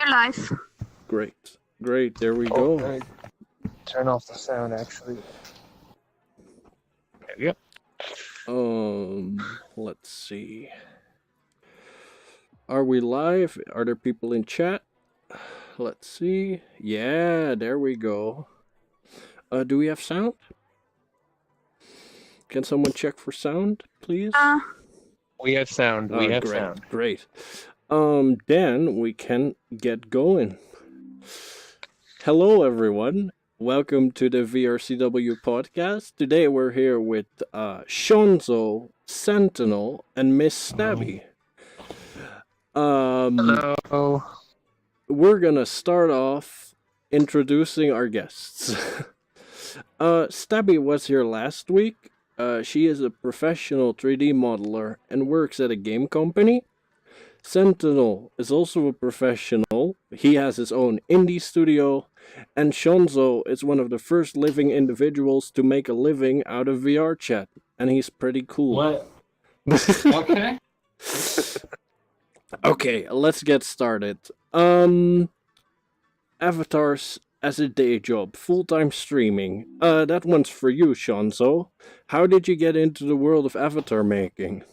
You're live. Great. There we go. Okay. Turn off the sound, actually. There we go. Let's see. Are we live? Are there people in chat? Let's see. Yeah, there we go. Do we have sound? Can someone check for sound, please? We have sound. We have sound. Great. Then we can get going. Hello, everyone. Welcome to the VRCW Podcast. Today we're here with Shonzo, Sentinel, and MissStabby. Hello. We're gonna start off introducing our guests. Stabby was here last week. She is a professional 3D modeler and works at a game company. Sentinel is also a professional. He has his own indie studio. And Shonzo is one of the first living individuals to make a living out of VR chat. And he's pretty cool. What? Okay. Okay, let's get started. Avatars as a day job, full-time streaming. That one's for you, Shonzo. How did you get into the world of avatar making?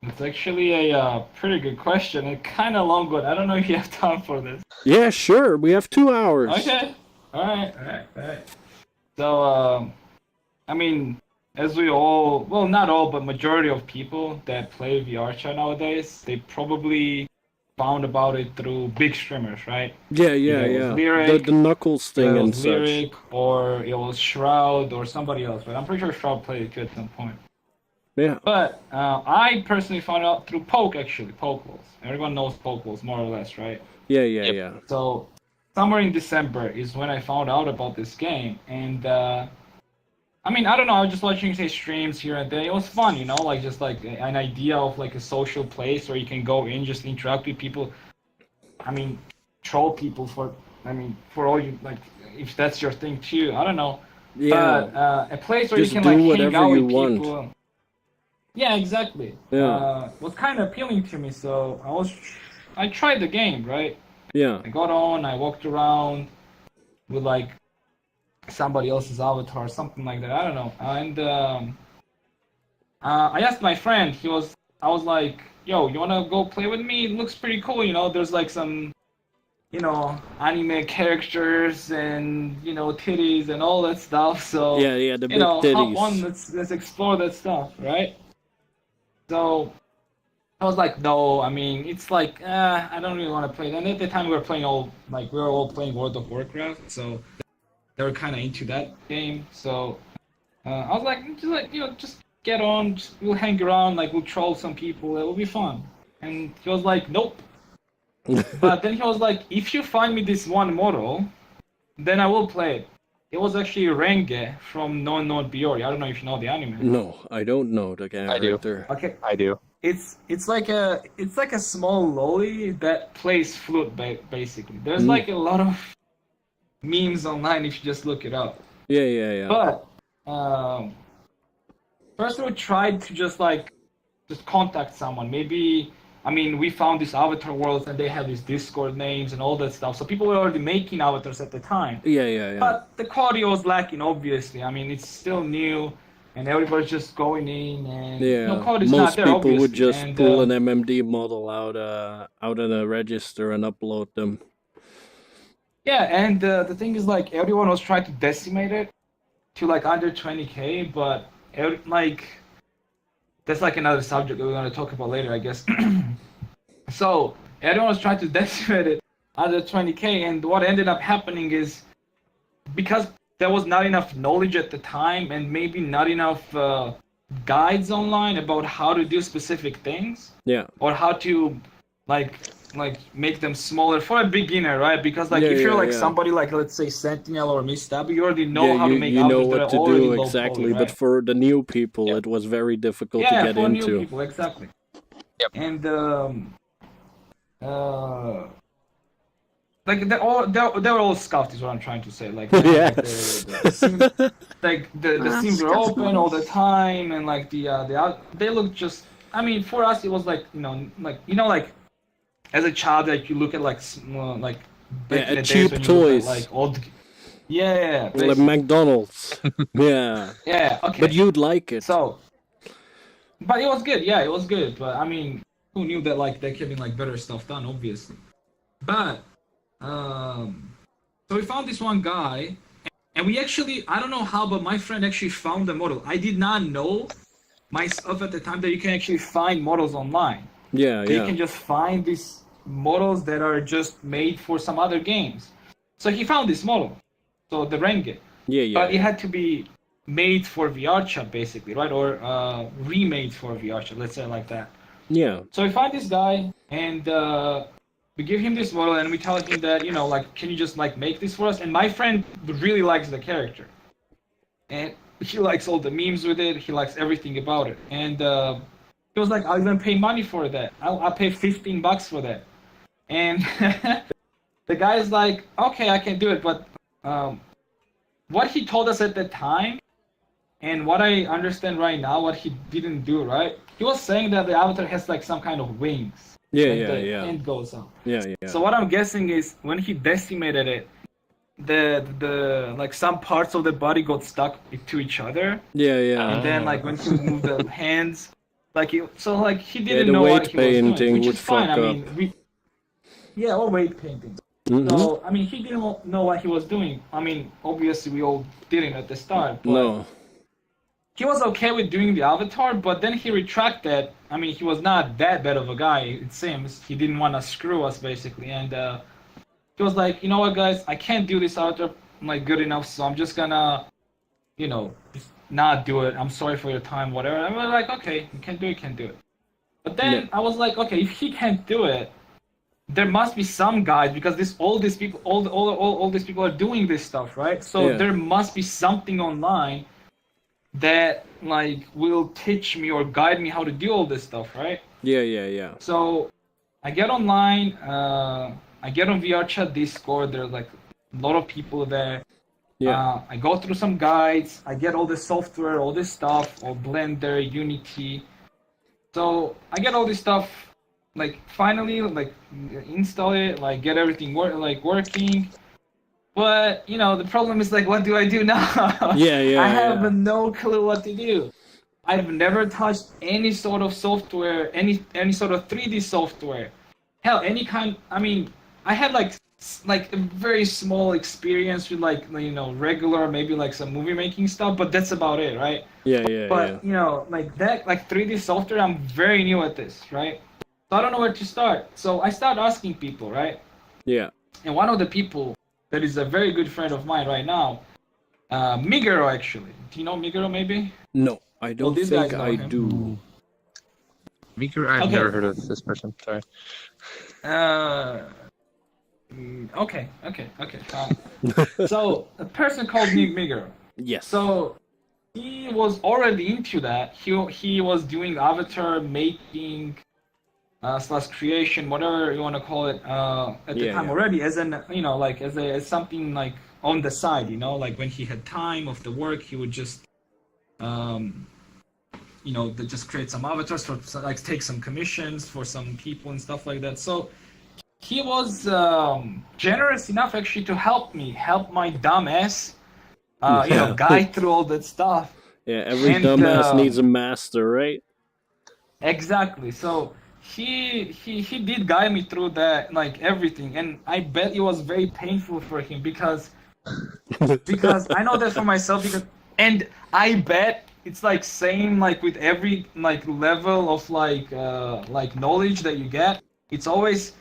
It's actually a pretty good question. It's kind of long, but I don't know if you have time for this. Yeah, sure. We have 2 hours. Okay. All right. So, I mean, as we all, well, not all, but majority of people that play VR chat nowadays, they probably found about it through big streamers, right? Yeah. Lyric, the Knuckles thing and such. Lyric, or it was Shroud, or somebody else, right? I'm pretty sure Shroud played it too at some point. Yeah. But I personally found out through Poke, actually. Poke Walls. Everyone knows Poke Walls, more or less, right? Yeah. So, somewhere in December is when I found out about this game. And, I mean, I don't know, I was just watching his streams here and there. It was fun, you know, like just like an idea of like a social place where you can go in, just interact with people. I mean, troll people for all you, like, if that's your thing too, I don't know. Yeah. But a place where Just you can like hang out you with want. people. Yeah, exactly. Yeah. Was kind of appealing to me, so I tried the game, right? Yeah. I got on, I walked around with like somebody else's avatar, something like that. I don't know. And I asked my friend. I was like, "Yo, you wanna go play with me? It looks pretty cool. You know, there's like some, you know, anime characters and you know titties and all that stuff. So Yeah, the big hop titties. on, let's explore that stuff, right?" So I was like, no, I mean, it's like, I don't really want to play. And at the time we were all playing World of Warcraft, so they were kind of into that game. So I was like, just get on, we'll hang around, like we'll troll some people, it will be fun. And he was like, nope. But then he was like, if you find me this one model, then I will play it. It was actually Renge from No No Biori. I don't know if you know the anime. No, I don't know the character. Okay. I do. It's like a small lolly that plays flute basically. There's like a lot of memes online if you just look it up. Yeah. But first we tried to just contact someone. Maybe, I mean, we found these avatar worlds and they have these Discord names and all that stuff. So people were already making avatars at the time. Yeah. But the quality was lacking, obviously. I mean, it's still new. And everybody's just going in, and quality's most not there, people obviously. would just and, pull an MMD model out in a register and upload them. Yeah, and the thing is, like, everyone was trying to decimate it to like under 20k, but that's like another subject that we're gonna talk about later, I guess. So everyone was trying to decimate it under 20k, and what ended up happening is because there was not enough knowledge at the time, and maybe not enough guides online about how to do specific things. Yeah. Or how to like make them smaller for a beginner, right? Because if you're somebody like, let's say, Sentinel or MissStabby, you already know how to make you know avatars what that to are already do low exactly. poly, right? But for the new people, it was very difficult to get for into. new people, exactly. Yep. And like they were all scuffed, is what I'm trying to say. Like, Yeah. the seams were open all the time, and like they looked just. I mean, for us it was like as a child, like you look at like like back in the days cheap when you look toys. at, like old. Yeah, Like basically. McDonald's. Yeah. Yeah, okay. But you'd like it. So, but it was good. Yeah, it was good. But I mean, who knew that like there could be like better stuff done, obviously. But so we found this one guy, and we actually, I don't know how, but my friend actually found the model. I did not know myself at the time that you can actually find models online. Yeah, So yeah. you can just find these models that are just made for some other games. So he found this model, so the Renget. Yeah, yeah. But it had to be made for VRChat, basically, right? Or remade for VRChat, let's say it like that. Yeah. So we find this guy, and we give him this model, and we tell him that, you know, like, can you just like make this for us? And my friend really likes the character, and he likes all the memes with it. He likes everything about it, and he was like, "I'll even pay money for that. I'll pay $15 for that." And the guy's like, "Okay, I can do it," but what he told us at the time, and what I understand right now, what he didn't do, right? He was saying that the avatar has like some kind of wings. Yeah, when yeah, the yeah. end goes up. Yeah, yeah. So what I'm guessing is when he decimated it, the like some parts of the body got stuck to each other, Yeah, yeah. and then like when he would move the hands, like he the didn't know what weight he was doing, painting which would is fine. fuck I mean, or weight painting. Mhm. So I mean, he didn't know what he was doing. I mean, obviously we all didn't at the start, but No. he was okay with doing the avatar, but then he retracted. I mean, he was not that bad of a guy, it seems. He didn't want to screw us, basically. And he was like, you know what, guys, I can't do this avatar like good enough, so I'm just gonna, you know, just not do it. I'm sorry for your time, whatever. And we're like, okay, you can do it, can do it. But then Yeah. I was like, okay, if he can't do it, there must be some guide, because all these people are doing this stuff, right? So Yeah. there must be something online that like will teach me or guide me how to do all this stuff, right? Yeah, yeah, yeah. So I get online, I get on VRChat Discord. There's like a lot of people there. Yeah. I go through some guides. I get all the software, all this stuff, or Blender, Unity. So I get all this stuff. Like finally, like install it, like get everything working. But you know, the problem is like, what do I do now? Yeah, yeah, I have yeah. no clue what to do. I've never touched any sort of software, any sort of 3D software. Hell, any kind. I mean, I had like a very small experience with like, you know, regular, maybe like some movie making stuff, but that's about it, right? Yeah, yeah, But yeah. you know, like that, like 3D software, I'm very new at this, right? So I don't know where to start. So I start asking people, right? Yeah. And one of the people that is a very good friend of mine right now, Miguro, actually. Do you know Miguro, maybe? No, I don't these think guys know I him. do. Meeker, I've Okay. never heard of this person. Sorry. Okay. So a person called Miguro. Yes. So he was already into that. He was doing avatar making, slash creation, whatever you want to call it, at the Yeah, time yeah. already, as an, you know, like as something like on the side, you know, like when he had time of the work, he would just, you know, just create some avatars for, like, take some commissions for some people and stuff like that. So he was generous enough actually to help my dumb ass, you know, guide through all that stuff. Yeah, every And, dumbass needs a master, right? Exactly. So he did guide me through that, like everything, and I bet it was very painful for him because I know that for myself, and I bet it's like same like with every like level of like knowledge that you get. It's always,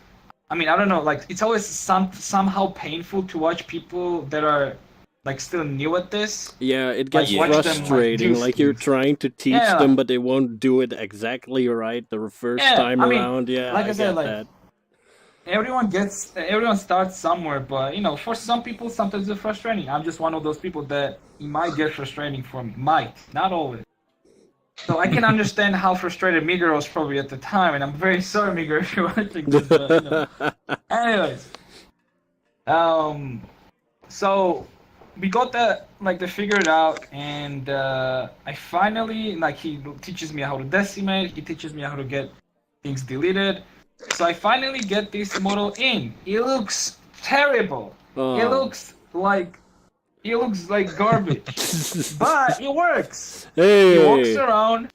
I mean, I don't know, like it's always somehow painful to watch people that are like still new at this. Yeah, it gets watch them, like, frustrating. do Like you're things. trying to teach Yeah. them, but they won't do it exactly right the first Yeah, time I mean, around. Yeah, like I said, get like, that. Everyone starts somewhere, but you know, for some people, sometimes it's frustrating. I'm just one of those people that it might get frustrating for me. Might, not always. So I can understand how frustrated Miguro was probably at the time, and I'm very sorry, Miguro, if you're watching this. But, you know. Anyways, so we got that figured out, and I finally, like, he teaches me how to decimate. He teaches me how to get things deleted. So I finally get this model in. It looks terrible. Oh. It looks like garbage. But it works. Hey. He walks around.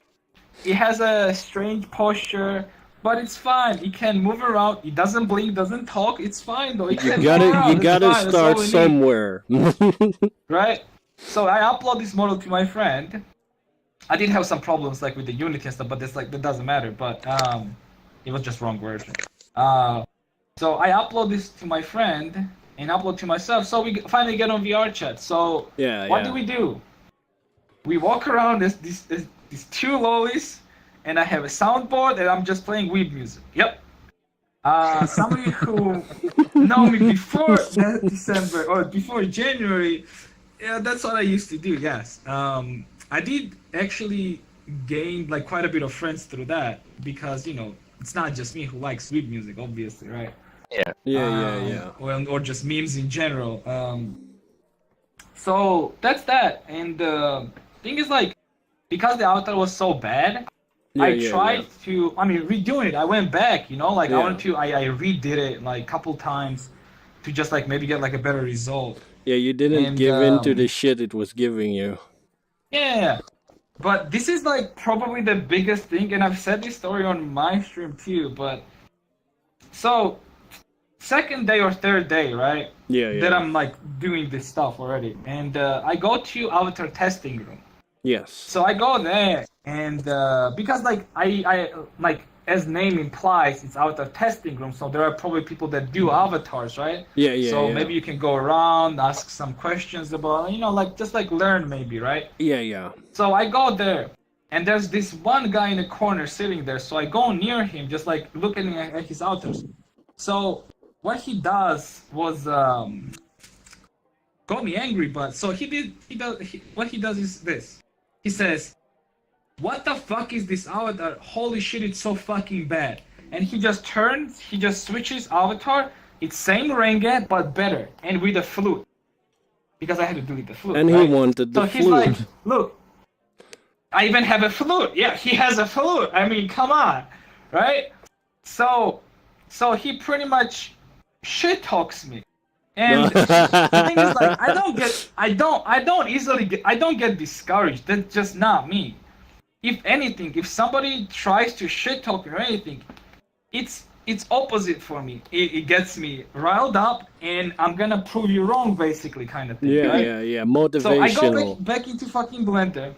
It has a strange posture, but it's fine. It can move around. It doesn't blink, doesn't talk. It's fine though. It can move around. You gotta start somewhere. Right? So I upload this model to my friend. I did have some problems like with the Unity and stuff, but that doesn't matter. But it was just wrong version. So I upload this to my friend and upload to myself. So we finally get on VR chat. So what do? We walk around these two lollies, and I have a soundboard, and I'm just playing weeb music. Yep. Somebody who know me before December or before January, yeah, that's what I used to do. Yes. I did actually gain like quite a bit of friends through that because it's not just me who likes weeb music, obviously, right? Yeah. Or just memes in general. So that's that. And the thing is like, because the avatar was so bad, I tried to, redoing it. I went back, I redid it like a couple times to just like maybe get like a better result. Yeah, you didn't give in to the shit it was giving you. Yeah. But this is like probably the biggest thing, and I've said this story on my stream too, but so second day or third day, right? Yeah. That I'm like doing this stuff already. And I go to avatar testing room. Yes. So I go there, and because like I like as name implies, it's avatar testing room. So there are probably people that do avatars, right? Yeah. So maybe you can go around, ask some questions about, just like learn maybe, right? Yeah. So I go there, and there's this one guy in the corner sitting there. So I go near him, just like looking at his avatars. So what he does was got me angry, but so what he does is this. He says, "What the fuck is this avatar? Holy shit, it's so fucking bad." And he just switches avatar. It's same Renget, but better, and with a flute. Because I had to delete the flute. And right? he wanted the flute. So he's like, "Look, I even have a flute." Yeah, he has a flute. I mean, come on, right? So he pretty much shit talks me. And the thing is, like, I don't get discouraged. That's just not me. If anything, if somebody tries to shit talk me or anything, it's opposite for me. It gets me riled up, and I'm gonna prove you wrong, basically, kind of thing. Yeah. Motivational. So I go back into fucking Blender.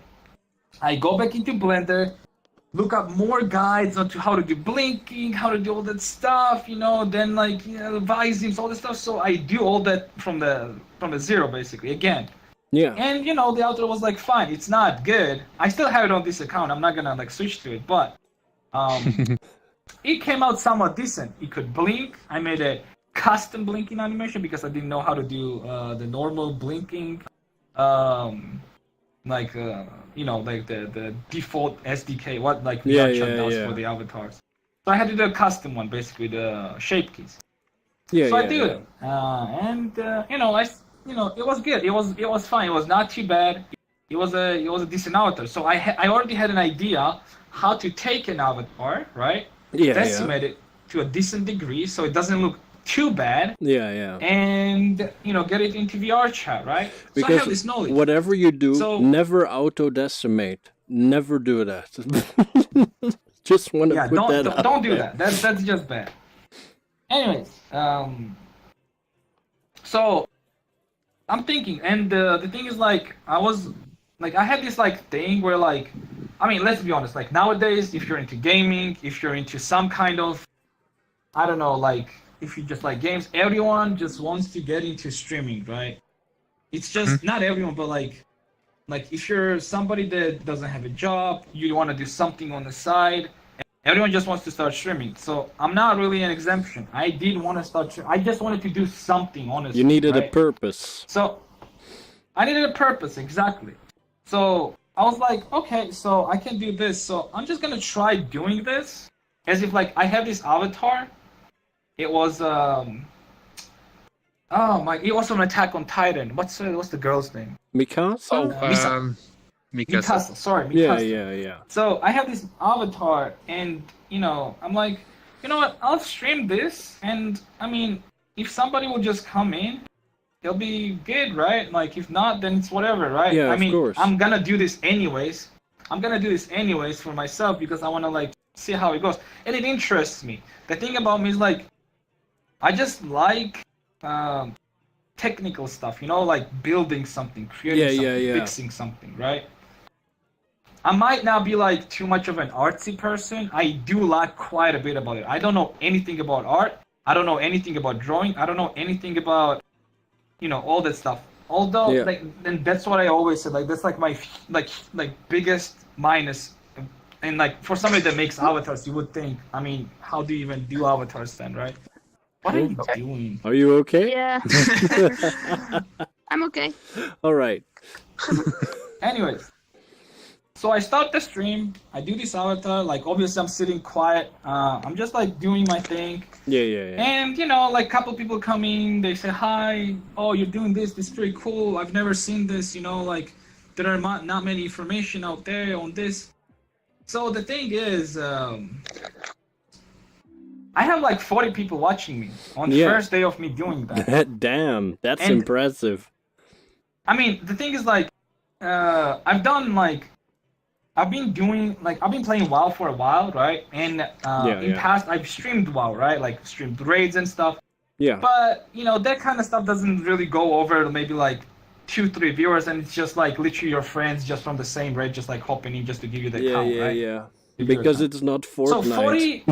Look up more guides onto how to do blinking, how to do all that stuff, then like Vizims, all that stuff. So I do all that from the zero basically again. Yeah. And the outro was like fine. It's not good. I still have it on this account. I'm not gonna like switch to it, but it came out somewhat decent. It could blink. I made a custom blinking animation because I didn't know how to do the normal blinking. Like the default SDK, what like VRChat does for the avatars. So I had to do a custom one, basically the shape keys. So I do it, and it was good. It was fine. It was not too bad. It was a decent avatar. So I already had an idea how to take an avatar, right? Decimate it to a decent degree so it doesn't look too bad. And get it into VR chat, right? Because so I have this knowledge. Whatever you do, never auto decimate. Never do that. Just want to put that out. Don't do that. That's just bad. Anyways, so I'm thinking, and the thing is like I had this like thing where like, let's be honest, like nowadays if you're into gaming, if you're into some kind of, I don't know, like if you just like games, everyone just wants to get into streaming, right? It's just not everyone, but like if you're somebody that doesn't have a job, you want to do something on the side, everyone just wants to start streaming. So I'm not really an exemption. I did want to start. I just wanted to do something, honestly. You needed a purpose. So I needed a purpose, exactly. So I was like, okay, so I can do this. So I'm just gonna try doing this as if like I have this avatar. It was it was from Attack on Titan. What's the girl's name? Mikasa? Mikasa. Sorry, Mikasa. Yeah. So I have this avatar, and I'm like, you know what? I'll stream this, and I mean, if somebody will just come in, it'll be good, right? Like, if not, then it's whatever, right? Yeah, I mean, of course. I'm gonna do this anyways. For myself because I wanna like see how it goes, and it interests me. The thing about me is like, I just like technical stuff, you know, like building something, creating something, fixing something, right? I might not be like too much of an artsy person. I do like quite a bit about it. I don't know anything about art. I don't know anything about drawing. I don't know anything about, you know, all that stuff. Although, like, and that's what I always said. Like, that's like my like biggest minus. And like for somebody that makes avatars, you would think, I mean, how do you even do avatars then, right? What are you doing? Are you okay? Yeah. I'm okay. All right. Anyways, so I start the stream. I do this avatar. Like, obviously, I'm sitting quiet. I'm just like doing my thing. Yeah. And you know, like, couple people come in. They say hi. Oh, you're doing this. This is pretty cool. I've never seen this. You know, like, there are not many information out there on this. So the thing is, I have like 40 people watching me on the first day of me doing that. Damn, that's impressive. I mean, the thing is like, I've been playing WoW for a while, right? And in past, I've streamed WoW, right? Like streamed raids and stuff. Yeah. But, you know, that kind of stuff doesn't really go over maybe like 2-3 viewers, and it's just like literally your friends just from the same raid, just like hopping in just to give you the count, right? Yeah. Because it's not Fortnite.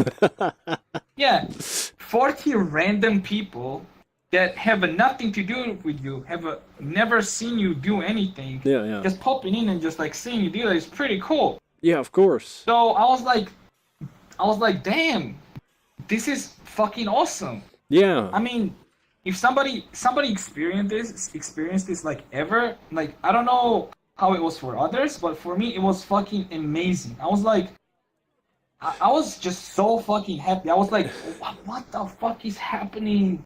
So 40 random people that have nothing to do with you, have never seen you do anything. Yeah. Just popping in and just like seeing you do that is pretty cool. Yeah, of course. So I was like, damn, this is fucking awesome. Yeah. I mean, if somebody experienced this like ever, like, I don't know how it was for others, but for me it was fucking amazing. I was like, I was just so fucking happy. I was like, what the fuck is happening?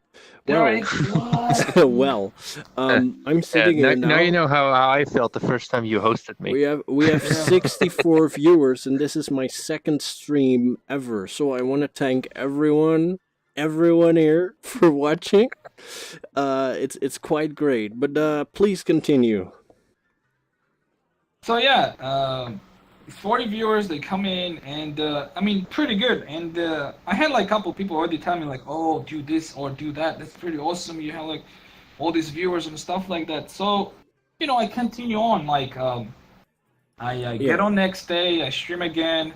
Well, I'm sitting here now. Now you know how I felt the first time you hosted me. We have 64 viewers, and this is my second stream ever. So I want to thank everyone here for watching. It's quite great. But please continue. So yeah, 40 viewers, they come in, and I mean, pretty good. And I had like a couple people already tell me like, oh, do this or do that. That's pretty awesome. You have like all these viewers and stuff like that. So, you know, I continue on. Like, I get on next day, I stream again,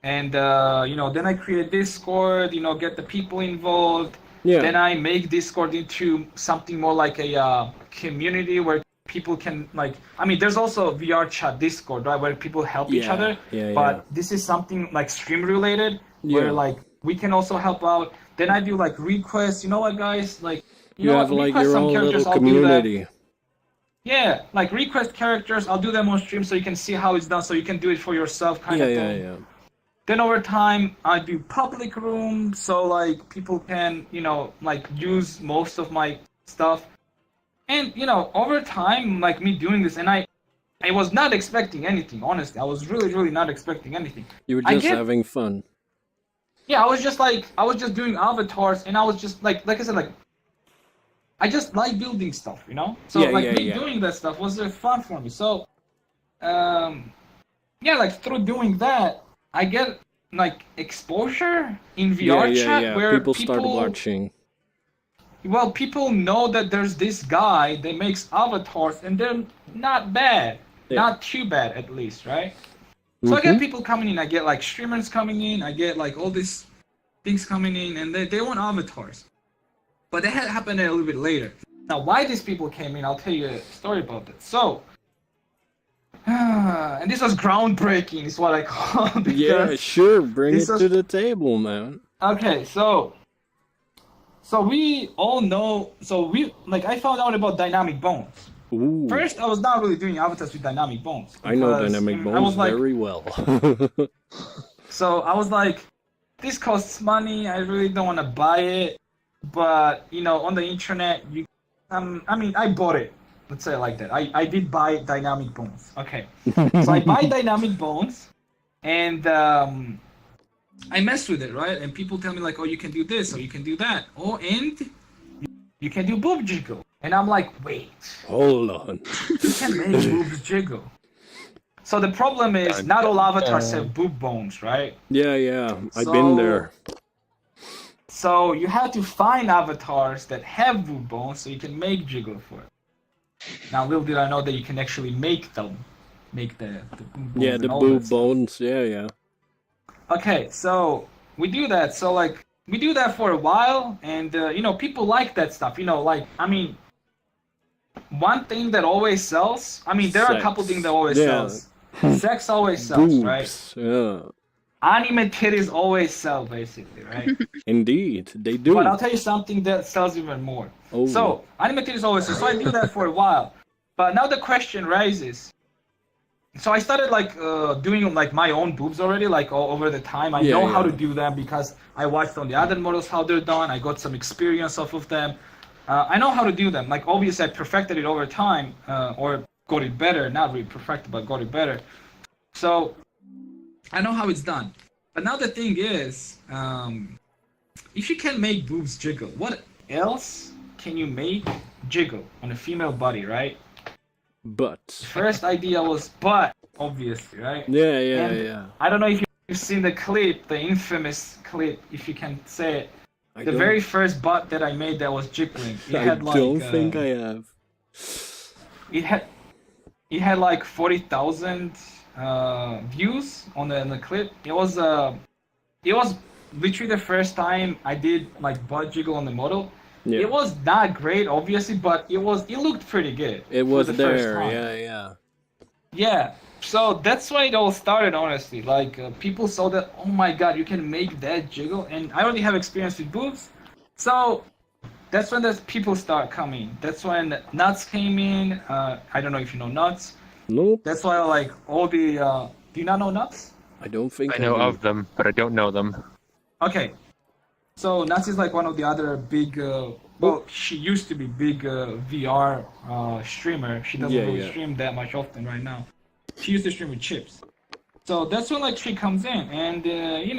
and you know, then I create Discord. You know, get the people involved. Yeah. Then I make Discord into something more like a community where people can, like, I mean, there's also VR chat Discord, right, where people help each other. But this is something like stream related, where like we can also help out. Then I do like requests. You know what, guys? Like, you know have what? like Request your some own characters. little I'll community. do that. Yeah, like request characters. I'll do them on stream so you can see how it's done, so you can do it for yourself, kind of thing. Yeah. Then over time, I do public rooms, so like people can, you know, like use most of my stuff. And, you know, over time, like me doing this, and I was not expecting anything, honestly. I was really not expecting anything. You were just having fun. Yeah, I was just doing avatars, and I was just like I said, like, I just like building stuff, you know? So doing that stuff was fun for me. So, like through doing that, I get like exposure in VR chat where people start watching. Well, people know that there's this guy that makes avatars, and they're not bad. Not too bad, at least, right? So I get people coming in, I get like streamers coming in, I get like all these things coming in, and they want avatars. But that had happened a little bit later. Now, why these people came in, I'll tell you a story about that. So, and this was groundbreaking, is what I call it. Yeah, sure, bring it to the table, man. Okay, so we all know, I found out about dynamic bones. Ooh. First, I was not really doing avatars with dynamic bones. I know dynamic bones very well. So I was like, this costs money, I really don't want to buy it. But, you know, on the internet, I bought it. Let's say it like that. I did buy dynamic bones. Okay. So I buy dynamic bones, and I mess with it, right? And people tell me like, oh, you can do this or you can do that. Oh, and you can do boob jiggle. And I'm like, wait. Hold on. You can make boobs jiggle. So the problem is not all avatars have boob bones, right? Yeah. I've been there. So you have to find avatars that have boob bones so you can make jiggle for it. Now, little did I know that you can actually make them. Make the boob bones. Yeah, the boob bones. Yeah. Okay, so we do that. So like we do that for a while, and people like that stuff. One thing that always sells. There are a couple things that always sells. Sex always sells, Boobs. right? Yeah. Anime titties always sell, basically, right? Indeed, they do. But I'll tell you something that sells even more. Oh. So anime titties always sell. So I do that for a while, but now the question rises. So I started doing like my own boobs already, like all over the time. I know how to do them because I watched on the other models how they're done. I got some experience off of them. I know how to do them. Like obviously I perfected it over time, or got it better. Not really perfected, but got it better. So I know how it's done. But now the thing is, if you can make boobs jiggle, what else can you make jiggle on a female body, right? Butt. First idea was butt, obviously, right? Yeah. I don't know if you've seen the clip, the infamous clip, if you can say it. The very first butt that I made that was jiggling. I don't think I have. It had like 40,000 views on the clip. It was literally the first time I did like butt jiggle on the model. Yeah. It was not great, obviously, but it looked pretty good. It was there, yeah. Yeah, so that's why it all started, honestly. Like, people saw that, oh my god, you can make that jiggle, and I already have experience with boobs, so that's when the people start coming. That's when Nuts came in. I don't know if you know Nuts. Nope. That's why, like, all the, do you not know Nuts? I don't think I know of them, but I don't know them. Okay. So Nuts is like one of the other big, she used to be big VR streamer. She doesn't really stream that much often right now. She used to stream with Chips. So that's when like she comes in, and they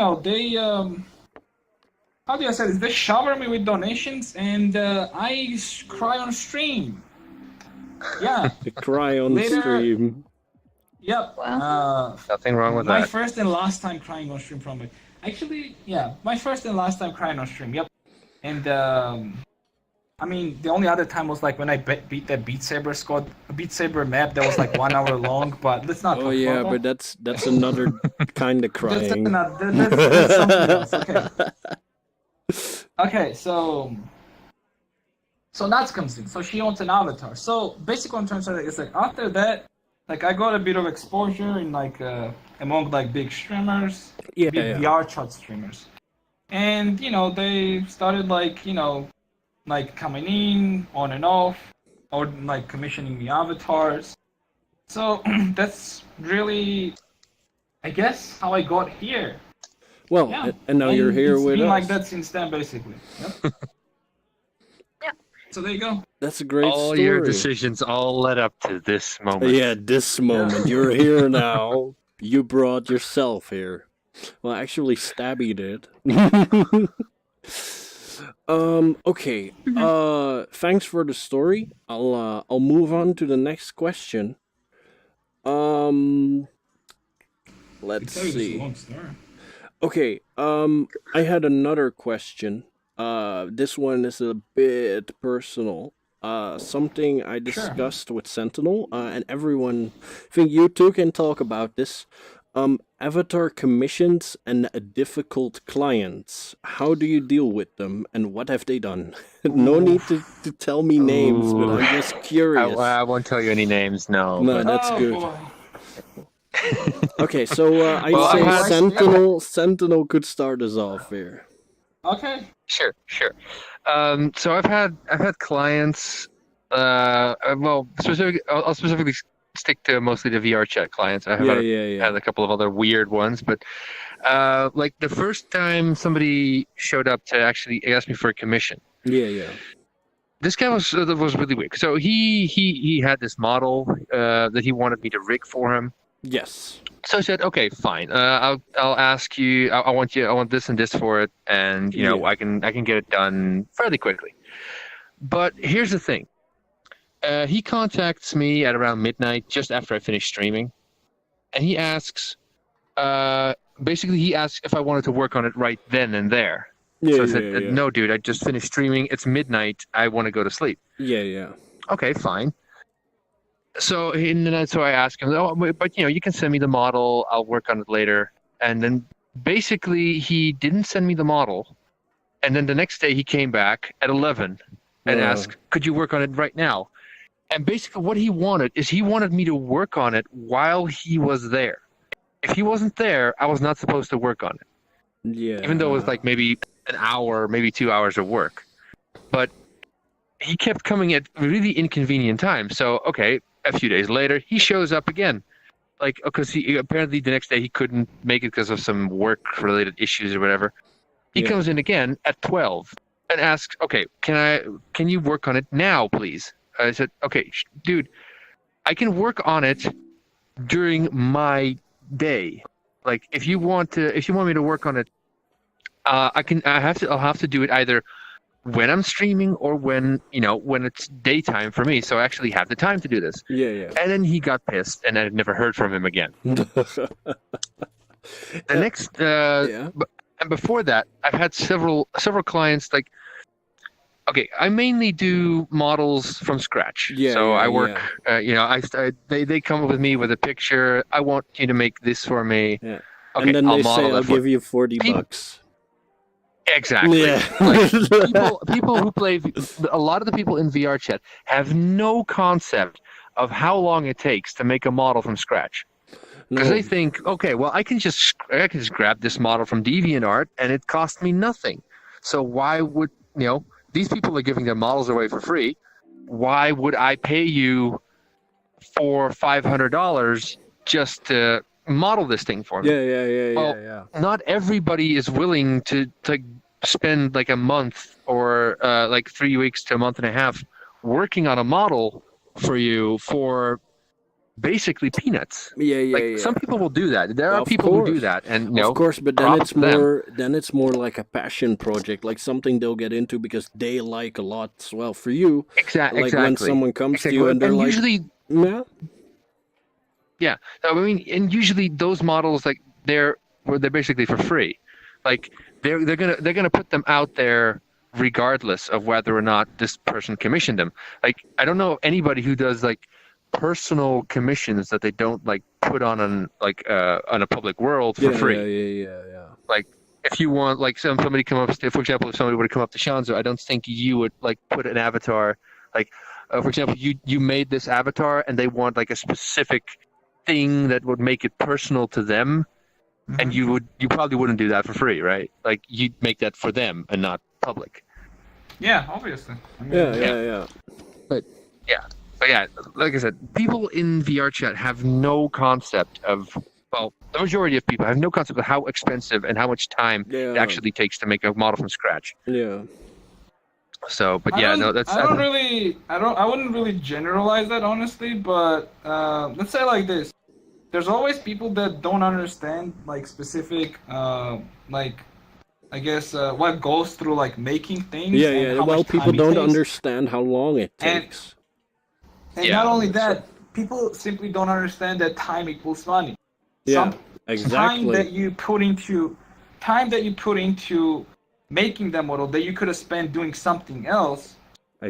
how do I say this? They shower me with donations, and I cry on stream. Yeah. Cry on stream. Yep. Wow. Nothing wrong with my that. My first and last time crying on stream from it. Actually, yeah, my first and last time crying on stream. Yep. And the only other time was like when I beat that Beat Saber map that was like 1 hour long. But let's not. Oh yeah, but that's another kind of crying. That's something else. Okay. Okay, so Nuts comes in. So she owns an avatar. So basically, what I'm trying to say is like after that, like I got a bit of exposure in like among like big streamers, big VR chat streamers, and they started like coming in on and off, or like commissioning me avatars. So that's really, I guess, how I got here. Well, and now you're here with us. Like that since then, basically. Yep. Yeah. So there you go. That's a great all story. Your decisions all led up to this moment. Yeah, this moment. You're here now. You brought yourself here. Well, actually, Stabby did. Okay. Thanks for the story. I'll move on to the next question. Let's see. Okay. I had another question. This one is a bit personal. Something I discussed with Sentinel, and everyone, I think you two can talk about this. Avatar commissions and difficult clients. How do you deal with them, and what have they done? No need to tell me names, but I'm just curious. I won't tell you any names, no. No, that's good. Boy. Okay, so Sentinel could start us off here. Okay. Sure. So I've had clients. I'll specifically stick to mostly the VR chat clients. I have had a couple of other weird ones, but like the first time somebody showed up to actually ask me for a commission. Yeah. This guy was really weird. So he had this model that he wanted me to rig for him. Yes. So I said, okay, fine. I'll ask you. I want this and this for it, and I can get it done fairly quickly. But here's the thing. He contacts me at around midnight, just after I finish streaming, and he asks. Basically, he asks if I wanted to work on it right then and there. So I said, no, dude. I just finished streaming. It's midnight. I want to go to sleep. Yeah. Okay, fine. So I asked him, but you can send me the model. I'll work on it later. And then basically he didn't send me the model. And then the next day he came back at 11 and asked, could you work on it right now? And basically what he wanted is he wanted me to work on it while he was there. If he wasn't there, I was not supposed to work on it. Yeah. Even though it was like maybe an hour, maybe 2 hours of work. But he kept coming at really inconvenient times. So, okay. A few days later, he shows up again, like because he apparently the next day he couldn't make it because of some work-related issues or whatever. He comes in again at 12 and asks, "Okay, can you work on it now, please?" I said, "Okay, dude, I can work on it during my day. Like if you want me to work on it, I'll have to do it either." When I'm streaming or when it's daytime for me, so I actually have the time to do this. Yeah. And then he got pissed, and I never heard from him again. And before that, I've had several clients like. Okay, I mainly do models from scratch. I work. They come up with me with a picture. I want you to make this for me. Yeah. Okay, and then they say I'll give you $40. Exactly. Yeah. Like, people who play, a lot of the people in VR chat have no concept of how long it takes to make a model from scratch. Because they think, okay, well, I can just grab this model from DeviantArt and it cost me nothing. So why would these people are giving their models away for free? Why would I pay you for $500 just to model this thing for me? Yeah. Not everybody is willing to spend like a month or like 3 weeks to a month and a half working on a model for you for basically peanuts. Some people will do that. There are people who do that, and of course, but then it's more like a passion project, like something they'll get into because they like a lot as well. For you, exactly. When someone comes to you and they're like, usually, yeah. I mean, and usually those models they're basically for free. Like they're gonna put them out there regardless of whether or not this person commissioned them. Like I don't know anybody who does like personal commissions that they don't like put on a public world for free. Yeah. Like if you want like somebody come up to, for example, if somebody were to come up to Shonzo, I don't think you would like put an avatar like for example, you made this avatar and they want like a specific thing that would make it personal to them, and you probably wouldn't do that for free, right? Like you'd make that for them and not public. Yeah, obviously. I mean, Yeah. But yeah, like I said, people in VR chat have no concept of, well, the majority of people have no concept of how expensive and how much time it actually takes to make a model from scratch. Yeah. So, but yeah, I wouldn't really generalize that, honestly, but let's say like this. There's always people that don't understand like specific like I guess what goes through like making things. Yeah. Well, people don't understand how long it takes. And not only that, people simply don't understand that time equals money. Yeah, exactly. Time that you put into making that model that you could have spent doing something else,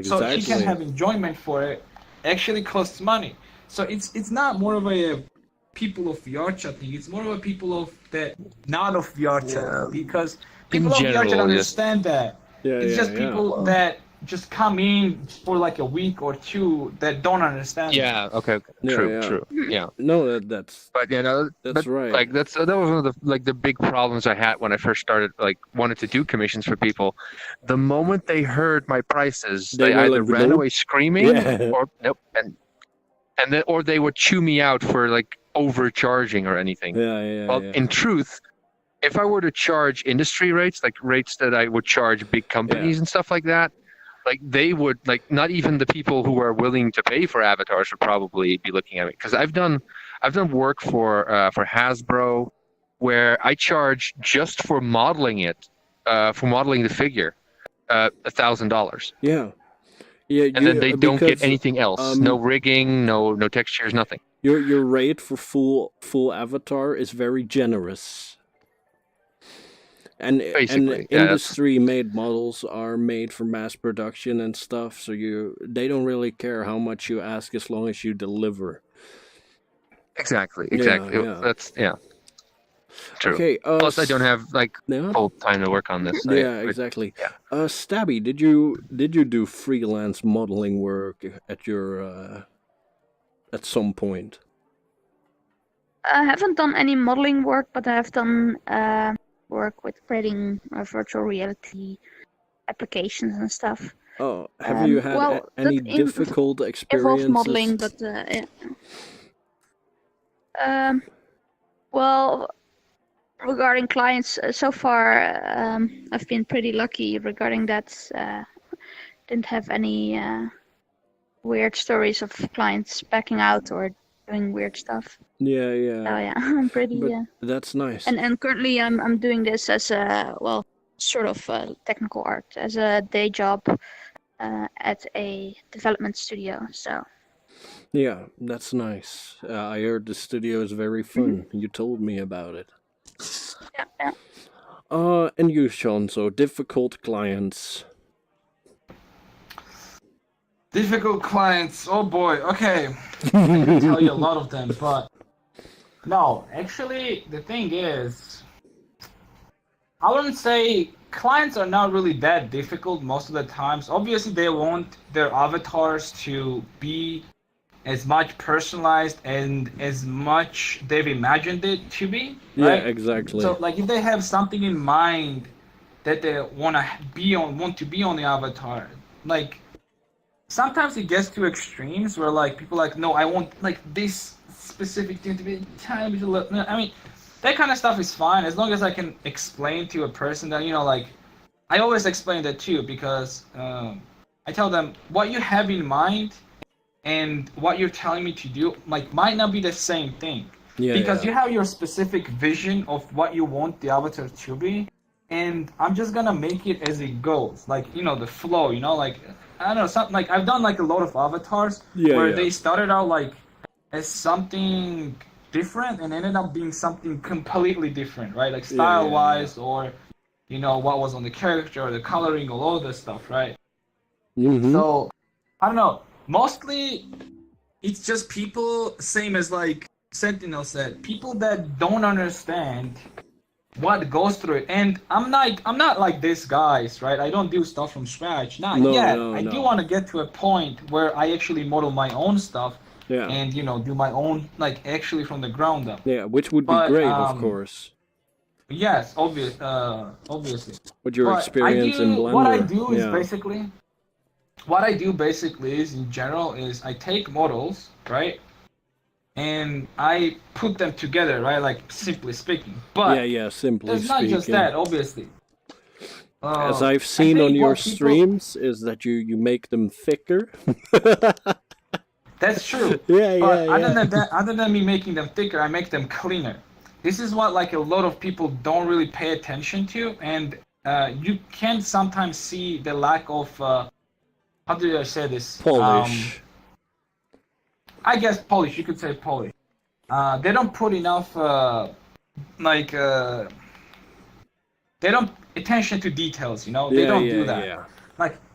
so you can have enjoyment for it, actually costs money. So it's not more of a people of VR chat thing. It's more of a people of that not of VR chat because people of VR chat understand that. It's just people that just come in for like a week or two that don't understand. Yeah. Okay. True. Yeah. No, that's. But that's right. Like that was one of the big problems I had when I first started wanted to do commissions for people. The moment they heard my prices, they either ran away screaming or nope, or they would chew me out for like overcharging or anything. In truth, if I were to charge industry rates, like rates that I would charge big companies and stuff like that, like they would not even the people who are willing to pay for avatars would probably be looking at me because I've done I've done work for Hasbro, where I charge just for modeling it, for modeling the figure, $1,000. Yeah. Yeah, and then they don't get anything else. No rigging, no textures, nothing. Your rate for full avatar is very generous. And industry made models are made for mass production and stuff, so they don't really care how much you ask as long as you deliver. Exactly. Yeah. That's true. Okay, plus I don't have full time to work on this. Exactly. Yeah. Stabby, did you do freelance modeling work at your at some point? I haven't done any modeling work, but I have done work with creating virtual reality applications and stuff. Oh, have you had any difficult experiences? Involved modeling, but well, regarding clients, so far I've been pretty lucky regarding that. Didn't have any weird stories of clients backing out or doing weird stuff. Yeah. Oh yeah, I'm pretty. That's nice. And currently I'm doing this as a sort of technical art as a day job at a development studio. So. Yeah, that's nice. I heard the studio is very fun. You told me about it. Yeah. And you, Shonzo, difficult clients. Difficult clients. Oh boy. Okay. I can tell you a lot of them, but no. Actually, the thing is, I wouldn't say clients are not really that difficult most of the times. Obviously, they want their avatars to be as much personalized and as much they've imagined it to be. Right? Yeah, exactly. So, if they have something in mind that they want to be on the avatar, sometimes it gets to extremes where people no, I want this specific thing to be tiny bit. I mean, that kind of stuff is fine as long as I can explain to a person that I always explain that too, because I tell them what you have in mind and what you're telling me to do might not be the same thing. Because you have your specific vision of what you want the avatar to be, and I'm just gonna make it as it goes, the flow, I don't know, something I've done a lot of avatars where they started out as something different and ended up being something completely different, right? Style wise or what was on the character or the coloring or all this stuff, right? Mm-hmm. So I don't know. Mostly, it's just people, same as Sentinel said, people that don't understand what goes through it. And I'm not like these guys, right? I don't do stuff from scratch. Not yet. I do want to get to a point where I actually model my own stuff. Yeah. And do my own actually from the ground up. Yeah, which would be great, of course. Yes, obviously. With your experience in Blender. What I do basically is, in general, is I take models, right, and I put them together, right, simply speaking. But simply speaking. It's not just that, obviously. As I've seen on your streams, is that you make them thicker. That's true. But other than me making them thicker, I make them cleaner. This is what a lot of people don't really pay attention to, and you can sometimes see the lack of how do I say this? Polish. I guess polish. You could say polish. They don't put enough they don't attention to details. They don't do that. Yeah.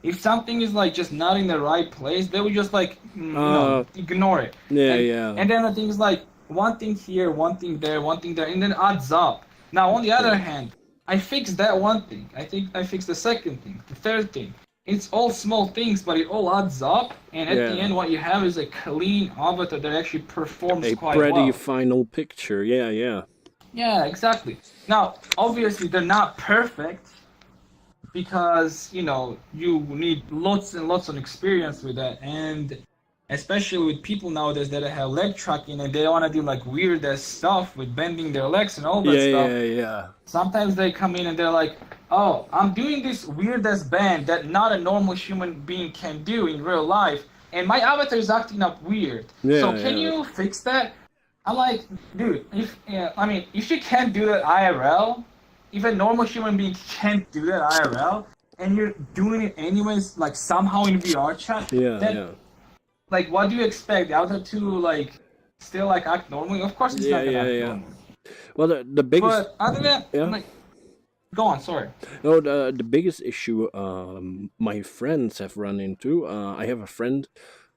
If something is just not in the right place, they would just ignore it. And then the thing is one thing here, one thing there, and then adds up. Now on the other hand, I fixed that one thing. I think I fixed the second thing, the third thing. It's all small things, but it all adds up, and at the end, what you have is a clean avatar that actually performs quite well. A pretty final picture, yeah. Yeah, exactly. Now, obviously, they're not perfect, because, you need lots and lots of experience with that, and especially with people nowadays that have leg tracking, and they want to do, weird-ass stuff with bending their legs and all that stuff. Yeah. Sometimes they come in and they're like, oh, I'm doing this weird-ass band that not a normal human being can do in real life, and my avatar is acting up weird. So can you fix that? I'm like, dude, if you can't do that IRL, if a normal human being can't do that IRL, and you're doing it anyways, like somehow in VR chat, like, what do you expect the other two like still like act normally? Of course, it's not gonna act normal. Well, the biggest. But other than that, like, go on. Sorry. No, the biggest issue my friends have run into. I have a friend,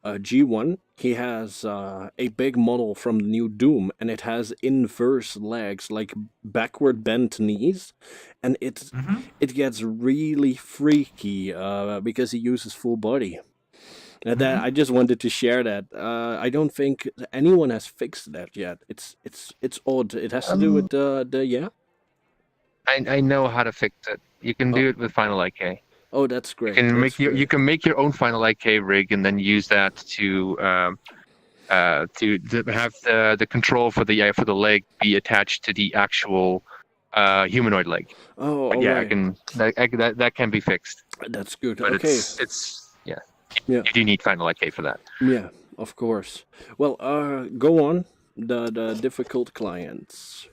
G1. He has a big model from the new Doom, and it has inverse legs, like backward bent knees, and it gets really freaky because he uses full body. And that I just wanted to share that. I don't think anyone has fixed that yet. It's odd. It has to do with the. I know how to fix it. You can do it with Final IK. Oh, that's great. You can make your own Final IK rig and then use that to have the control for the leg be attached to the actual humanoid leg. Oh, but yeah, right. That can be fixed. That's good. But okay. It's you do need Final IK for that. Yeah, of course. Well, go on. The difficult clients.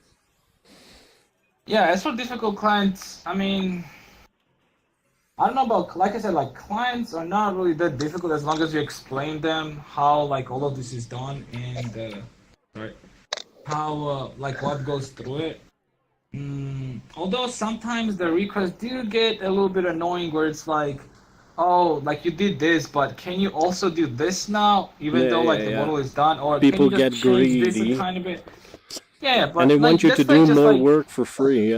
Yeah, as for difficult clients, I mean, I don't know about, like I said, like, clients are not really that difficult as long as you explain them how, like, all of this is done and, how, like, what goes through it. Although sometimes the requests do get a little bit annoying where it's like, oh, like, you did this, but can you also do this now, even though, like, the model is done? Or people can you get just change this greedy. a tiny bit? Yeah, but and they want you to do more work for free,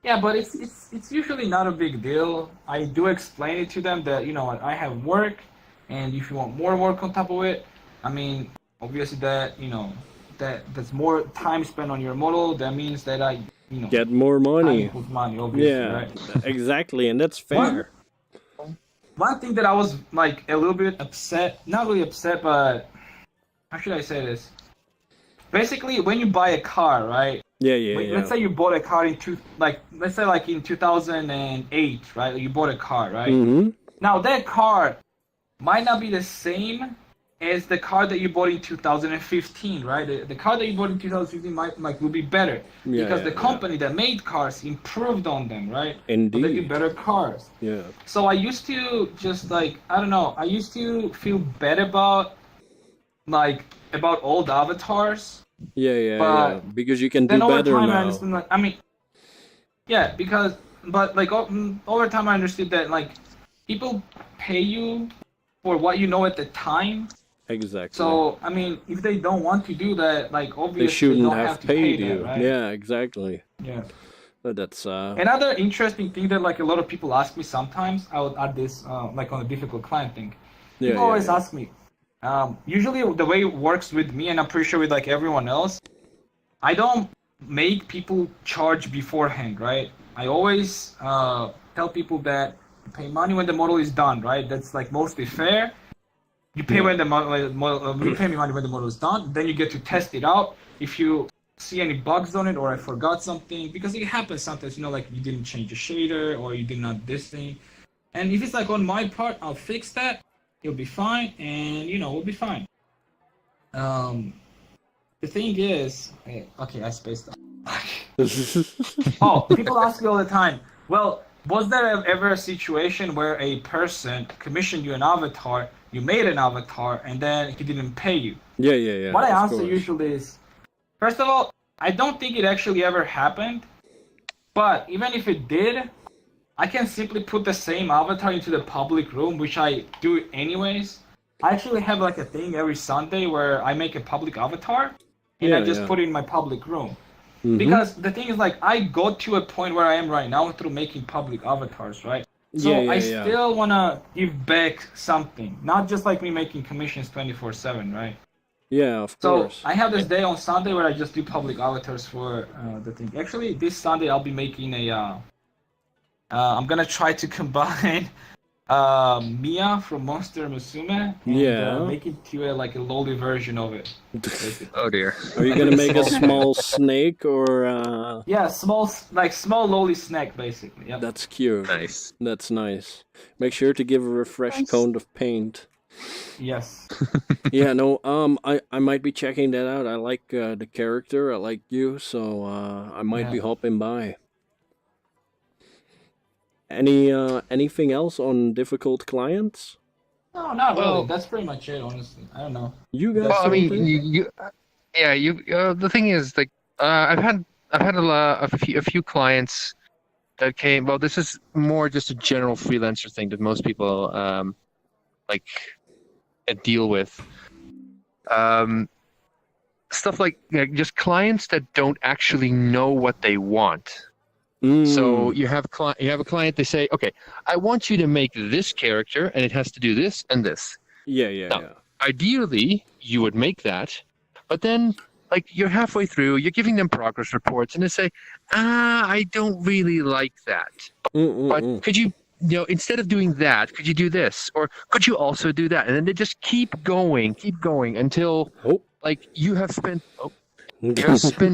Yeah, but it's usually not a big deal. I do explain it to them that, you know, I have work, and if you want more work on top of it, I mean, obviously that, you know, that's more time spent on your model. That means that I, you know, get more money. Money, obviously, right? Exactly, and that's fair. One thing that I was like a little bit upset, not really upset, but how should I say this? Basically, when you buy a car, right? Let's say you bought a car let's say like in 2008, right? You bought a car, right? Mm-hmm. Now that car might not be the same as the car that you bought in 2015, right? The car that you bought in 2015 will be better because the company that made cars improved on them, right? Indeed. So they get better cars. Yeah. So I used to just like, I don't know, I used to feel bad about old avatars. Yeah. Because you can do better now. Over time I understood that like people pay you for what you know at the time. Exactly. So I mean, if they don't want to do that, like obviously they shouldn't don't have to paid pay you. that, right? Yeah, exactly. Yeah. But that's another interesting thing that like a lot of people ask me sometimes. I would add this like on a difficult client thing. People always ask me. Usually the way it works with me, and I'm pretty sure with like everyone else, I don't make people charge beforehand, right? I always tell people that you pay money when the model is done, right? That's like mostly fair. You pay when the model, you pay me money when the model is done. Then you get to test it out. If you see any bugs on it or I forgot something, because it happens sometimes, you know, like you didn't change a shader or you did not this thing. And if it's like on my part, I'll fix that. It'll be fine, and you know, we'll be fine. The thing is, okay, I spaced out. Oh, people ask me all the time, well, was there ever a situation where a person commissioned you an avatar, you made an avatar, and then he didn't pay you? Yeah. What I answer usually is, first of all, I don't think it actually ever happened, but even if it did, I can simply put the same avatar into the public room, which I do anyways. I actually have like a thing every Sunday where I make a public avatar, and I just put it in my public room. Mm-hmm. Because the thing is, like, I got to a point where I am right now through making public avatars, right? So I still want to give back something, not just like me making commissions 24/7, right? Yeah, of course. So I have this day on Sunday where I just do public avatars for the thing. Actually, this Sunday I'll be making a... I'm gonna try to combine Mia from Monster Musume and make it to a lowly version of it. Oh dear. Are you gonna make a small snake or? Yeah, small lowly snake basically. Yeah. That's cute. Nice. That's nice. Make sure to give her a fresh coat of paint. Yes. Yeah, no, I might be checking that out. I like the character. I like you, so I might be hopping by. Anything else on difficult clients? No, not really. That's pretty much it, honestly. I don't know. You got Well, I mean, something? the thing is, like, I've had a few clients that came. Well, this is more just a general freelancer thing that most people like deal with. Stuff like just clients that don't actually know what they want. So you have a client. They say, "Okay, I want you to make this character, and it has to do this and this." Yeah. Ideally, you would make that, but then, like, you're halfway through, you're giving them progress reports, and they say, I don't really like that. But could you, instead of doing that, could you do this? Or could you also do that? And then they just keep going until, like, you have spent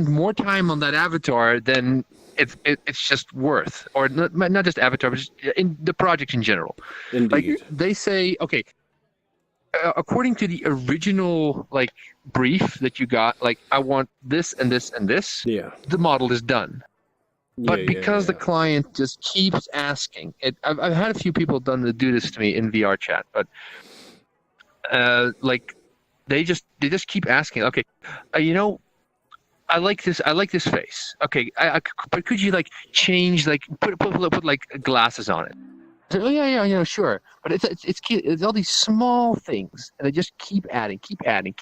more time on that avatar than it's just worth. Or not just avatar, but just in the project in general. Indeed. Like, they say, okay, according to the original like brief that you got, like, I want this and this and this. Yeah. The model is done. But because the client just keeps asking, I've had a few people do this to me in VR chat, but like they just keep asking. Okay, I like this face. Okay, but could you like change, like put like glasses on it? Oh, yeah, sure. But it's all these small things, and they just keep adding, and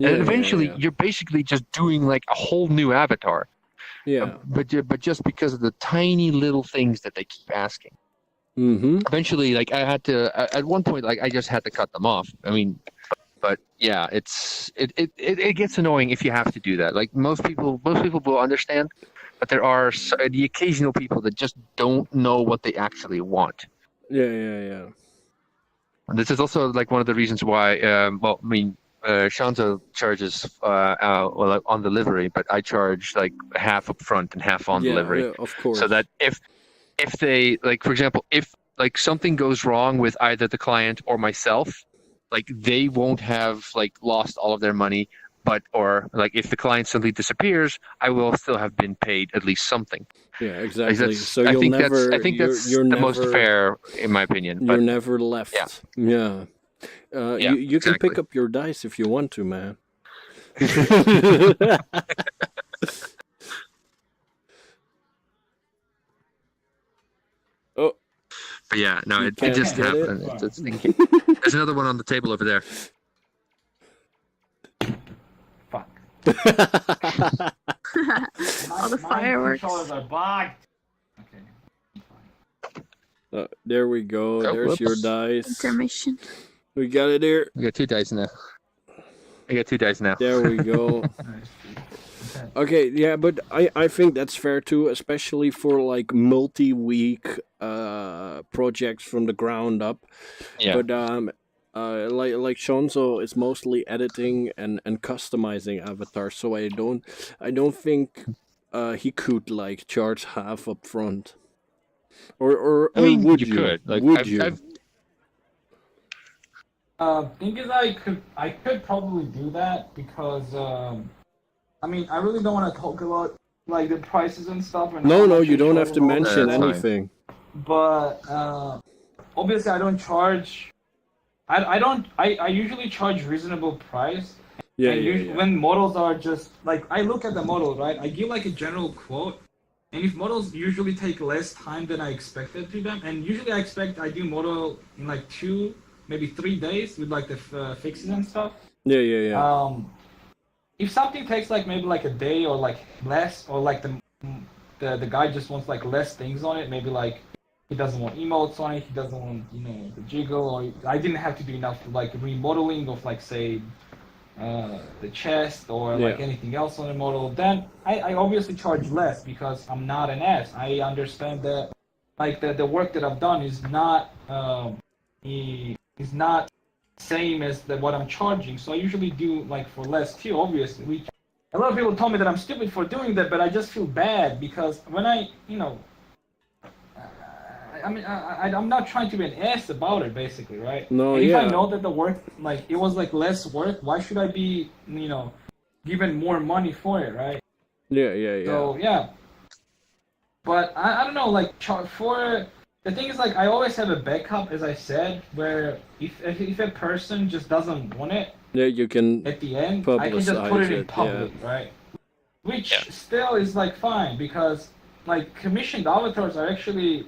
eventually you're basically just doing like a whole new avatar. Yeah. But just because of the tiny little things that they keep asking. Mm-hmm. Eventually, like, I had to at one point, like, I just had to cut them off. I mean, but yeah, it gets annoying if you have to do that. Like, most people will understand. But there are the occasional people that just don't know what they actually want. Yeah. And this is also like one of the reasons why. Shonzo charges on delivery, but I charge like half up front and half on delivery. Yeah, of course. So that if they, like, for example, if like something goes wrong with either the client or myself, like, they won't have like lost all of their money. Or like, if the client suddenly disappears, I will still have been paid at least something. Yeah, exactly. So I think that's the most fair, in my opinion. You're never left. Yeah. You can exactly. pick up your dice if you want to, man. Oh. But yeah, no, it just happened. There's another one on the table over there. Fuck. All the fireworks. My controllers are bugged. Okay. There we go. Oh, there's your dice. Intermission. We got it here. We got 2 dice now. There we go. Okay, yeah, but I think that's fair too, especially for like multi-week projects from the ground up. Yeah. But like Shonzo is mostly editing and customizing avatars, so I don't think he could like charge half up front. Or I mean, would you could. Like, would you? Thing is, I could probably do that because I mean, I really don't want to talk about like the prices and stuff. And no, you don't have to mention anything. But obviously, I don't charge. I usually charge reasonable price. Yeah, When models are just like, I look at the model, right? I give like a general quote, and if models usually take less time than I expected to them, and usually I do model in like 2, maybe 3 days with like the fixes and stuff. Yeah. If something takes like maybe like a day or like less, or like the guy just wants like less things on it, maybe like he doesn't want emotes on it, he doesn't want the jiggle, or I didn't have to do enough like remodeling of like say the chest or like anything else on the model, then I obviously charge less because I'm not an ass. I understand that like the work that I've done is not same as what I'm charging, so I usually do like for less too. Obviously, a lot of people told me that I'm stupid for doing that, but I just feel bad because when I I'm not trying to be an ass about it, basically, right? No, and if yeah. I know that the work, like, it was like less work, why should I be, given more money for it, right? Yeah. So yeah. But I don't know, like, for the thing is, like, I always have a backup, as I said, where if a person just doesn't want it, yeah, you can at the end, I can just put it in public, yeah. right? Which still is like fine, because like commissioned avatars are actually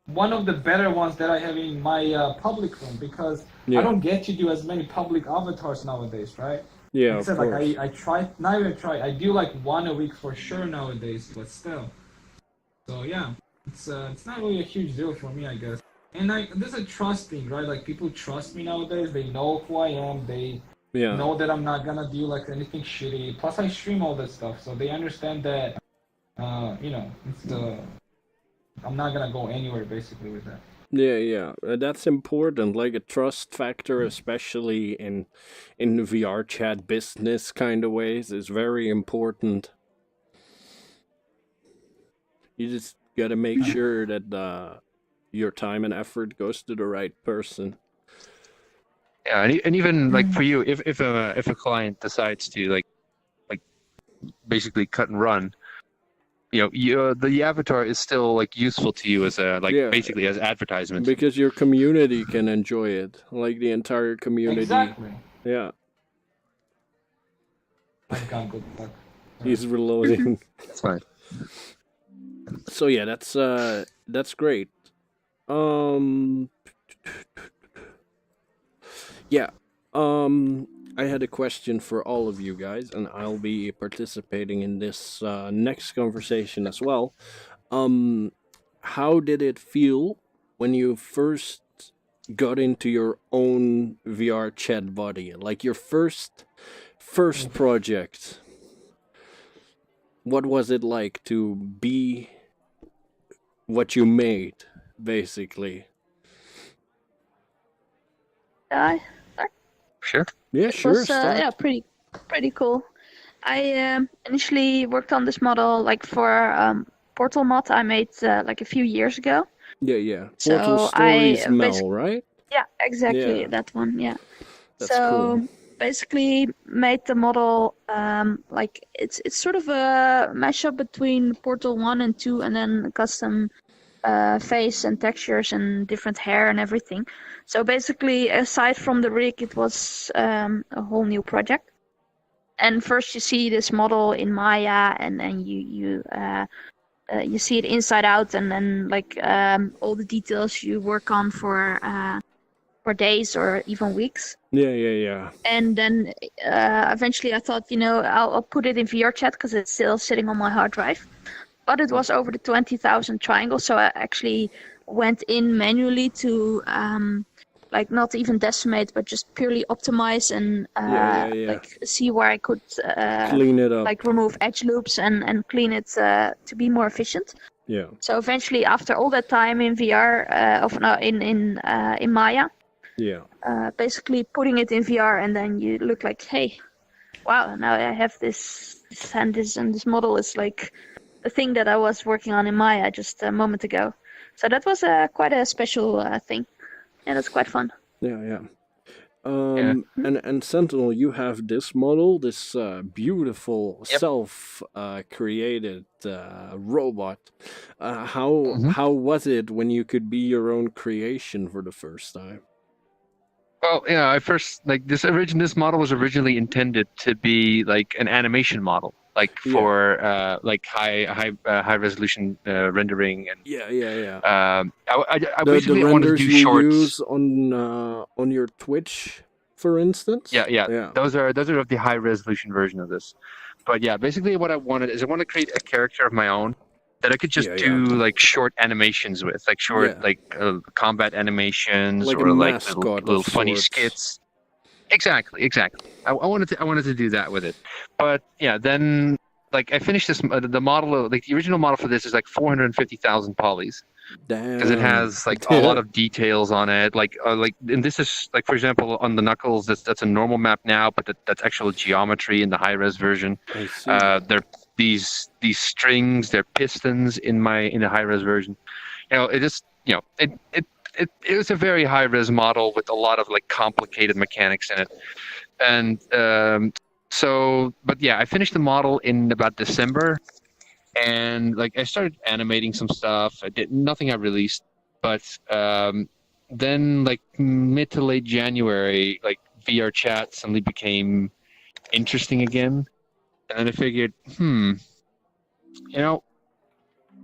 one of the better ones that I have in my public room, because I don't get to do as many public avatars nowadays, right? Yeah, Except, of course. like, I try, not even try, I do like one a week for sure nowadays, but still. So yeah, it's not really a huge deal for me, I guess. And there's a trust thing, right? Like, people trust me nowadays. They know who I am. They know that I'm not gonna do like anything shitty. Plus, I stream all that stuff, so they understand that. I'm not gonna go anywhere basically with that. Yeah. That's important. Like a trust factor, especially in VR chat business kind of ways, is very important. You just gotta make sure that your time and effort goes to the right person. Yeah, and even like for you, if a client decides to like basically cut and run, the avatar is still like useful to you as basically as advertisement, because your community can enjoy it, like the entire community. Exactly. Yeah. I've got good luck. He's reloading. That's fine. So yeah, that's great. Yeah. I had a question for all of you guys, and I'll be participating in this next conversation as well. How did it feel when you first got into your own VR chat body? Like your first project? What was it like to be what you made, basically? Sure. Yeah, sure. It was pretty cool. I initially worked on this model like for Portal mod I made like a few years ago. Yeah. So Portal Stories Mel, right? Yeah, exactly, that one. Yeah. That's cool. Basically made the model like it's sort of a mashup between Portal 1 and 2, and then custom face and textures and different hair and everything. So basically, aside from the rig, it was a whole new project. And first you see this model in Maya, and then you see it inside out, and then like all the details you work on for days or even weeks. Yeah. And then eventually I thought, I'll put it in VR chat because it's still sitting on my hard drive. But it was over the 20,000 triangles, so I actually went in manually to like not even decimate, but just purely optimize and like see where I could clean it up, like remove edge loops and clean it to be more efficient. Yeah. So eventually, after all that time in VR, in Maya, basically putting it in VR, and then you look like, hey, wow, now I have this and this model is like the thing that I was working on in Maya just a moment ago. So that was quite a special thing. Yeah, that's quite fun. Yeah. And Sentinel, you have this model, this beautiful self-created robot. How was it when you could be your own creation for the first time? Well, yeah, I first this model was originally intended to be like an animation model, like for high resolution rendering and I basically wanted to do shorts. You use on your Twitch, for instance. Yeah. Those are of the high resolution version of this. But yeah, basically what I wanted is I want to create a character of my own that I could just do like short animations with, like short combat animations, like, or like little funny skits. Exactly. I wanted to do that with it. But yeah, then like I finished this. The model, like the original model for this, is like 450,000 polys. Damn. Because it has like a lot of details on it. Like, and this is like, for example, on the knuckles, that's a normal map now, but that's actual geometry in the high res version. I see. They're these strings, they're pistons in the high res version. It just it was a very high res model with a lot of like complicated mechanics in it, and but yeah, I finished the model in about December, and like I started animating some stuff. I did nothing I released, but then like mid to late January, like VR chat suddenly became interesting again, and then I figured,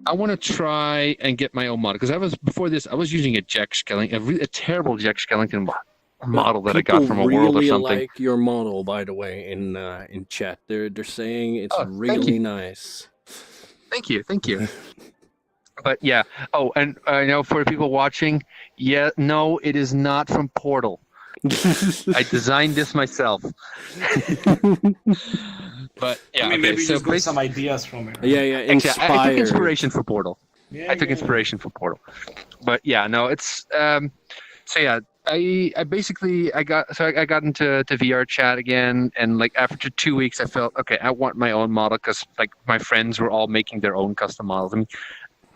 I want to try and get my own model, because before this I was using a Jack Skellington, a terrible Jack Skellington model that I got from a world or something. Really like your model, by the way, in chat. They're saying it's really nice. Thank you. But yeah. Oh, and I know for people watching, no, it is not from Portal. I designed this myself. But yeah, I mean, maybe you just got some ideas from it. Right? Yeah, inspired. I took inspiration for Portal. Yeah, inspiration for Portal. But yeah, no, it's so yeah, I got into VR chat again, and like after 2 weeks I felt okay, I want my own model, because like my friends were all making their own custom models. I mean,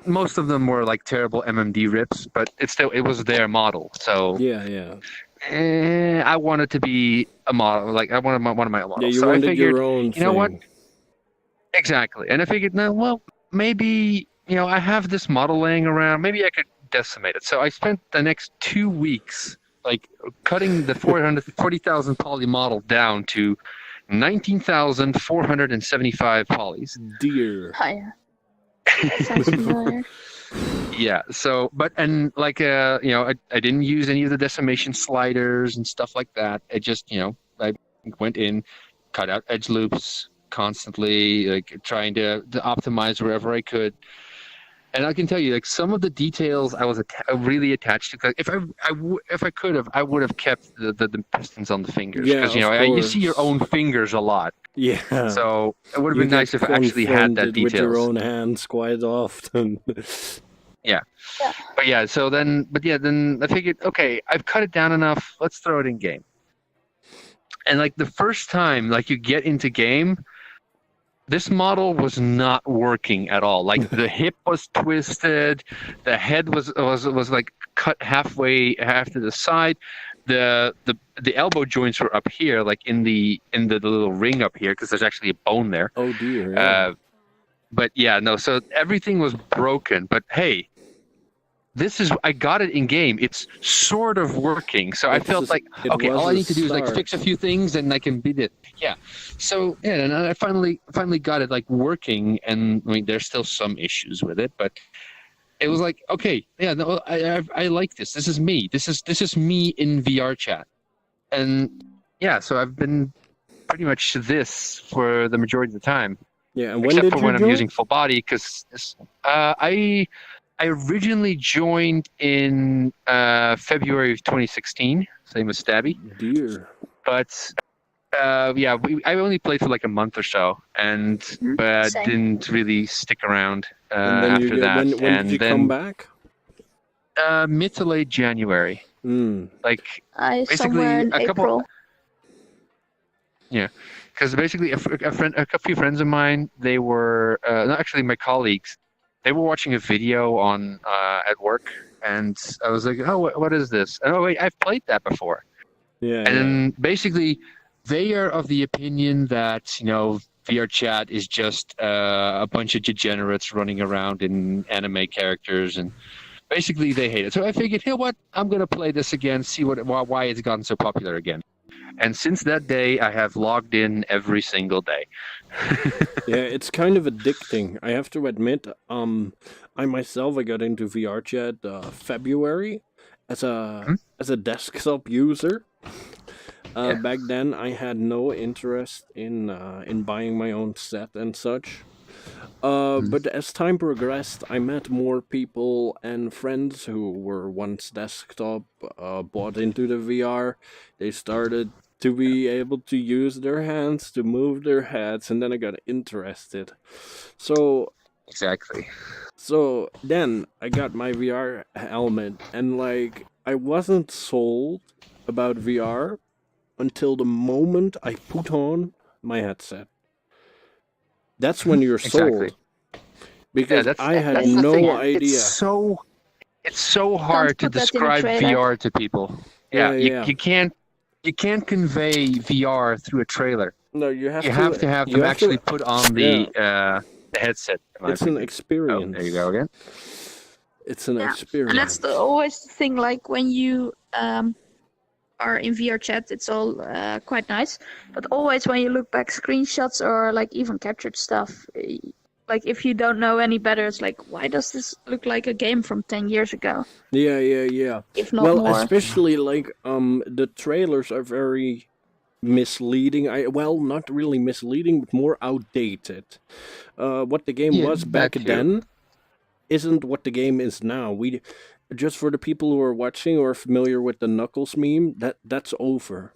most of them were like terrible MMD rips, but it was their model. So yeah. I wanted to be a model. Like I wanted one of my own models. Yeah, you so wanted I figured, your own. You know what? Exactly. And I figured, maybe I have this model laying around. Maybe I could decimate it. So I spent the next 2 weeks like cutting the 40,000 poly model down to 19,475 polys. Dear. Oh, yeah. Sounds familiar. Yeah. So, I didn't use any of the decimation sliders and stuff like that. I just, I went in, cut out edge loops constantly, like trying to optimize wherever I could. And I can tell you, like some of the details I was really attached to. Like, if I could have, I would have kept the pistons on the fingers, because you see your own fingers a lot. Yeah. So it would have been nice if I actually had that details. With your own hands quite often. Yeah. But yeah, then I figured, okay, I've cut it down enough. Let's throw it in game. And like the first time, like you get into game, this model was not working at all. Like the hip was twisted, the head was like cut half to the side. The elbow joints were up here, like in the little ring up here, because there's actually a bone there. Oh dear. Yeah. But yeah, no. So everything was broken. But hey, I got it in game. It's sort of working. So I felt like, okay, all I need to do is like fix a few things and I can beat it. Yeah. So yeah, and I finally got it like working. And I mean, there's still some issues with it, but it was like, okay, yeah, no, I like this. This is me. This is me in VR chat. And yeah, so I've been pretty much this for the majority of the time. Yeah, and when except did for you when join? I'm using full body, because I originally joined in February of 2016, same as Stabby. Dear. But I only played for like a month or so, but didn't really stick around after that. When did you come back? Mid to late January. Like basically somewhere in April. Yeah, because basically a few friends of mine, they were not actually my colleagues. They were watching a video on at work, and I was like, "Oh, what is this?" And, oh wait, I've played that before. Yeah. And then basically, they are of the opinion that VR chat is just a bunch of degenerates running around in anime characters, and basically they hate it. So I figured, you know what? I'm gonna play this again, see why it's gotten so popular again. And since that day, I have logged in every single day. Yeah, it's kind of addicting. I have to admit, I myself, I got into VR chat February as a desktop user. Back then, I had no interest in buying my own set and such. But as time progressed, I met more people and friends who were once desktop, bought into the VR. They started to be able to use their hands, to move their heads, and then I got interested. So exactly. So then I got my VR helmet, and like I wasn't sold about VR until the moment I put on my headset. That's when you're sold. Exactly. Because I had no idea. it's so hard to put that in a describe trailer. VR to people. Yeah, Yeah, you can't convey VR through a trailer. No, you have to have them actually put on the headset. It's an experience. Oh, there you go again. It's an Yeah. experience. And that's always the thing, like when you are in VR chat, it's all quite nice. But always when you look back screenshots or like even captured stuff, like if you don't know any better, it's like, why does this look like a game from 10 years ago? Yeah. If not Well, more. especially like the trailers are very misleading. Not really misleading, but more outdated. What the game was back then isn't what the game is now. Just for the people who are watching or are familiar with the Knuckles meme, that's over.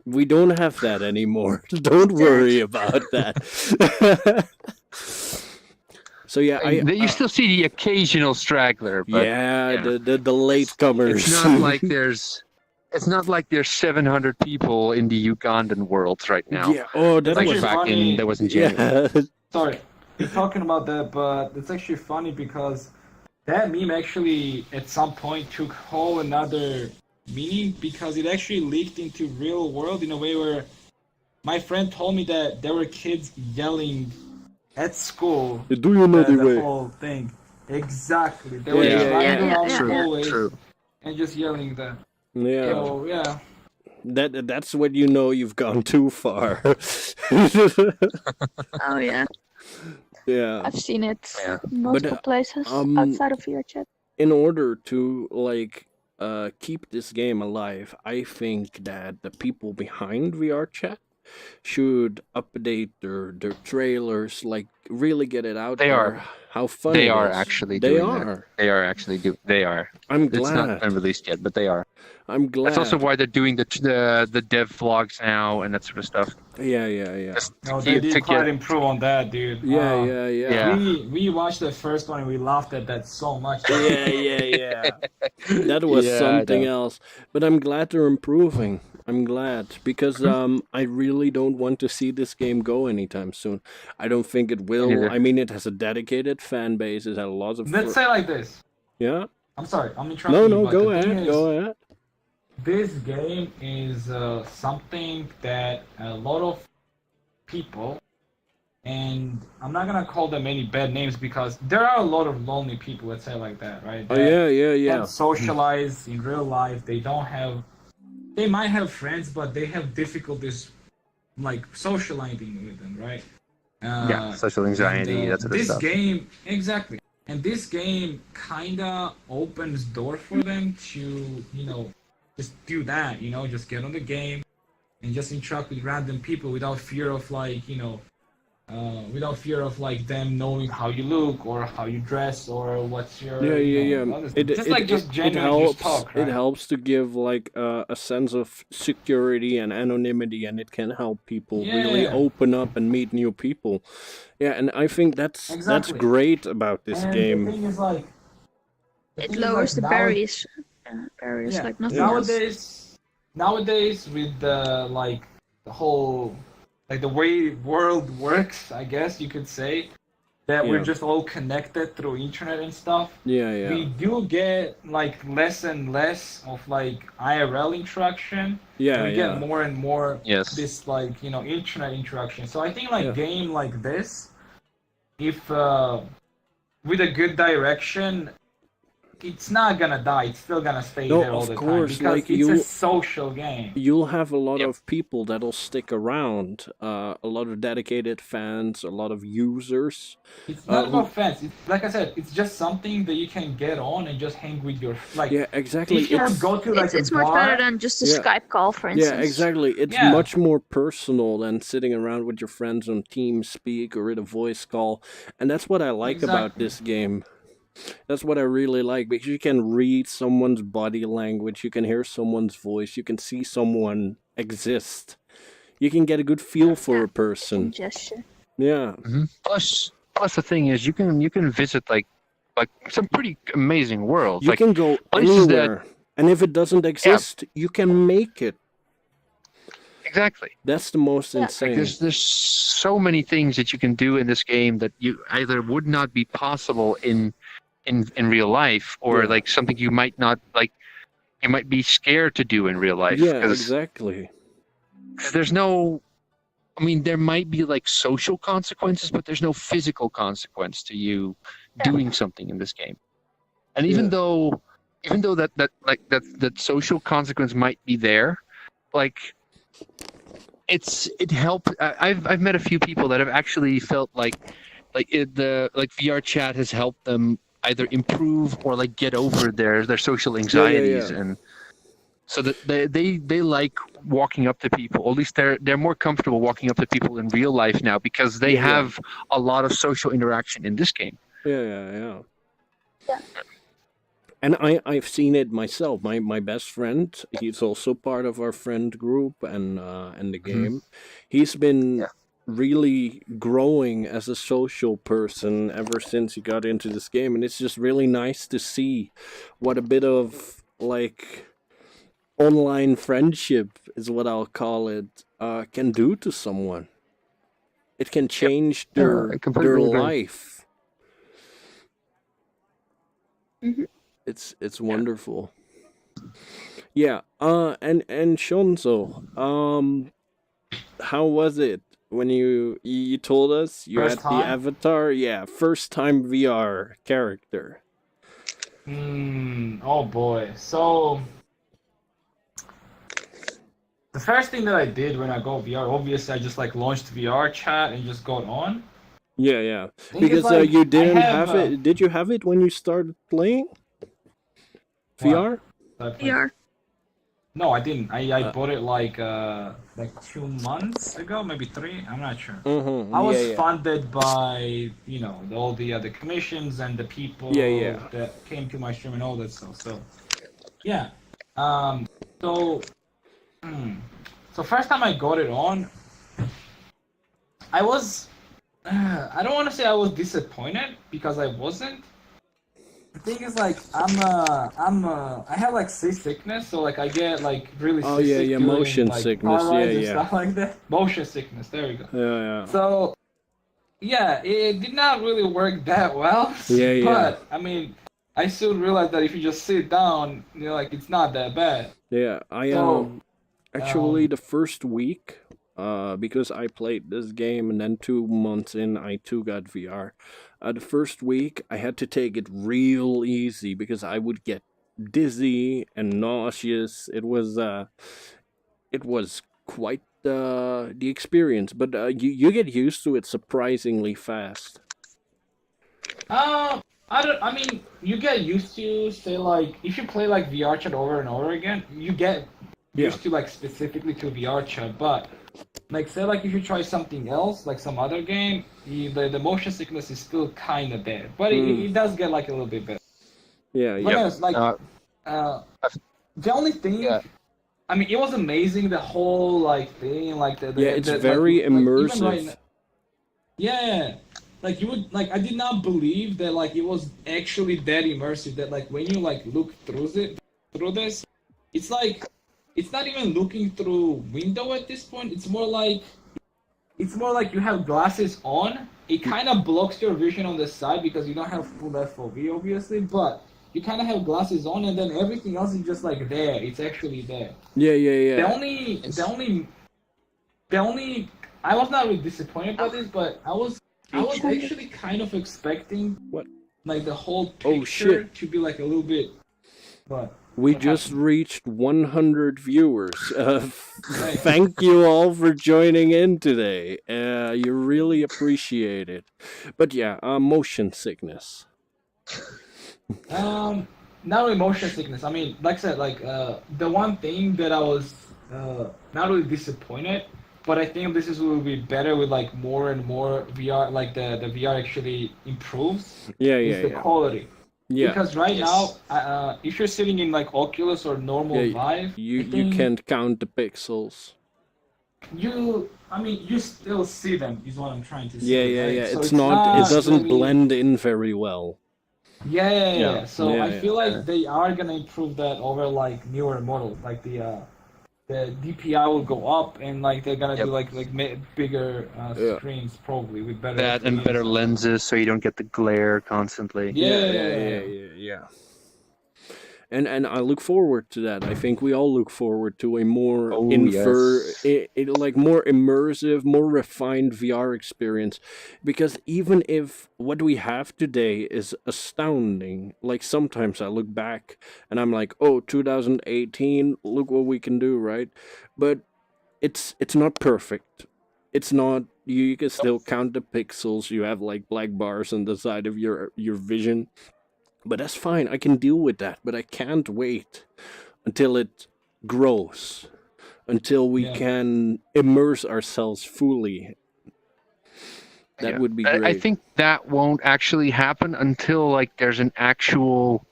We don't have that anymore. Don't worry about that. So yeah, you still see the occasional straggler. But, the latecomers. It's not like there's 700 people in the Ugandan world right now. Yeah. Oh, that like was back in January. Yeah. Sorry, you're talking about that, but it's actually funny because that meme actually at some point took whole another meaning because it actually leaked into real world in a way where my friend told me that there were kids yelling at school. Do you know the way? Whole thing. Exactly. They were just running around the hallways and just yelling that. Yeah. So, yeah. That's when you know you've gone too far. Oh yeah. Yeah. I've seen it in multiple places outside of VR chat. In order to keep this game alive, I think that the people behind VR chat should update their trailers, like really get it out there. How fun they it are is. actually They doing are. that. They are actually they are. I'm It's glad. not been released yet, but they are. I'm glad. That's also why they're doing the dev vlogs now and that sort of stuff. Yeah. Just No, to they did quite improve on that, dude. Yeah. We watched the first one and we laughed at that so much. Yeah. That was something else. But I'm glad they're improving. I'm glad because I really don't want to see this game go anytime soon. I don't think it will. Neither. I mean, it has a dedicated fan base. It has lots of. Let's say like this. Yeah. I'm sorry, I'm interrupting you. No, but go the thing ahead. is, Go ahead. This game is something that a lot of people, and I'm not gonna call them any bad names because there are a lot of lonely people, let's say like that, right? Oh yeah. That socialize in real life. They might have friends, but they have difficulties like socializing with them, right? Social anxiety, that sort of stuff. This game, exactly. And this game kinda opens door for them to, just do that, just get on the game and just interact with random people without fear of them knowing how you look or how you dress or what's your It helps to give like a sense of security and anonymity, and it can help people really open up and meet new people. Yeah, and I think that's great about this game. The thing is, like, it lowers the barriers. Barriers like nothing else. Nowadays, with the whole, like the way world works, I guess you could say, that we're just all connected through internet and stuff. Yeah. We do get like less and less of like IRL interaction. Yeah, we get more and more this internet interaction. So I think game like this, if with a good direction, it's not gonna die. It's still gonna stay there all the time because it's a social game. You'll have a lot of people that'll stick around. A lot of dedicated fans, a lot of users. It's not about fans. Like I said, it's just something that you can get on and just hang with your exactly. If you go to it's much better than just a Skype call, for instance. Yeah, exactly. It's much more personal than sitting around with your friends on TeamSpeak or in a voice call, and that's what I like about this game. That's what I really like, because you can read someone's body language, you can hear someone's voice, you can see someone exist. You can get a good feel for a person. Gesture. Yeah. Mm-hmm. Plus the thing is, you can visit like some pretty amazing worlds. You can go anywhere, and if it doesn't exist, you can make it. Exactly. That's the most insane. There's so many things that you can do in this game that you either would not be possible in in real life, or like something you might not like. You might be scared to do in real life. Yeah, exactly. Because there's no. I mean, there might be like social consequences, but there's no physical consequence to you doing something in this game. And even though that social consequence might be there, like it helped. I've met a few people that have actually felt like VR chat has helped them either improve or like get over their social anxieties, and so that they like walking up to people. Or at least they're more comfortable walking up to people in real life now because they have a lot of social interaction in this game. Yeah. And I've seen it myself. My best friend, he's also part of our friend group and the game. He's been really growing as a social person ever since he got into this game, and it's just really nice to see what a bit of like online friendship is what I'll call it can do to someone. It can change their life. Mm-hmm. It's wonderful. Yeah. And Shonzo, how was it when you told us you First had time? the avatar? Yeah, first time VR character. Oh boy. So the first thing that I did when I got VR, obviously I just like launched VR chat and just got on. Yeah. Thing Because is, like, you didn't I have, have it. Did you have it when you started playing VR? VR. No, I didn't. I bought it like 2 months ago, maybe 3. I'm not sure. I was funded by all the commissions and the people that came to my stream and all that stuff. So yeah. So first time I got it on, I was. I don't want to say I was disappointed because I wasn't. The thing is, like, I have like seasickness, so like I get like really seasick during, motion like, sickness, car rides and stuff like that. Motion sickness, there we go. Yeah. So yeah, it did not really work that well. But I mean, I soon realized that if you just sit down, like it's not that bad. Yeah, actually the first week, because I played this game and then 2 months in, I too got VR. The first week, I had to take it real easy because I would get dizzy and nauseous. It was quite the experience, but you get used to it surprisingly fast. I mean, you get used to, say, like, if you play like VR chat over and over again, you get used to like specifically to VR chat, but like, say, like, if you try something else, like some other game, the motion sickness is still kind of there, but it does get like a little bit better. Like, the only thing, I mean, it was amazing, the whole like thing, like it's very immersive. Like, like you would like, I did not believe that like it was actually that immersive. That like when you like look through this, it's like. It's not even looking through window at this point. It's more like you have glasses on. It kind of blocks your vision on the side because you don't have full FOV, obviously. But you kind of have glasses on, and then everything else is just like there. It's actually there. Yeah. The only. I was not really disappointed by this, but I was actually kind of expecting like the whole picture to be like a little bit. We just reached 100 viewers. Thank you all for joining in today. You really appreciate it. But yeah, motion sickness. Not really motion sickness. I mean, like I said, like the one thing that I was not really disappointed, but I think this will be better with like more and more VR. Like the VR actually improves. Is the quality. Yeah. Because right now, if you're sitting in like Oculus or normal Vive, you can't count the pixels. You still see them, is what I'm trying to say. Yeah. So it's not. It doesn't really blend in very well. Yeah. So I feel like they are gonna improve that over like newer models, like the the DPI will go up, and like they're gonna Yep. do like bigger screens probably with better That and FPS. better lenses, so you don't get the glare constantly. Yeah. And I look forward to that. I think we all look forward to a more Oh, like more immersive, more refined VR experience. Because even if what we have today is astounding, like sometimes I look back and I'm like, oh, 2018, look what we can do, right? But it's not perfect. It's not. You can still count the pixels. You have like black bars on the side of your vision. But that's fine, I can deal with that, but I can't wait until it grows, until we can immerse ourselves fully. That would be great. I think that won't actually happen until like there's an actual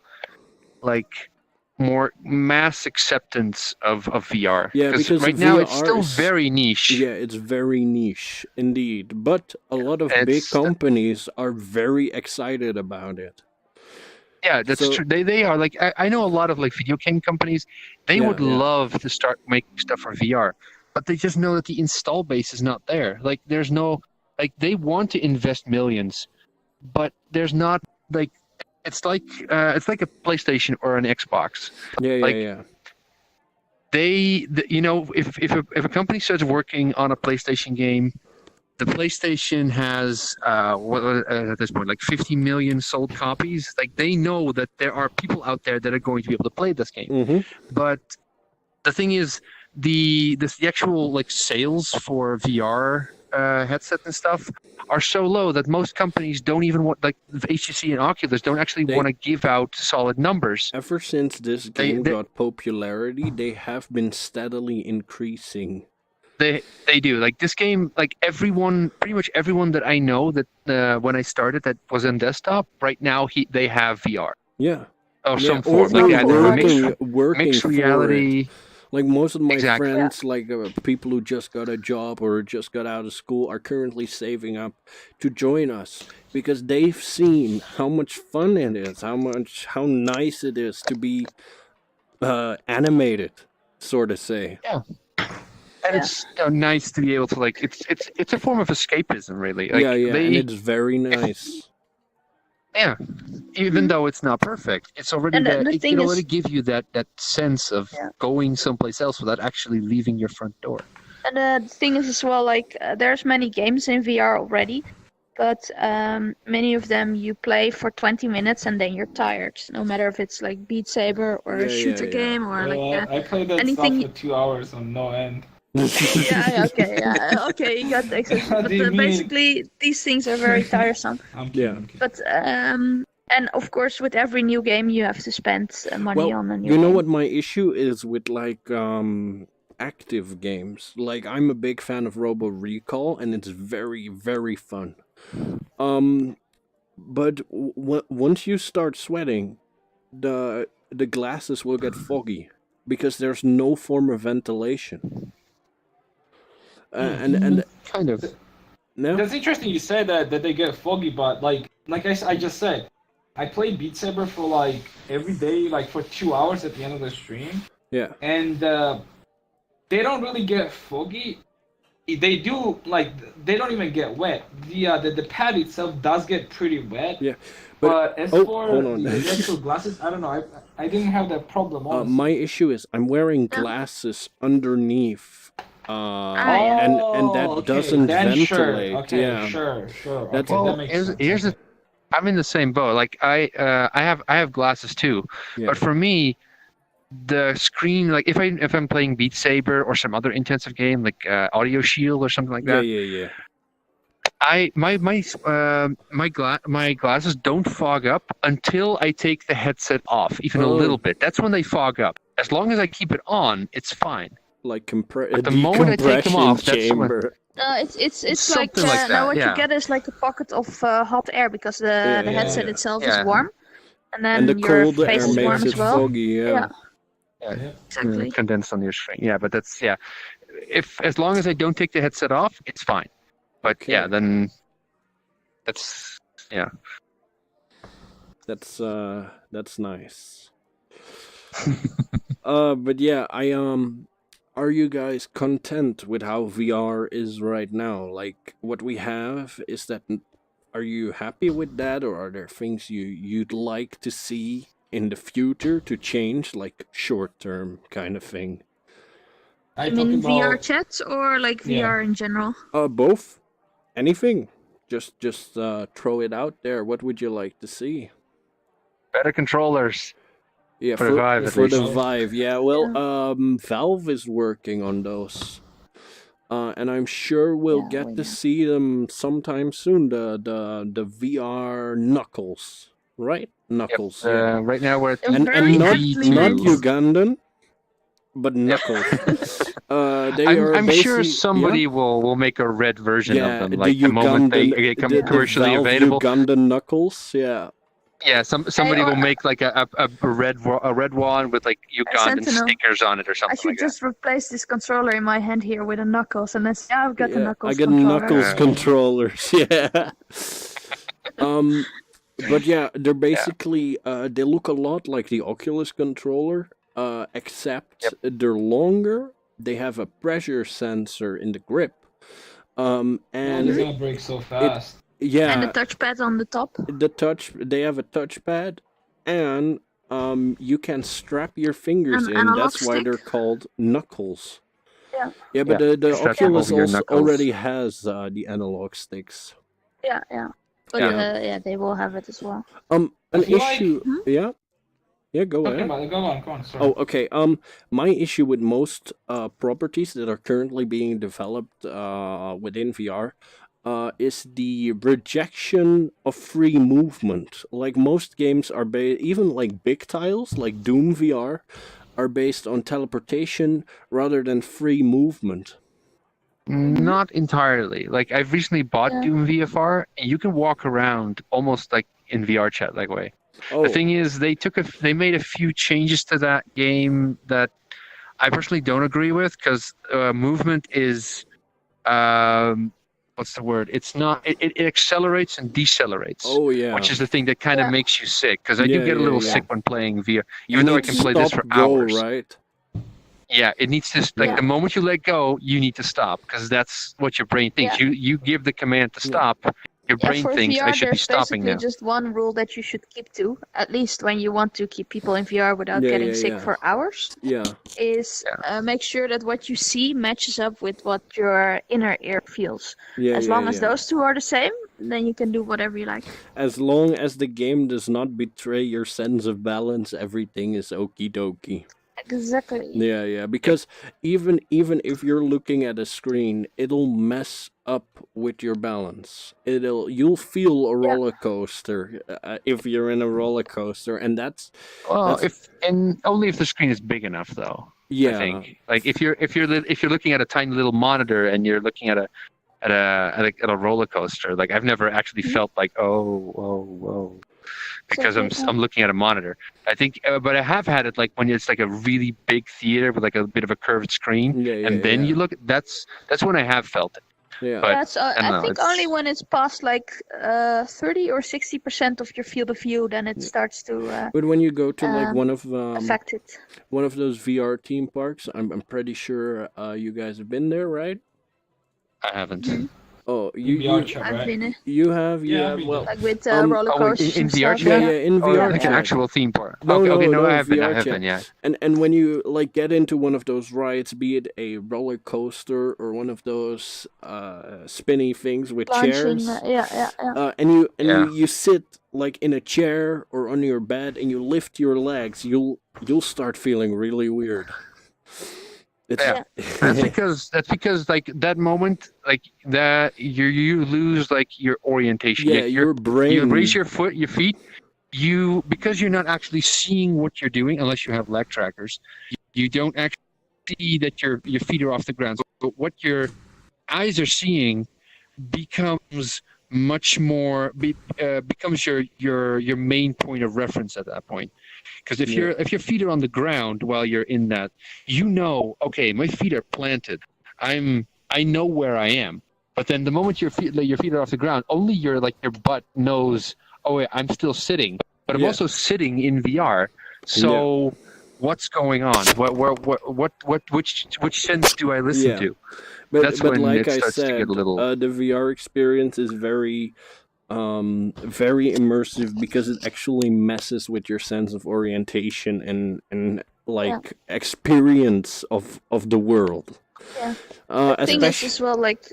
like more mass acceptance of VR. Yeah, because right now VR it's still very niche. Yeah, it's very niche indeed. But a lot of big companies are very excited about it. Yeah, that's true. They are like I know a lot of like video game companies. They would love to start making stuff for VR, but they just know that the install base is not there. Like there's no like they want to invest millions, but there's not like it's like a PlayStation or an Xbox. You know, if a company starts working on a PlayStation game, the PlayStation has at this point like 50 million sold copies. Like they know that there are people out there that are going to be able to play this game. Mm-hmm. But the thing is, the actual like sales for VR headset and stuff are so low that most companies don't even want, like HTC and Oculus don't actually want to give out solid numbers. Ever since this game got popularity, they have been steadily increasing. They do. Like this game, like pretty much everyone that I know that when I started that was on desktop, right now they have VR. Yeah. Of some form. Like mixed reality. Like most of my friends, like people who just got a job or just got out of school, are currently saving up to join us because they've seen how much fun it is, how nice it is to be animated, sort of say. Yeah. And it's nice to be able to like it's a form of escapism, really. Like, and it's very nice. Even though it's not perfect, it's already it already give you that sense of going someplace else without actually leaving your front door. And the thing is as well, like there's many games in VR already, but many of them you play for 20 minutes and then you're tired. No matter if it's like Beat Saber or a shooter game or I played that anything stuff for 2 hours on no end. Okay, you got the excess. But basically, these things are very tiresome. I'm kidding. But and of course, with every new game, you have to spend money on a new you know game. what my issue is with like active games? Like I'm a big fan of Robo Recall, and it's very, very fun. But once you start sweating, the glasses will get foggy because there's no form of ventilation. And kind of. No? That's interesting you said that they get foggy, but like I just said, I played Beat Saber for like every day, like for 2 hours at the end of the stream. Yeah. And they don't really get foggy. They do, like, they don't even get wet. The pad itself does get pretty wet. Yeah. But as for the actual glasses, I don't know. I didn't have that problem. My issue is I'm wearing glasses underneath. And that doesn't ventilate. Sure. Okay, yeah, sure. That's that makes sense. Here's the. I'm in the same boat. Like I have glasses too, but for me, the screen, like if I'm playing Beat Saber or some other intensive game like Audio Shield or something like that. Yeah. My glasses don't fog up until I take the headset off, even a little bit. That's when they fog up. As long as I keep it on, it's fine. Like the moment I take them off, that's when... It's like now what you get is like a pocket of hot air because the headset itself is warm, and then the your cold face air is warm makes as it well. foggy. Yeah. Exactly. Condensed on your screen. Yeah, but that's If as long as I don't take the headset off, it's fine. But then that's That's nice. But yeah, are you guys content with how VR is right now? Like, what we have, is that... Are you happy with that, or are there things you'd like to see in the future to change, like short-term kind of thing? I mean VR chats or like VR in general? Both. Anything. Just throw it out there. What would you like to see? Better controllers. Yeah, for the Vive. For the Vive, yeah. Well, Valve is working on those. And I'm sure we'll get to see them sometime soon. The VR Knuckles, right? Knuckles. Yep. Yeah. Right now we're at and not Ugandan, but Knuckles. I'm sure somebody will make a red version of them, like the moment they become commercially available. Ugandan Knuckles, yeah. Yeah, somebody will make like a red one with like Ugandan stickers on it or something. I should just replace this controller in my hand here with a Knuckles, and then I've got the Knuckles. I got controller. Knuckles controllers, yeah. But yeah, they're basically they look a lot like the Oculus controller, except they're longer. They have a pressure sensor in the grip, and it's gonna break so fast. And the touchpad on the top. They have a touchpad, and you can strap your fingers in. That's why they're called Knuckles. Yeah. Yeah, but the Oculus already has the analog sticks. Yeah. But they will have it as well. An issue. Yeah. Yeah, go ahead. Go on. Sorry. Oh, okay. My issue with most properties that are currently being developed within VR is the rejection of free movement. Like most games are even like big titles like Doom VR are based on teleportation rather than free movement. Not entirely. Like I've recently bought Doom VFR, and you can walk around almost like in VR chat that way. Oh. The thing is, they made a few changes to that game that I personally don't agree with, because movement is what's the word? It's not. It accelerates and decelerates. Oh yeah. Which is the thing that kind of makes you sick, because I do get a little sick when playing VR, even though I can play this for hours. Right. Yeah, it needs to the moment you let go, you need to stop, because that's what your brain thinks. You give the command to stop. Your brain thinks VR, I should be stopping now. There's just one rule that you should keep to, at least when you want to keep people in VR without getting sick for hours. Is make sure that what you see matches up with what your inner ear feels. As long as those two are the same, then you can do whatever you like. As long as the game does not betray your sense of balance, everything is okie dokie. Exactly. Yeah, because even if you're looking at a screen, it'll mess up with your balance. You'll feel a roller coaster if you're in a roller coaster, and that's only if the screen is big enough, though. Yeah, I think like if you're looking at a tiny little monitor and you're looking at a roller coaster, like I've never actually felt like whoa. Because I'm looking at a monitor. I think, but I have had it like when it's like a really big theater with like a bit of a curved screen, then you look. That's when I have felt it. Yeah, but I think only when it's past like 30 or 60% of your field of view, then it starts to. But when you go to like one of affect it. One of those VR theme parks, I'm pretty sure you guys have been there, right? I haven't. Mm-hmm. Oh, I've been. You have, well, like with roller coasters in VR chat. Yeah, in VR like chat. an actual theme park. No, I have been. Yeah. And when you like get into one of those rides, be it a roller coaster or one of those spinny things with chairs, and you sit like in a chair or on your bed and you lift your legs, you'll start feeling really weird. That's because like that moment, like that you lose like your orientation. Yeah, your brain. You raise your feet. Because you're not actually seeing what you're doing unless you have leg trackers. You don't actually see that your feet are off the ground. But what your eyes are seeing becomes much more becomes your main point of reference at that point. Because if your feet are on the ground while you're in that, okay, my feet are planted. I know where I am. But then the moment your feet are off the ground, only your butt knows. Oh, wait, I'm still sitting, but I'm also sitting in VR. So what's going on? Which sense do I listen to? But That's when like it I starts to said, get a little. the VR experience is very immersive because it actually messes with your sense of orientation and experience of the world. Yeah. The thing is as well, like,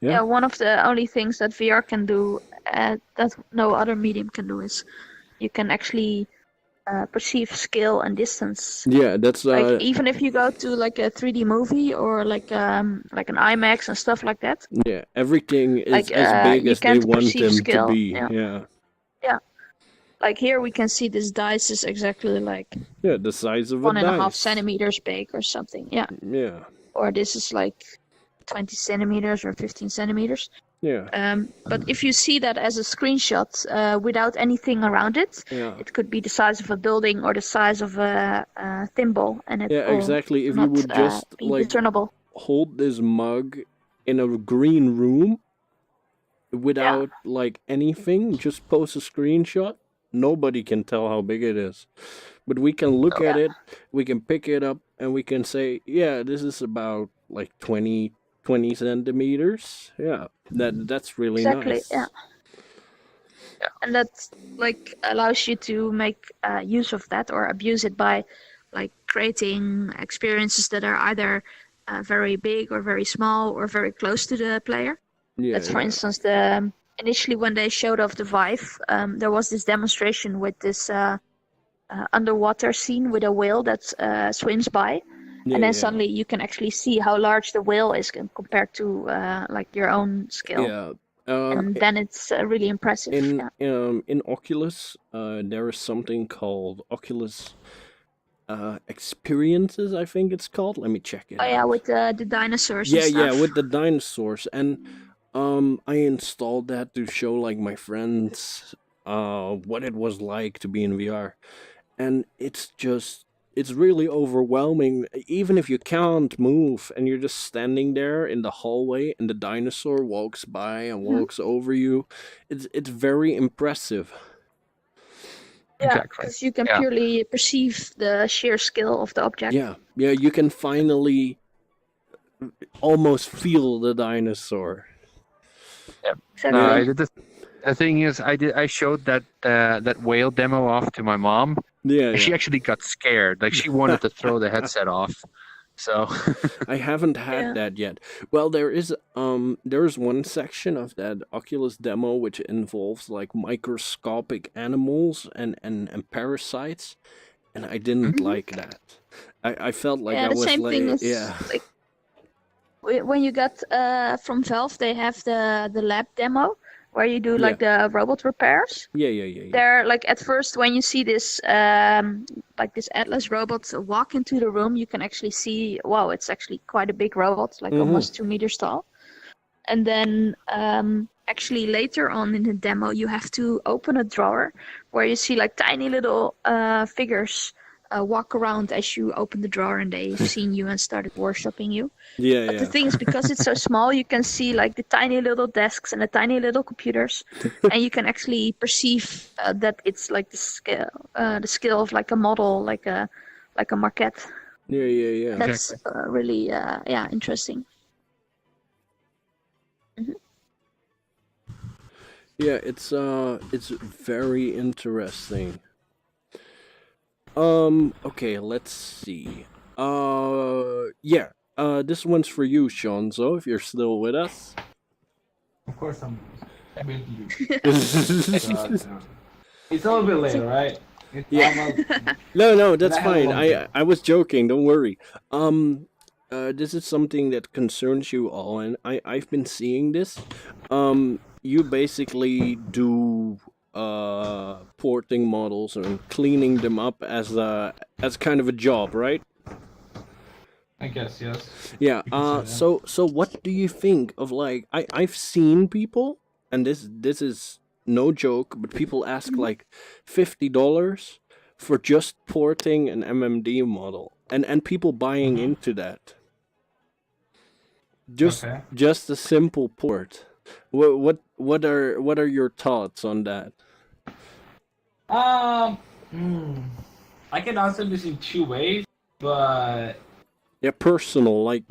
one of the only things that VR can do that no other medium can do is you can actually perceive scale and distance. Yeah, that's like even if you go to like a 3D movie or like an IMAX and stuff like that. Yeah, everything is as big as they want them scale. to be. Yeah. Like here we can see this dice is exactly like the size of 1.5 centimeters big or something. Yeah. Or this is like 20 centimeters or 15 centimeters. Yeah. But if you see that as a screenshot without anything around it, it could be the size of a building or the size of a thimble, and it will exactly. If not, you would just be discernible. hold this mug in a green room without like anything, just post a screenshot, nobody can tell how big it is. But we can look at it, we can pick it up, and we can say, this is about like 20 centimeters. Yeah, that's really nice. Yeah. And that like allows you to make use of that or abuse it by like creating experiences that are either very big or very small or very close to the player. That's for instance initially when they showed off the Vive, there was this demonstration with this underwater scene with a whale that swims by. And then suddenly you can actually see how large the whale is compared to like your own scale. Yeah. And then it's really impressive. In Oculus, there is something called Oculus Experiences, I think it's called. Let me check it. Oh yeah, with the dinosaurs. Yeah, and stuff. yeah, with the dinosaurs, and I installed that to show like my friends what it was like to be in VR, and it's really overwhelming. Even if you can't move and you're just standing there in the hallway and the dinosaur walks by and walks over you, it's very impressive. Yeah, because you can purely perceive the sheer scale of the object. Yeah, you can finally almost feel the dinosaur. Yeah. Exactly. I did the thing is, I showed that whale demo off to my mom. Yeah, she actually got scared. Like she wanted to throw the headset off. So I haven't had that yet. Well, there's one section of that Oculus demo which involves like microscopic animals and parasites, and I didn't like that. I felt like I was the same like thing is, like when you got from Valve, they have the lab demo where you do like the robot repairs. Yeah. They're like at first when you see this like this Atlas robot walk into the room, you can actually see, wow, it's actually quite a big robot, like almost 2 meters tall. And then actually later on in the demo, you have to open a drawer where you see like tiny little figures walk around as you open the drawer, and they've seen you and started worshipping you. But the thing is, because it's so small, you can see like the tiny little desks and the tiny little computers, and you can actually perceive that it's like the scale of like a model, like a maquette. Yeah. That's really interesting. Yeah, it's very interesting. Okay, let's see. This one's for you, Shonzo, if you're still with us. Of course I'm with you. It's a little bit later, right? No, that's fine. I was joking, don't worry. This is something that concerns you all, and I've been seeing this. You basically do porting models and cleaning them up as kind of a job, right? I guess, yes. Yeah. So what do you think of like I've seen people, and this is no joke, but people ask like $50 for just porting an MMD model, and people buying into that. Just a simple port. What are your thoughts on that? I I can answer this in two ways, but yeah, personal, like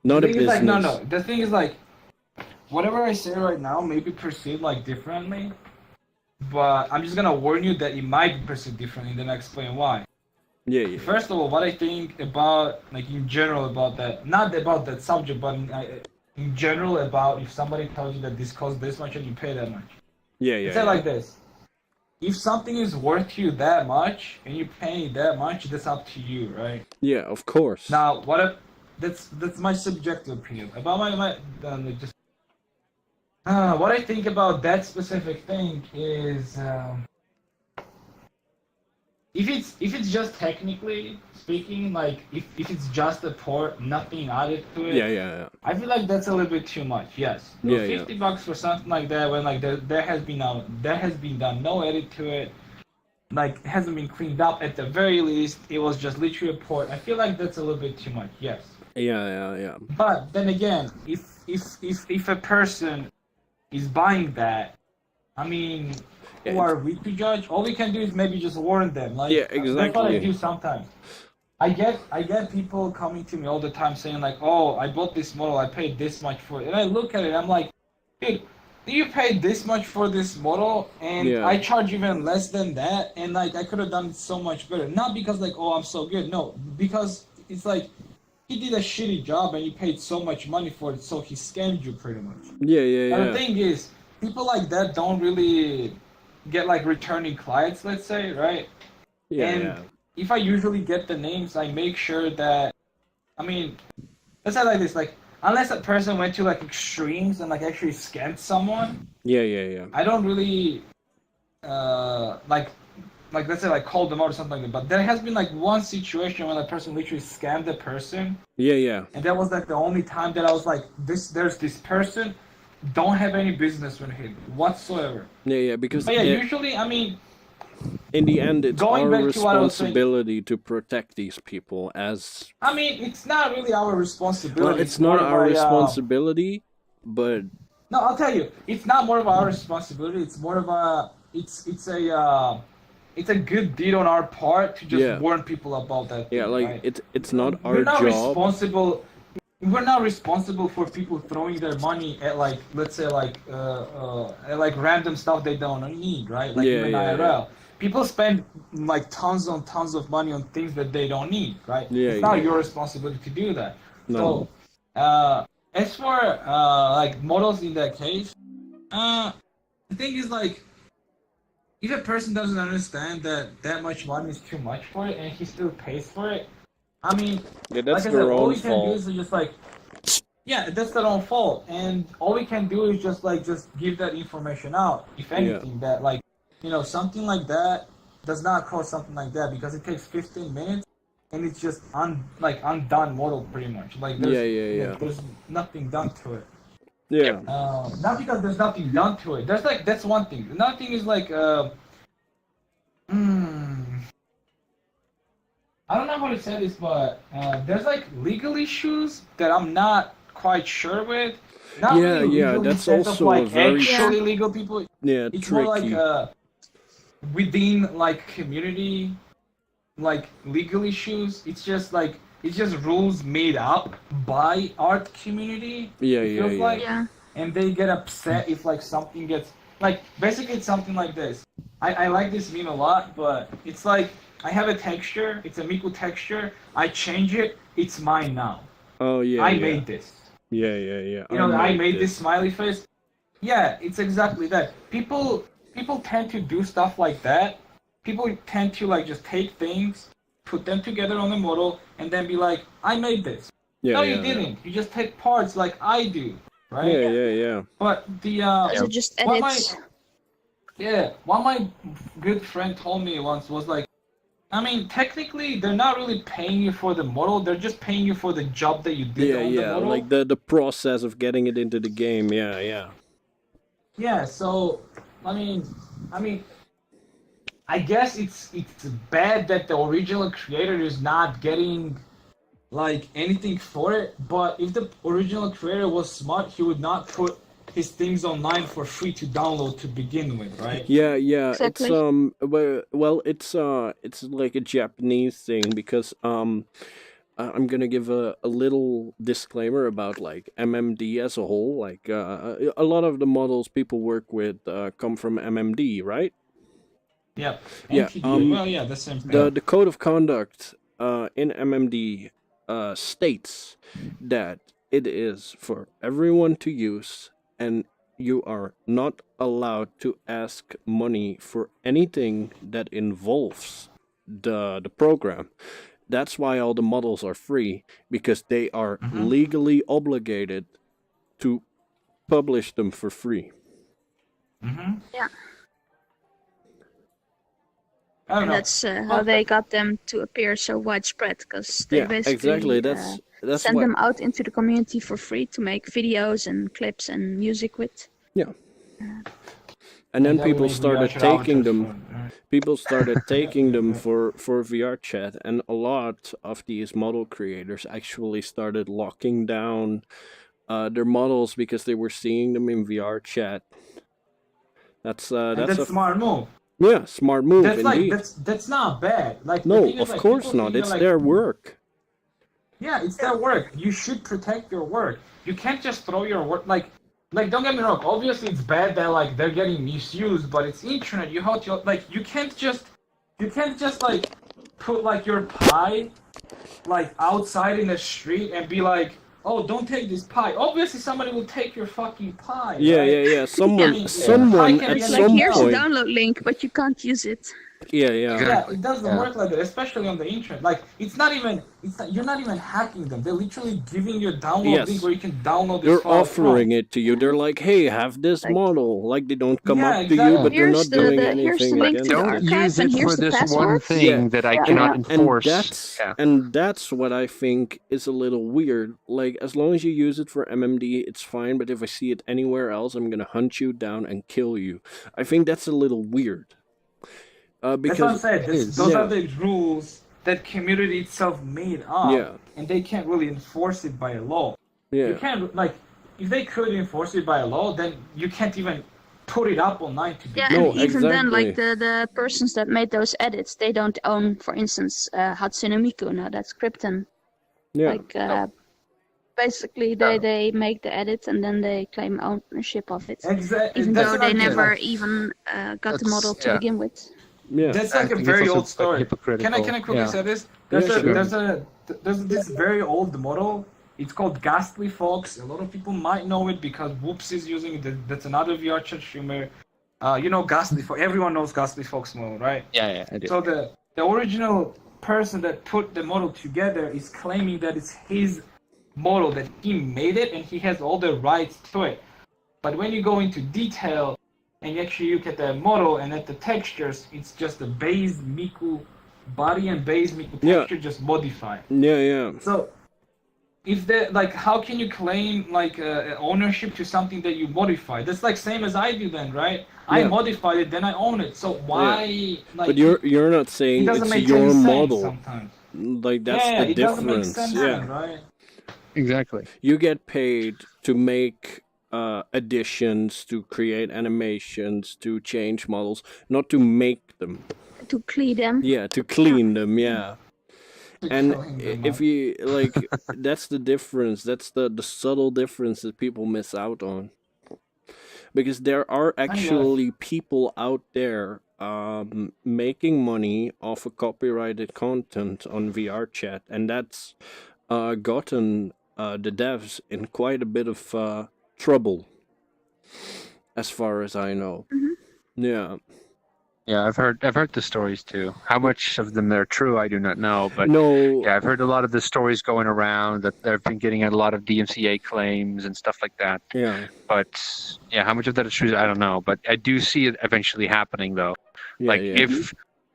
not a business. Like, no. The thing is like, whatever I say right now may be perceived like differently, but I'm just gonna warn you that it might be perceived differently, and then I explain why. Yeah. First of all, what I think about, like in general about that, not about that subject, but in general about if somebody tells you that this costs this much and you pay that much. Yeah. Say like this: if something is worth you that much and you pay that much, that's up to you, right? Yeah, of course. Now, what if that's my subjective opinion about what I think about that specific thing is. If it's just technically speaking, like if it's just a port, nothing added to it. Yeah. I feel like that's a little bit too much. Yes. $50 for something like that when like there has been done no edit to it, like it hasn't been cleaned up at the very least. It was just literally a port. I feel like that's a little bit too much. Yes. Yeah. But then again, if a person is buying that, I mean, who are we to judge? All we can do is maybe just warn them. Like, yeah, exactly. That's what I do sometimes. I get people coming to me all the time saying like, "Oh, I bought this model. I paid this much for it." And I look at it, I'm like, "Dude, you paid this much for this model, and I charge even less than that, and like I could have done it so much better. Not because like, oh, I'm so good. No, because it's like he did a shitty job and you paid so much money for it, so he scammed you pretty much." Yeah. And the thing is, people like that don't really get like returning clients, let's say, right? Yeah. If I usually get the names, I make sure that, I mean, let's say like this, like unless a person went to like extremes and like actually scammed someone. Yeah. I don't really like let's say like call them out or something like that. But there has been like one situation when a person literally scammed a person. Yeah. And that was like the only time that I was like, there's this person, don't have any business with him whatsoever. Yeah, because but usually, I mean, in the end, it's our responsibility to protect these people. As I mean, it's not really our responsibility. Well, it's not our responsibility, but no, I'll tell you, it's not more of our responsibility. It's more of a it's a good deed on our part to just warn people about that. Yeah, thing, like right? it's not our job. We're not responsible for people throwing their money at like, let's say like at like random stuff they don't need, right? Like even IRL. Yeah. People spend like tons on tons of money on things that they don't need, right? It's not your responsibility to do that. No. So as for like models in that case, the thing is like, if a person doesn't understand that much money is too much for it and he still pays for it, I mean, that's like I said, their all own we can fault. do is just like, that's their own fault, and all we can do is just give that information out. If anything, that like, something like that does not cost something like that because it takes 15 minutes and it's just undone model pretty much. Like there's nothing done to it. Yeah. Not because there's nothing done to it. That's one thing. Another thing is like I don't know how to say this, but there's like legal issues that I'm not quite sure with. Not really that's also like a very actually legal people. Yeah, it's tricky. more like within like community, like legal issues. It's just rules made up by art community. Yeah. And they get upset if like something gets like basically it's something like this. I like this meme a lot, but it's like I have a texture. It's a Miku texture. I change it. It's mine now. Oh yeah. I made this. Yeah. I made this smiley face. Yeah, it's exactly that. People tend to do stuff like that. People tend to like just take things, put them together on the model, and then be like, I made this. No, you didn't. Yeah. You just take parts like I do, right? Yeah. But the So just edits. What my good friend told me once was like, I mean, technically, they're not really paying you for the model. They're just paying you for the job that you did on the model. Like the process of getting it into the game. Yeah. Yeah. So, I mean, I guess it's bad that the original creator is not getting like anything for it. But if the original creator was smart, he would not put these things online for free to download to begin with, right? Yeah. Exactly. It's like a Japanese thing because I'm gonna give a little disclaimer about like MMD as a whole. Like a lot of the models people work with come from MMD, right? Yeah. Yeah, NTD, well, yeah, the same thing. The code of conduct in MMD states that it is for everyone to use, and you are not allowed to ask money for anything that involves the program. That's why all the models are free, because they are legally obligated to publish them for free. Yeah. I don't And know. that's how they got them to appear so widespread, because they basically exactly. That's send what. them out into the community for free to make videos and clips and music with. Yeah. And then that we people make started VR taking avatars them. for, right? People started taking them for VR chat, and a lot of these model creators actually started locking down their models because they were seeing them in VR chat. That's And a smart move. yeah, smart move That's indeed. like that's not bad. Like the No, thing is, of like, course people not. think It's like, their work. Yeah, it's their work. You should protect your work. You can't just throw your work like don't get me wrong. Obviously, it's bad that like they're getting misused, but it's internet. You have to like you can't just like put like your pie like outside in the street and be like, oh, don't take this pie. Obviously, somebody will take your fucking pie. Yeah, right? yeah. Someone Yeah. someone Yeah. at It's Like, some here's a point. download link, but you can't use it. Yeah. Yeah, it doesn't Yeah. work like that, especially on the internet. Like, you're not even hacking them. They're literally giving you a download Yes. link where you can download this They're file offering from. it to you. They're like, "Hey, have this Like- model." Like they don't come Yeah, up to you, exactly. but they're Here's not the- doing the- here's the anything link to against the Don't it. archive, use and it here's for the this password. one thing Yeah. that I Yeah. cannot And enforce. And Yeah. that's what I think is a little weird. Like, as long as you use it for MMD, it's fine. But if I see it anywhere else, I'm gonna hunt you down and kill you. I think that's a little weird. That's what I'm Because saying. is. Those Yeah. are the rules that community itself made up, Yeah. and they can't really enforce it by law. You yeah, can't, like, if they could enforce it by law, then you can't even put it up online to Yeah, begin No, and with. even then, exactly. like the persons that made those edits, they don't own, for instance, Hatsune Miku. No, that's Krypton. yeah, Like, basically, they make the edit and then they claim ownership of it, Exactly. even though they never even got the That's- model to yeah. begin with. yeah. That's I like a think it's very also old story. hypocritical. Can I quickly Yeah. say this? Yeah, sure. There's this very old model. It's called Ghastly Fox. A lot of people might know it because Whoops is using it. That's another VR chat streamer. You know Ghastly Fox. Everyone knows Ghastly Fox model, right? Yeah, I do. So the original person that put the model together is claiming that it's his model, that he made it and he has all the rights to it. But when you go into detail and you actually look at the model and at the textures, it's just a base Miku body and base Miku Yeah. texture just modified. Yeah. So if the like, how can you claim like ownership to something that you modified? That's like same as I do then, right? I Yeah. modified it, then I own it. So why? Like, But you're not it saying doesn't it's make your any sense model. sometimes. Like that's Yeah, the it doesn't make difference. sense Yeah. then, right? Exactly. You get paid to make additions, to create animations, to change models, not to make them. To clean them. Yeah, to clean them. Yeah. And Killing them if off. you like, that's the difference. That's the subtle difference that people miss out on. Because there are actually people out there making money off of copyrighted content on VR chat, and that's gotten the devs in quite a bit of trouble, as far as I know. Yeah. Yeah, I've heard the stories too. How much of them are true, I do not know. But No. yeah, I've heard a lot of the stories going around that they've been getting a lot of DMCA claims and stuff like that. Yeah. But yeah, how much of that is true, I don't know. But I do see it eventually happening though. Yeah, Like yeah. if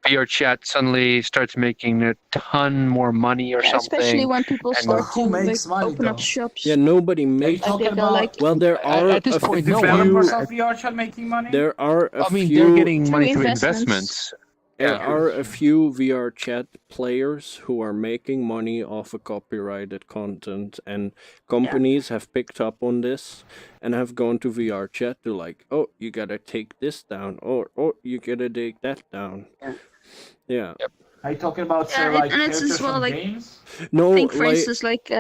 VR chat suddenly starts making a ton more money or Yeah, especially something. when people And start who to makes money, open up though? shops. Yeah, nobody Are you makes. talking They go about like Well, there are At this a point, no. few. developers of VR chat making money? There are a I mean, few. they're getting money Through through investments. investments. there are a few VR chat players who are making money off of copyrighted content, and companies have picked up on this and have gone to VR chat to like, oh, you gotta take this down, or you gotta take that down. Yeah. Yep. Are you talking about and it's characters as well, from like, games? No, I think, for like, instance, like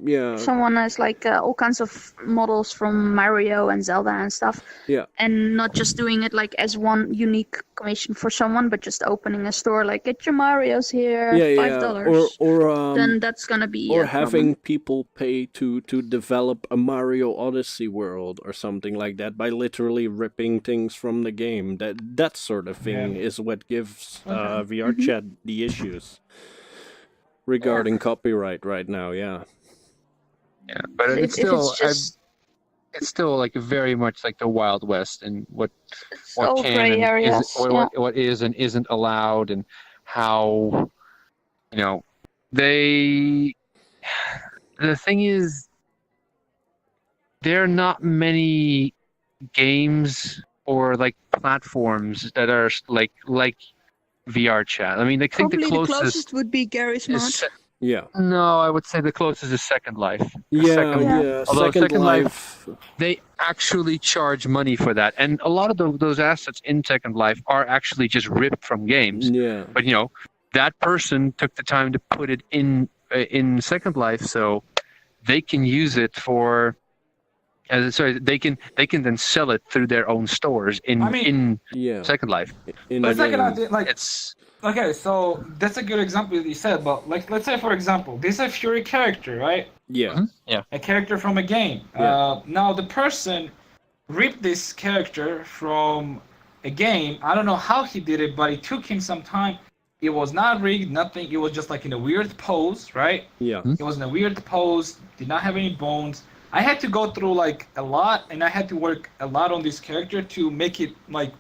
yeah, someone has like all kinds of models from Mario and Zelda and stuff. Yeah. And not just doing it like as one unique commission for someone, but just opening a store like, get your Marios here, $5. or Then that's gonna be or a having problem. people pay to develop a Mario Odyssey world or something like that by literally ripping things from the game. That sort of thing is what gives VR chat the issues regarding copyright right now. Yeah. Yeah, but it's still like very much like the Wild West, and what all can gray and areas, what is and isn't allowed, and how the thing is, there are not many games or like platforms that are like VR chat. I mean, I think Probably the closest would be Gary's mod. Yeah. No, I would say the closest is Second Life. Yeah. Although Second Life, they actually charge money for that, and a lot of those assets in Second Life are actually just ripped from games. Yeah. But that person took the time to put it in Second Life, so they can use it for. They can then sell it through their own stores in Second Life. But Second Life, like it's. Okay, so that's a good example that you said, but like, let's say for example, this is a Fury character, right? Yeah. Mm-hmm. Yeah. A character from a game. Yeah. Now the person ripped this character from a game. I don't know how he did it, but it took him some time. It was not rigged, nothing. It was just like in a weird pose, right? Yeah. It was in a weird pose, did not have any bones. I had to go through like a lot, and I had to work a lot on this character to make it like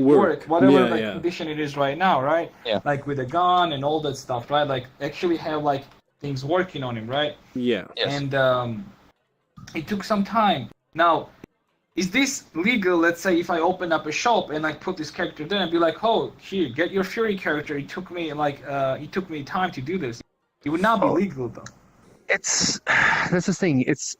work whatever condition it is right now, right? Yeah. Like with a gun and all that stuff, right? Like actually have like things working on him, right? Yeah. Yes. And it took some time. Now, is this legal? Let's say if I open up a shop and like put this character there and be like, oh, here, get your Fury character. It took me time to do this. It would not be legal though. That's the thing. It's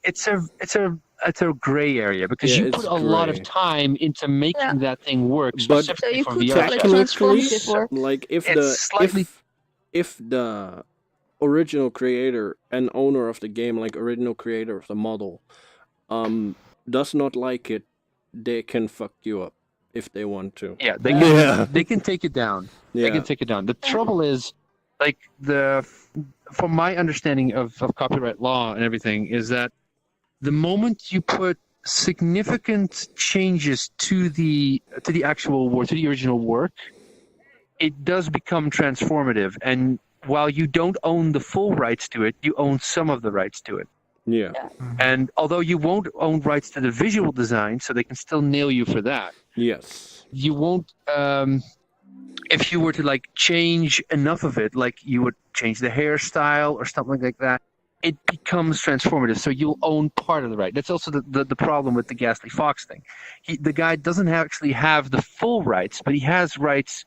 a gray area because you put a lot of time into making that thing work. But So specifically you for could VR like chat. transformative work. Like if the original creator and owner of the game, like original creator of the model, does not like it, they can fuck you up if they want to. Yeah, they can take it down. Yeah. They can take it down. The trouble is, like from my understanding of copyright law and everything, is that the moment you put significant changes to the actual work, to the original work, it does become transformative. And while you don't own the full rights to it, you own some of the rights to it. Yeah. And although you won't own rights to the visual design, so they can still nail you for that. Yes. You won't. If you were to like change enough of it, like you would change the hairstyle or something like that, it becomes transformative. So you'll own part of the right. That's also the problem with the Ghastly Fox thing. The guy doesn't actually have the full rights, but he has rights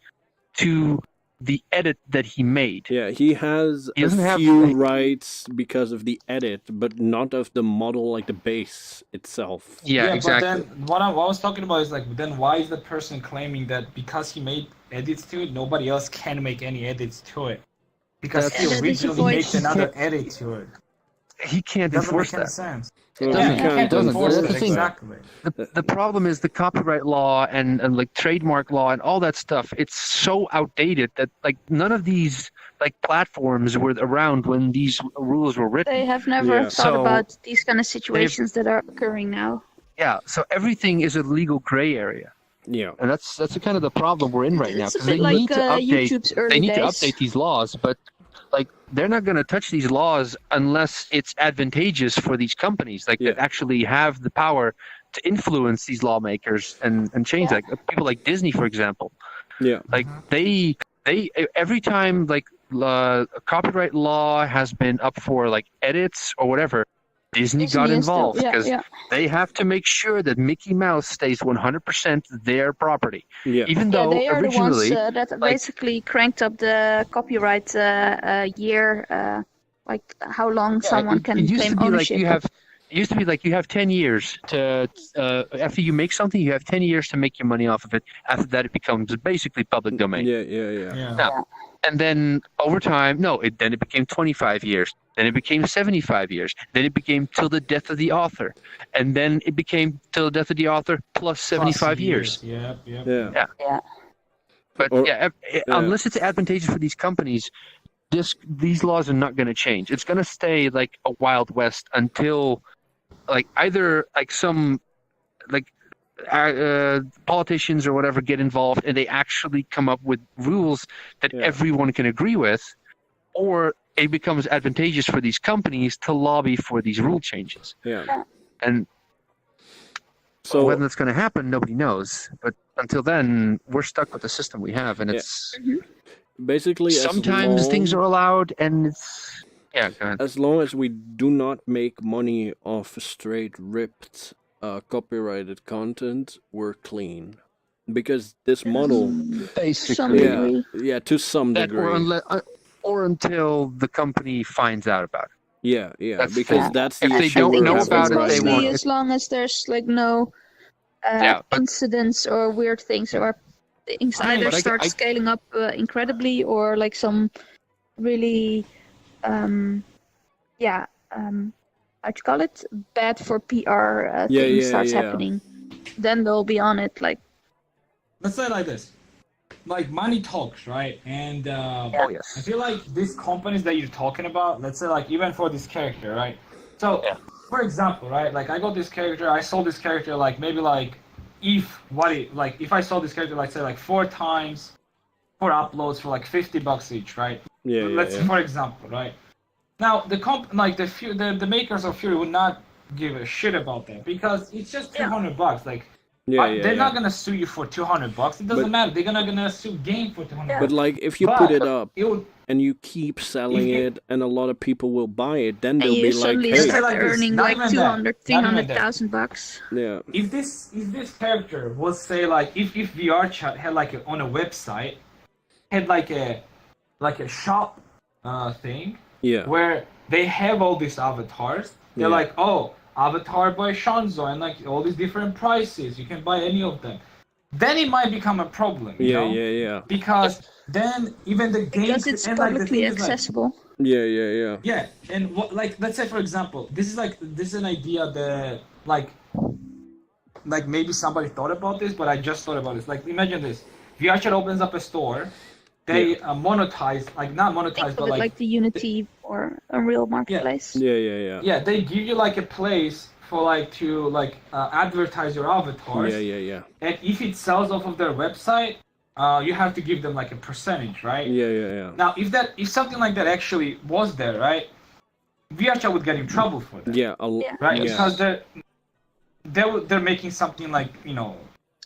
to the edit that he made. Yeah, he has a few rights because of the edit, but not of the model, like the base itself. Yeah, exactly. But then what I was talking about is like, then why is the person claiming that because he made edits to it, nobody else can make any edits to it? Because he originally made another edit to it. He can't enforce that. Sense. It doesn't. Enforce That's it, the thing. exactly. The problem is the copyright law and like trademark law and all that stuff. It's so outdated that like none of these like platforms were around when these rules were written. They have never thought about these kind of situations that are occurring now. Yeah, so everything is a legal gray area. Yeah, and that's kind of the problem we're in right now. It's a Because bit like YouTube's early they need to days. update these laws, but like they're not going to touch these laws unless it's advantageous for these companies, like that actually have the power to influence these lawmakers and change that. People like Disney, for example. Yeah, like they every time like copyright law has been up for like edits or whatever, Disney Disney got is still- involved yeah, because yeah. they have to make sure that Mickey Mouse stays 100% their property. Yeah. Even Yeah, though they are the ones originally, that like- basically cranked up the copyright year, like how long someone it can used claim to be ownership. it used to be like you have 10 years to after you make something, you have 10 years to make your money off of it. After that, it becomes basically public domain. Yeah. Yeah. No. And then over time, then it became 25 years. Then it became 75 years. Then it became till the death of the author. And then it became till the death of the author plus 75 years. Yep. Yeah. But Or- unless it's advantageous for these companies, these laws are not going to change. It's going to stay like a Wild West until like either like some like politicians or whatever get involved and they actually come up with rules that everyone can agree with, or it becomes advantageous for these companies to lobby for these rule changes. Yeah. And So when that's going to happen, nobody knows. But until then, we're stuck with the system we have, and it's basically, sometimes things are allowed, and it's go ahead. as long as we do not make money off straight ripped copyrighted content, we're clean. Because this model, Some degree. to some That degree, or until the company finds out about it. yeah, That's because fair. that's the If they issue don't we're know having about it, right they now. won't. As long as there's like no but- incidents or weird things, or things either but I- start scaling up incredibly, or like some really how'd you call it, bad for PR thing starts happening, then they'll be on it. Like, Let's say it like this. Like money talks, right? And Oh yes. I feel like these companies that you're talking about, let's say like even for this character, right? So, for example, right? Like I got this character, I sold this character like maybe like if I sold this character like say like 4 times, 4 uploads for like $50 each, right? Let's say for example, right? Now the makers of Fury would not give a shit about that because it's just $200. Like they're not gonna sue you for $200. It doesn't matter. They're gonna sue game for $200. But like, if you put it up and you keep selling it, and a lot of people will buy it, then they'll you be like, suddenly "Hey, start like this, earning not like even that, 300,000 bucks. yeah, if this character was say like if VR chat had like on a website had like a shop thing yeah, where they have all these avatars. They're like, oh, avatar by Shonzo, and like all these different prices. You can buy any of them. Then it might become a problem. You know? yeah, Because then even the game Because it's and like the publicly thing is, like, accessible. yeah. yeah, and like let's say for example, this is an idea that like maybe somebody thought about this, but I just thought about this. Like imagine this: VRChat opens up a store, they monetize, like not monetize, but like the Unity or Unreal Marketplace. Yeah. they give you like a place for like to like advertise your avatars. Yeah. And if it sells off of their website, you have to give them like a percentage, right? Yeah. Now, if something like that actually was there, right, VRChat would get in trouble for that. Yeah, Right? yeah. Because they're making something like, you know,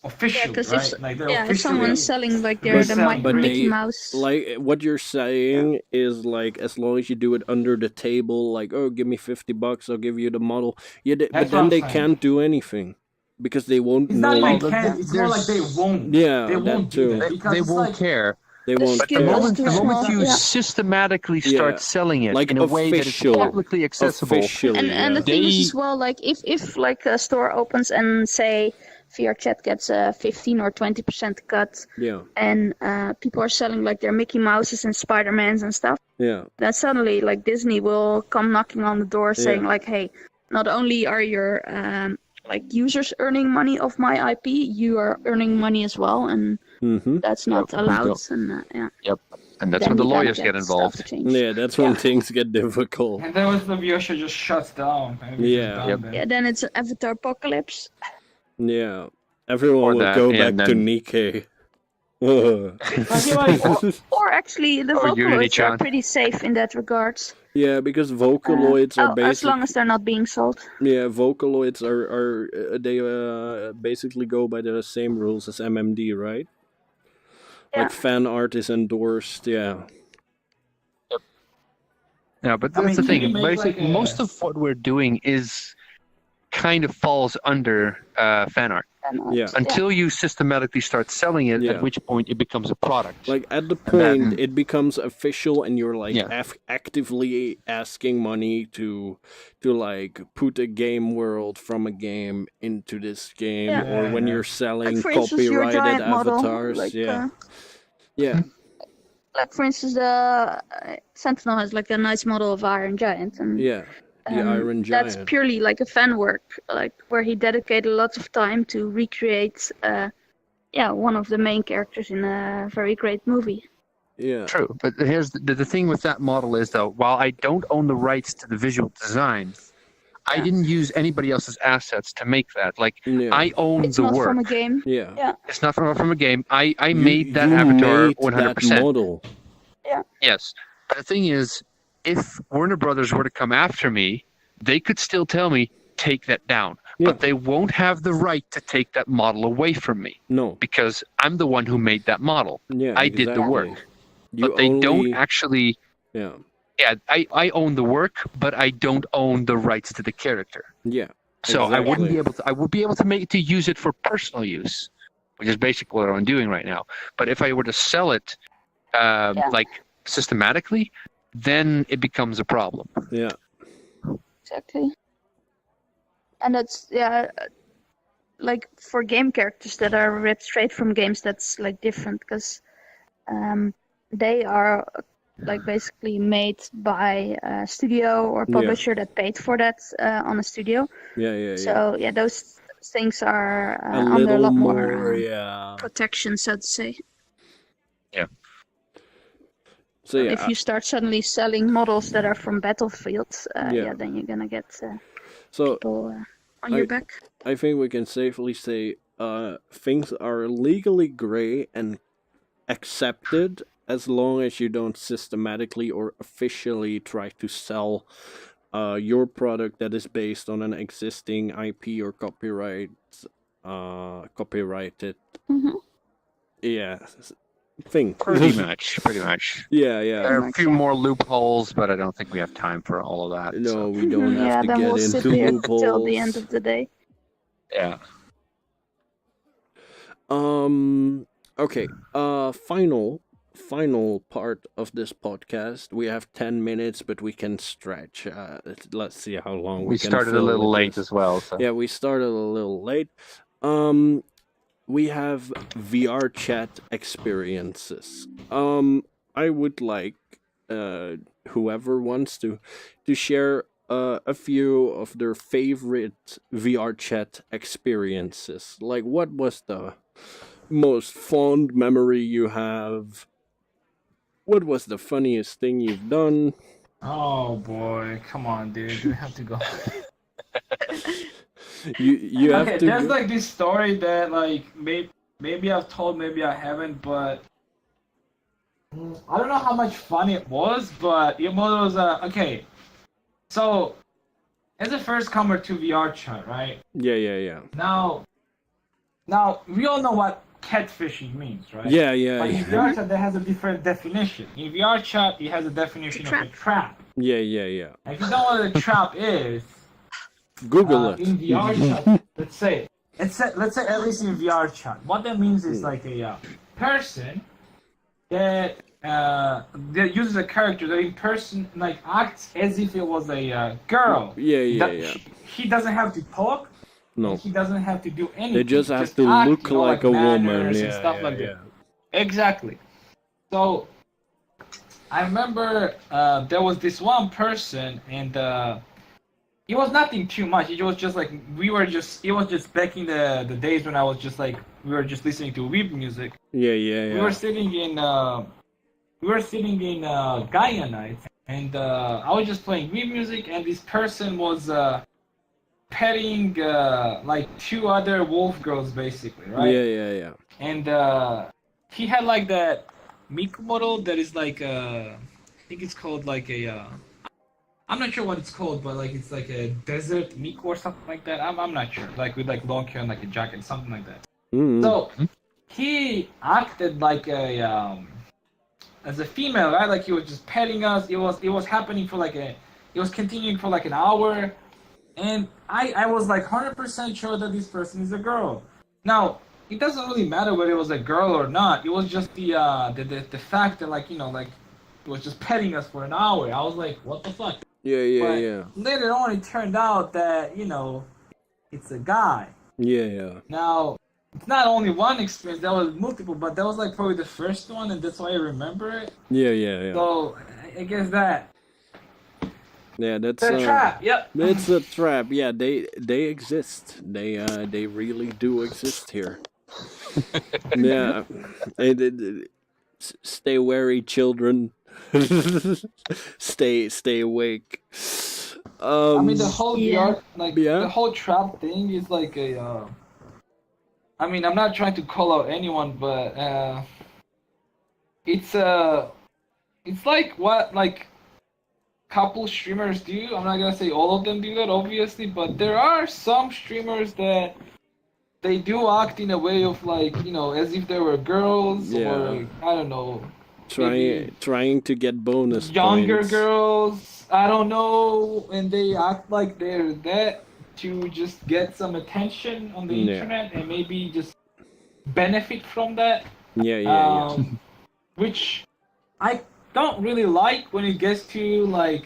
official, right? Like they're if officially. someone's selling like But- the but Mickey they- Mouse. Like, what you're saying is like, as long as you do it under the table, like, oh, give me $50, I'll give you the model. Yeah, but That's what then I'm they saying. can't do anything because they won't It's know. not like Well, can, it's more like they won't. Yeah, They that won't too. do that because They it's won't like, care. They won't But The Yeah, care. moment, too the moment small, you yeah. systematically Yeah. start selling it Like in a way that is official. publicly accessible, Officially, And the thing is They- as well, like if like a store opens and say VRChat gets a 15 or 20% cut, yeah, and people are selling like their Mickey Mouses and Spider-Mans and stuff, yeah, then suddenly like Disney will come knocking on the door saying Yeah. like, hey, not only are your like users earning money off my IP, you are earning money as well, and mm-hmm. that's not Yep. allowed. And and that's then when the you gotta lawyers get stuff involved. changed. Yeah, that's when Yeah. things get difficult. and then with the VRChat just shuts down. And it's Yeah. done Yep. then. Yeah, then it's an Avatar apocalypse. Yeah, everyone Or will that, go and back to then- Nikkei. Ugh. I feel like Or actually, the Or Vocaloids Unity-chan. are pretty safe in that regards. Yeah, because Vocaloids are as basically long as they're not being sold. Vocaloids are they basically go by the same rules as MMD, right? Yeah. Like fan art is endorsed, yeah. Yeah, but I that's mean, the can you thing. make, Basically, like, a- most of what we're doing is kind of falls under fan art. Yeah. Until you systematically start selling it, Yeah. at which point it becomes a product. Like at the And then- point it becomes official, and you're like Yeah. actively asking money to like put a game world from a game into this game, Yeah. or when Yeah. you're selling Like for instance, your copyrighted giant model, avatars. like, Yeah. Yeah. like for instance, the Sentinel has like a nice model of Iron Giant, and Yeah. The Iron that's Giant. purely like a fan work, like where he dedicated lots of time to recreate, one of the main characters in a very great movie. Yeah. True, but here's the thing with that model is though, while I don't own the rights to the visual design, I didn't use anybody else's assets to make that. Like Yeah. I own It's the not work. from a game. Yeah. Yeah. It's not from a game. I made that You avatar made 100%. that model. Yes, but the thing is, if Warner Brothers were to come after me, they could still tell me take that down, Yeah. but they won't have the right to take that model away from me No. because I'm the one who made that model. Yeah. I did the exactly. work. You But they don't only- actually. Yeah. Yeah, I own the work, but I don't own the rights to the character. Yeah. So I wouldn't Exactly. be able to. I would be able to use it for personal use, which is basically what I'm doing right now. But if I were to sell it, like systematically, then it becomes a problem. Yeah. Exactly. And that's like for game characters that are ripped straight from games, that's like different because they are like basically made by a studio or publisher that paid for that on a studio. Yeah. So those things are A under a little lot more. more Yeah. protection, so to say. So yeah. If you start suddenly selling models that are from Battlefield, Yeah. then you're gonna get So people on your back. I think we can safely say things are legally gray and accepted as long as you don't systematically or officially try to sell your product that is based on an existing IP or copyrighted Mhm. thing. Pretty much. Yeah. There are a few more loopholes, but I don't think we have time for all of that. No, so, we don't have to then get we'll sit into here loopholes. till the end of the day. yeah. Okay. Final part of this podcast. We have 10 minutes, but we can stretch. Let's see how long we can started a fill little with late this. as well. So. Yeah, we started a little late. We have VR chat experiences. I would like whoever wants to share a few of their favorite VR chat experiences. Like, what was the most fond memory you have? What was the funniest thing you've done? Oh boy, come on, dude. We have to go. You have Okay, to. there's like this story that like maybe I've told, maybe I haven't, but I don't know how much fun it was, but it was okay. So, as a first comer to VR chat, right? Yeah. Now we all know what catfishing means, right? Yeah. But in VR chat, that has a different definition. In VR chat, it has a definition of a trap. Yeah. And if you don't know what a trap is, Google it. in VR chat, let's say at least in VR chat, what that means is like a person that uses a character that in person like acts as if it was a girl. Yeah. He doesn't have to talk. No. He doesn't have to do anything. They just have to act, look like a woman. and stuff like that. Exactly. So I remember there was this one person, and it was nothing too much. It was just like it was just back in the days when I was just like we were just listening to weeb music. Yeah. We were sitting in Gaia night, and I was just playing weeb music, and this person was petting like two other wolf girls basically, right? Yeah. And he had like that Miku model that is like I think it's called like a I'm not sure what it's called, but like it's like a desert Miku or something like that. I'm not sure. Like with like long hair and like a jacket, something like that. Mm-hmm. So he acted like a as a female, right? Like he was just petting us. It was happening for it was continuing for like an hour, and I was like 100% sure that this person is a girl. Now it doesn't really matter whether it was a girl or not. It was just the fact that like it was just petting us for an hour. I was like, what the fuck? Yeah. Later on, it turned out that it's a guy. Yeah. Now, it's not only one experience. There was multiple, but that was like probably the first one, and that's why I remember it. Yeah. So I guess that. Yeah, that's a trap. Yep. It's a trap. Yeah, they exist. They really do exist here. Yeah. Stay wary, children. Stay awake. I mean, the whole the whole trap thing is like a. I mean, I'm not trying to call out anyone, but it's like what couple streamers do. I'm not gonna say all of them do that, obviously, but there are some streamers that they do act in a way of as if they were girls or I don't know. Trying to get bonus younger points. Girls, I don't know, and they act like they're that to just get some attention on the internet and maybe just benefit from that. Yeah. Which I don't really like when it gets to when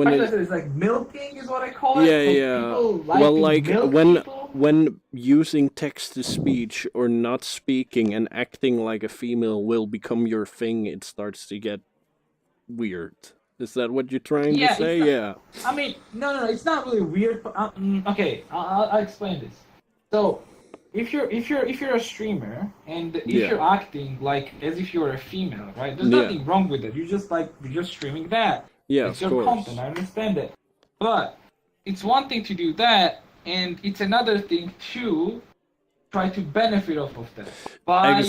it's like milking is what I call it. When using text to speech or not speaking and acting like a female will become your thing, it starts to get weird. Is that what you're trying to say? Yeah. I mean, no, it's not really weird. But, okay, I'll explain this. So, if you're a streamer and if you're acting like as if you're a female, right? There's nothing wrong with it. You're just streaming that. Yeah, it's your content. I understand it, but it's one thing to do that, and it's another thing to try to benefit off of that by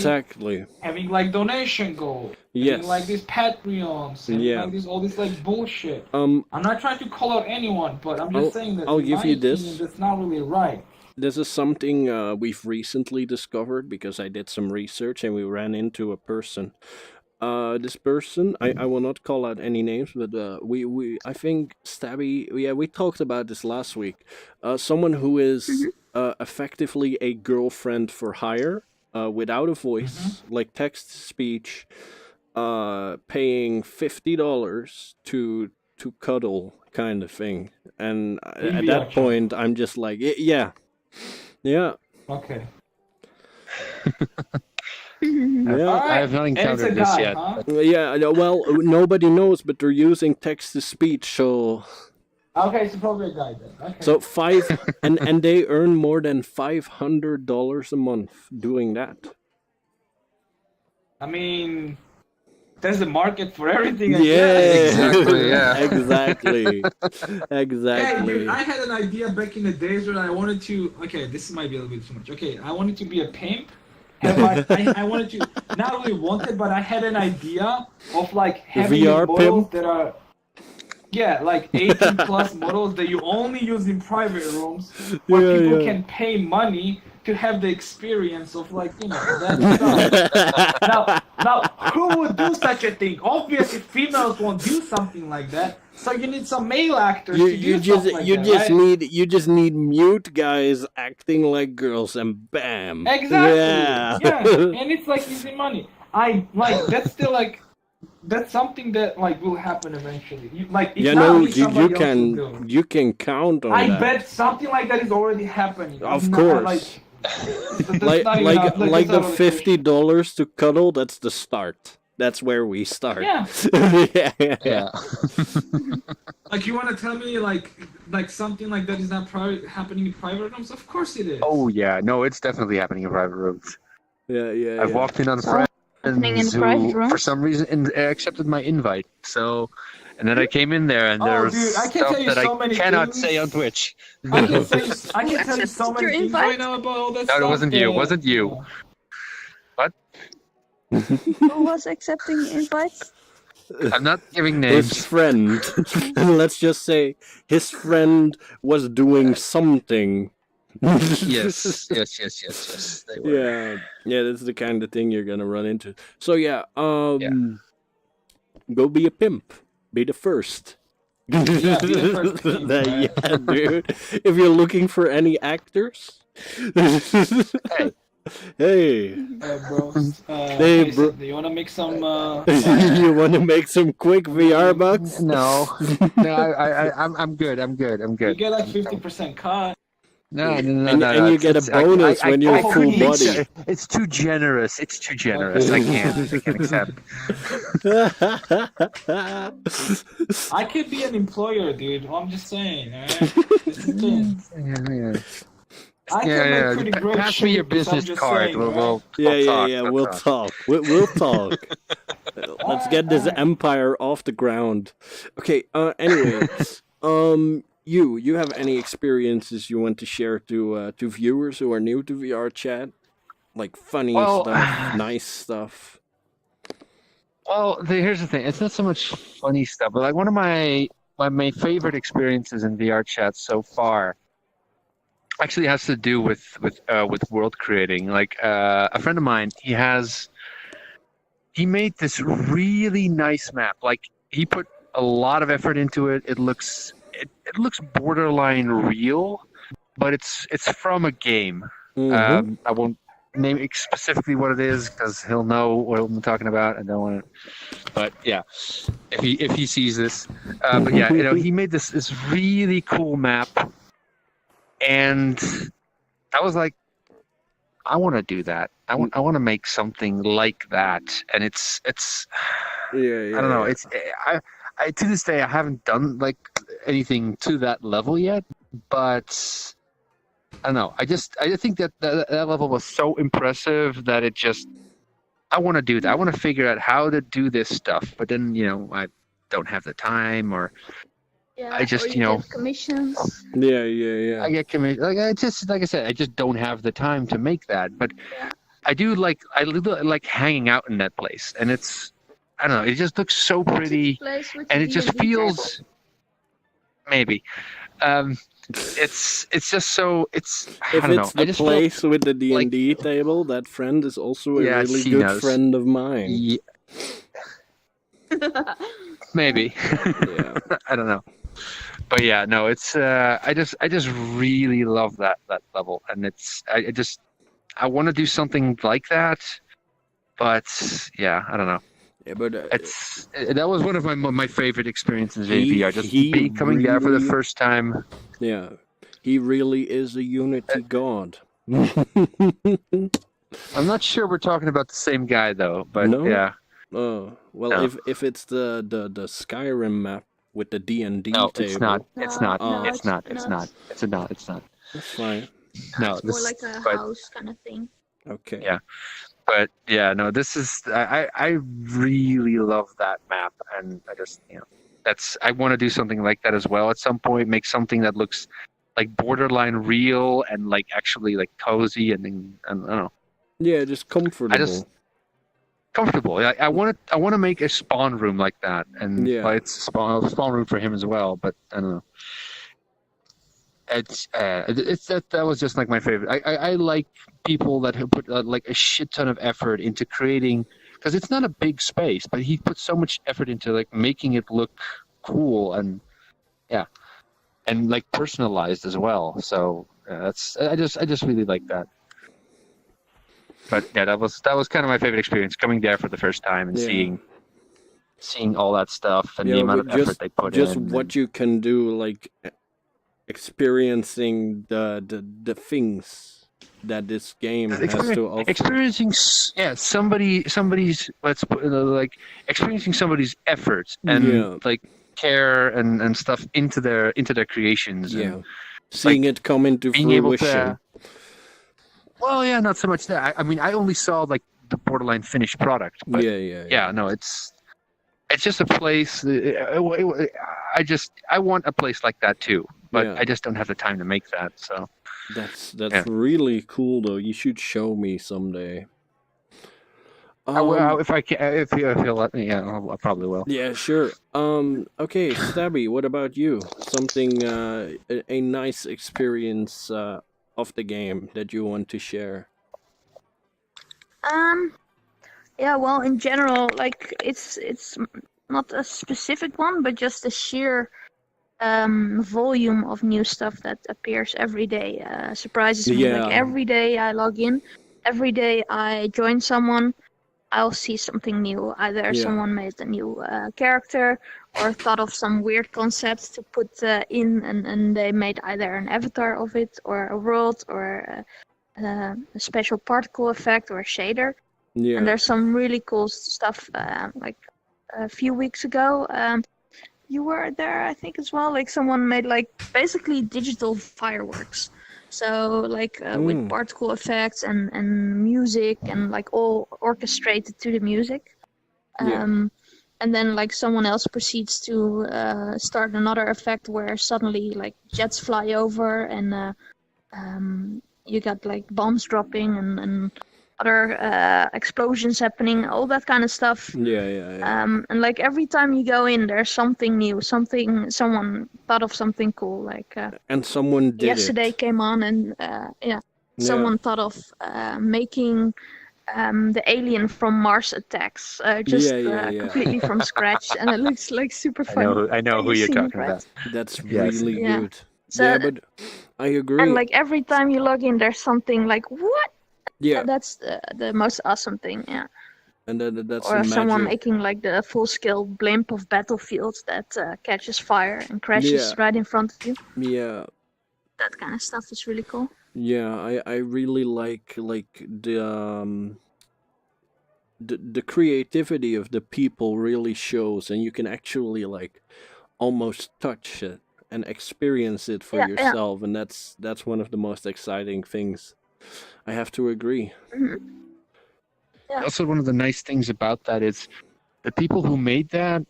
having donation goals, having these Patreons, and all this bullshit. I'm not trying to call out anyone, but I'm just saying that I'll give you this. That's not really right. This is something we've recently discovered because I did some research and we ran into a person. This person, I will not call out any names, but I think Stabby, we talked about this last week. Someone who is effectively a girlfriend for hire, without a voice, like text to speech, paying $50 to cuddle kind of thing. And at that point, I'm just like, yeah. Okay. I have not encountered this yet. Huh? Yeah, well, nobody knows, but they're using text to speech, so. Okay, so probably a guy then. Okay. So and they earn more than $500 a month doing that. I mean, there's a market for everything. Exactly. Hey, dude, I had an idea back in the days where I wanted to. Okay, this might be a little bit too much. Okay, I wanted to be a pimp. I wanted to, not really wanted, but I had an idea of having VR models pimp? that are 18 plus models that you only use in private rooms where people can pay money to have the experience of that stuff. Now, who would do such a thing? Obviously, females won't do something like that. So you need some male actors to do something like that. You just need mute guys acting like girls, and bam. Exactly. Yeah, and it's easy money. That's still that's something that will happen eventually. You can count on that. I bet something like that is already happening. Of course. Like the $50 to cuddle, that's the start. That's where we start. Yeah. Yeah. You want to tell me something like that is not happening in private rooms? Of course it is. Oh yeah, no, it's definitely happening in private rooms. Yeah. I've walked in on friends who, for some reason, accepted my invite. So, and then I came in there, and there was stuff that I cannot say on Twitch. I can tell you so many things right now about all that stuff. No, it wasn't you. It wasn't you. What? Who was accepting invites? I'm not giving names. His friend. Let's just say his friend was doing something. Yes. They were. Yeah, that's the kind of thing you're gonna run into. So yeah, Yeah. go be a pimp. Be the first. Yeah, be the first pimp, right? Yeah, dude. If you're looking for any actors, hey, Bro. Hey, bro. Do you want to make some? You want to make some quick VR bucks? No, I'm good. You get like 50% cut. No. And you get a bonus when you're full body. It's too generous. I can't accept. I could be an employer, dude. I'm just saying. All right? This is the thing. I can make pretty great Pass me your shit, so I'm business just card. saying, We'll right? talk. We'll talk. We'll talk. Let's get this empire off the ground. Okay. Anyway, you have any experiences you want to share to viewers who are new to VR chat, like funny stuff, nice stuff? Well, here's the thing. It's not so much funny stuff, but like one of my favorite experiences in VR chat so far actually has to do with world creating. Like a friend of mine, he made this really nice map. Like he put a lot of effort into it. It looks borderline real, but it's from a game. Mm-hmm. I won't name specifically what it is because he'll know what I'm talking about. I don't want to, but yeah, if he sees this, but yeah, he made this really cool map, and I was like, I want to do that. I want to make something like that, and it's I don't know. It's I to this day I haven't done like anything to that level yet, but I don't know. I think that level was so impressive that I want to do that. I want to figure out how to do this stuff, but then I don't have the time, or I just get commissions. Yeah. I get commissioned. Like I said, I just don't have the time to make that. But I do like hanging out in that place, and I don't know. It just looks so pretty, and it just feels maybe. It's just so I don't know. The place with the D&D table, that friend is also a really good friend of mine. Yeah. Maybe. Yeah. I don't know. But yeah, no, it's I just really love that level, and I want to do something like that, but yeah, I don't know. Yeah, but that was one of my favorite experiences in VR. Just coming there for the first time. Yeah, he really is a Unity god. I'm not sure we're talking about the same guy though, but no? Yeah. Oh well, No. if it's the Skyrim map with the D&D table, It's not. It's not. No, It's not. it's It's not. not. It's not. It's not. that's fine. No, It's more like a house kind of thing. Okay. Yeah. But yeah, no, this is I really love that map, and I just I want to do something like that as well at some point. Make something that looks like borderline real and like actually like cozy and I don't know. Yeah, just comfortable. Comfortable. I want to make a spawn room like that, and Yeah. it's a spawn room for him as well. But I don't know. It's that was just like my favorite. I like people that have put like a shit ton of effort into creating, because it's not a big space, but he put so much effort into like making it look cool and like personalized as well. So I just really like that. But yeah, that was kind of my favorite experience, coming there for the first time and seeing all that stuff and the amount of effort they put in. Just what you can do, like experiencing the things that this game has to offer. Experiencing somebody's let's put like experiencing somebody's efforts and like care and stuff into their creations. Yeah, and, seeing it come into being fruition. able to. Well, yeah, not so much that. I mean, I only saw like the borderline finished product. But, yeah. No, it's just a place. I want a place like that too, but I just don't have the time to make that. So that's really cool, though. You should show me someday. If I can, if you'll let me, I probably will. Yeah, sure. Okay, Stabby, what about you? Something, a nice experience of the game that you want to share? Yeah, well, in general, like it's not a specific one, but just the sheer volume of new stuff that appears every day surprises me. Yeah. Like every day I log in, every day I join someone, I'll see something new. Either someone made a new character or thought of some weird concepts to put in, and they made either an avatar of it or a world or a special particle effect or a shader. Yeah. And there's some really cool stuff. Like a few weeks ago, you were there, I think, as well. Like someone made like basically digital fireworks. So like with particle effects and music and like all orchestrated to the music. And then like someone else proceeds to start another effect where suddenly like jets fly over and you got like bombs dropping and other explosions happening, all that kind of stuff. And like every time you go in, there's something new, someone thought of something cool. Like and someone did yesterday it. came on and someone thought of making the alien from Mars Attacks, completely from scratch, and it looks like super fun. I know who you're talking about. That's really good. So, yeah, but I agree. And like every time you log in, there's something like, what? Yeah, That's the most awesome thing. Yeah. And that's or the someone magic. making like the full-scale blimp of Battlefield that catches fire and crashes right in front of you. Yeah. That kind of stuff is really cool. Yeah, I really like the creativity of the people really shows, and you can actually like almost touch it and experience it for yourself, and that's one of the most exciting things. I have to agree. Mm-hmm. Yeah. Also, one of the nice things about that is the people who made that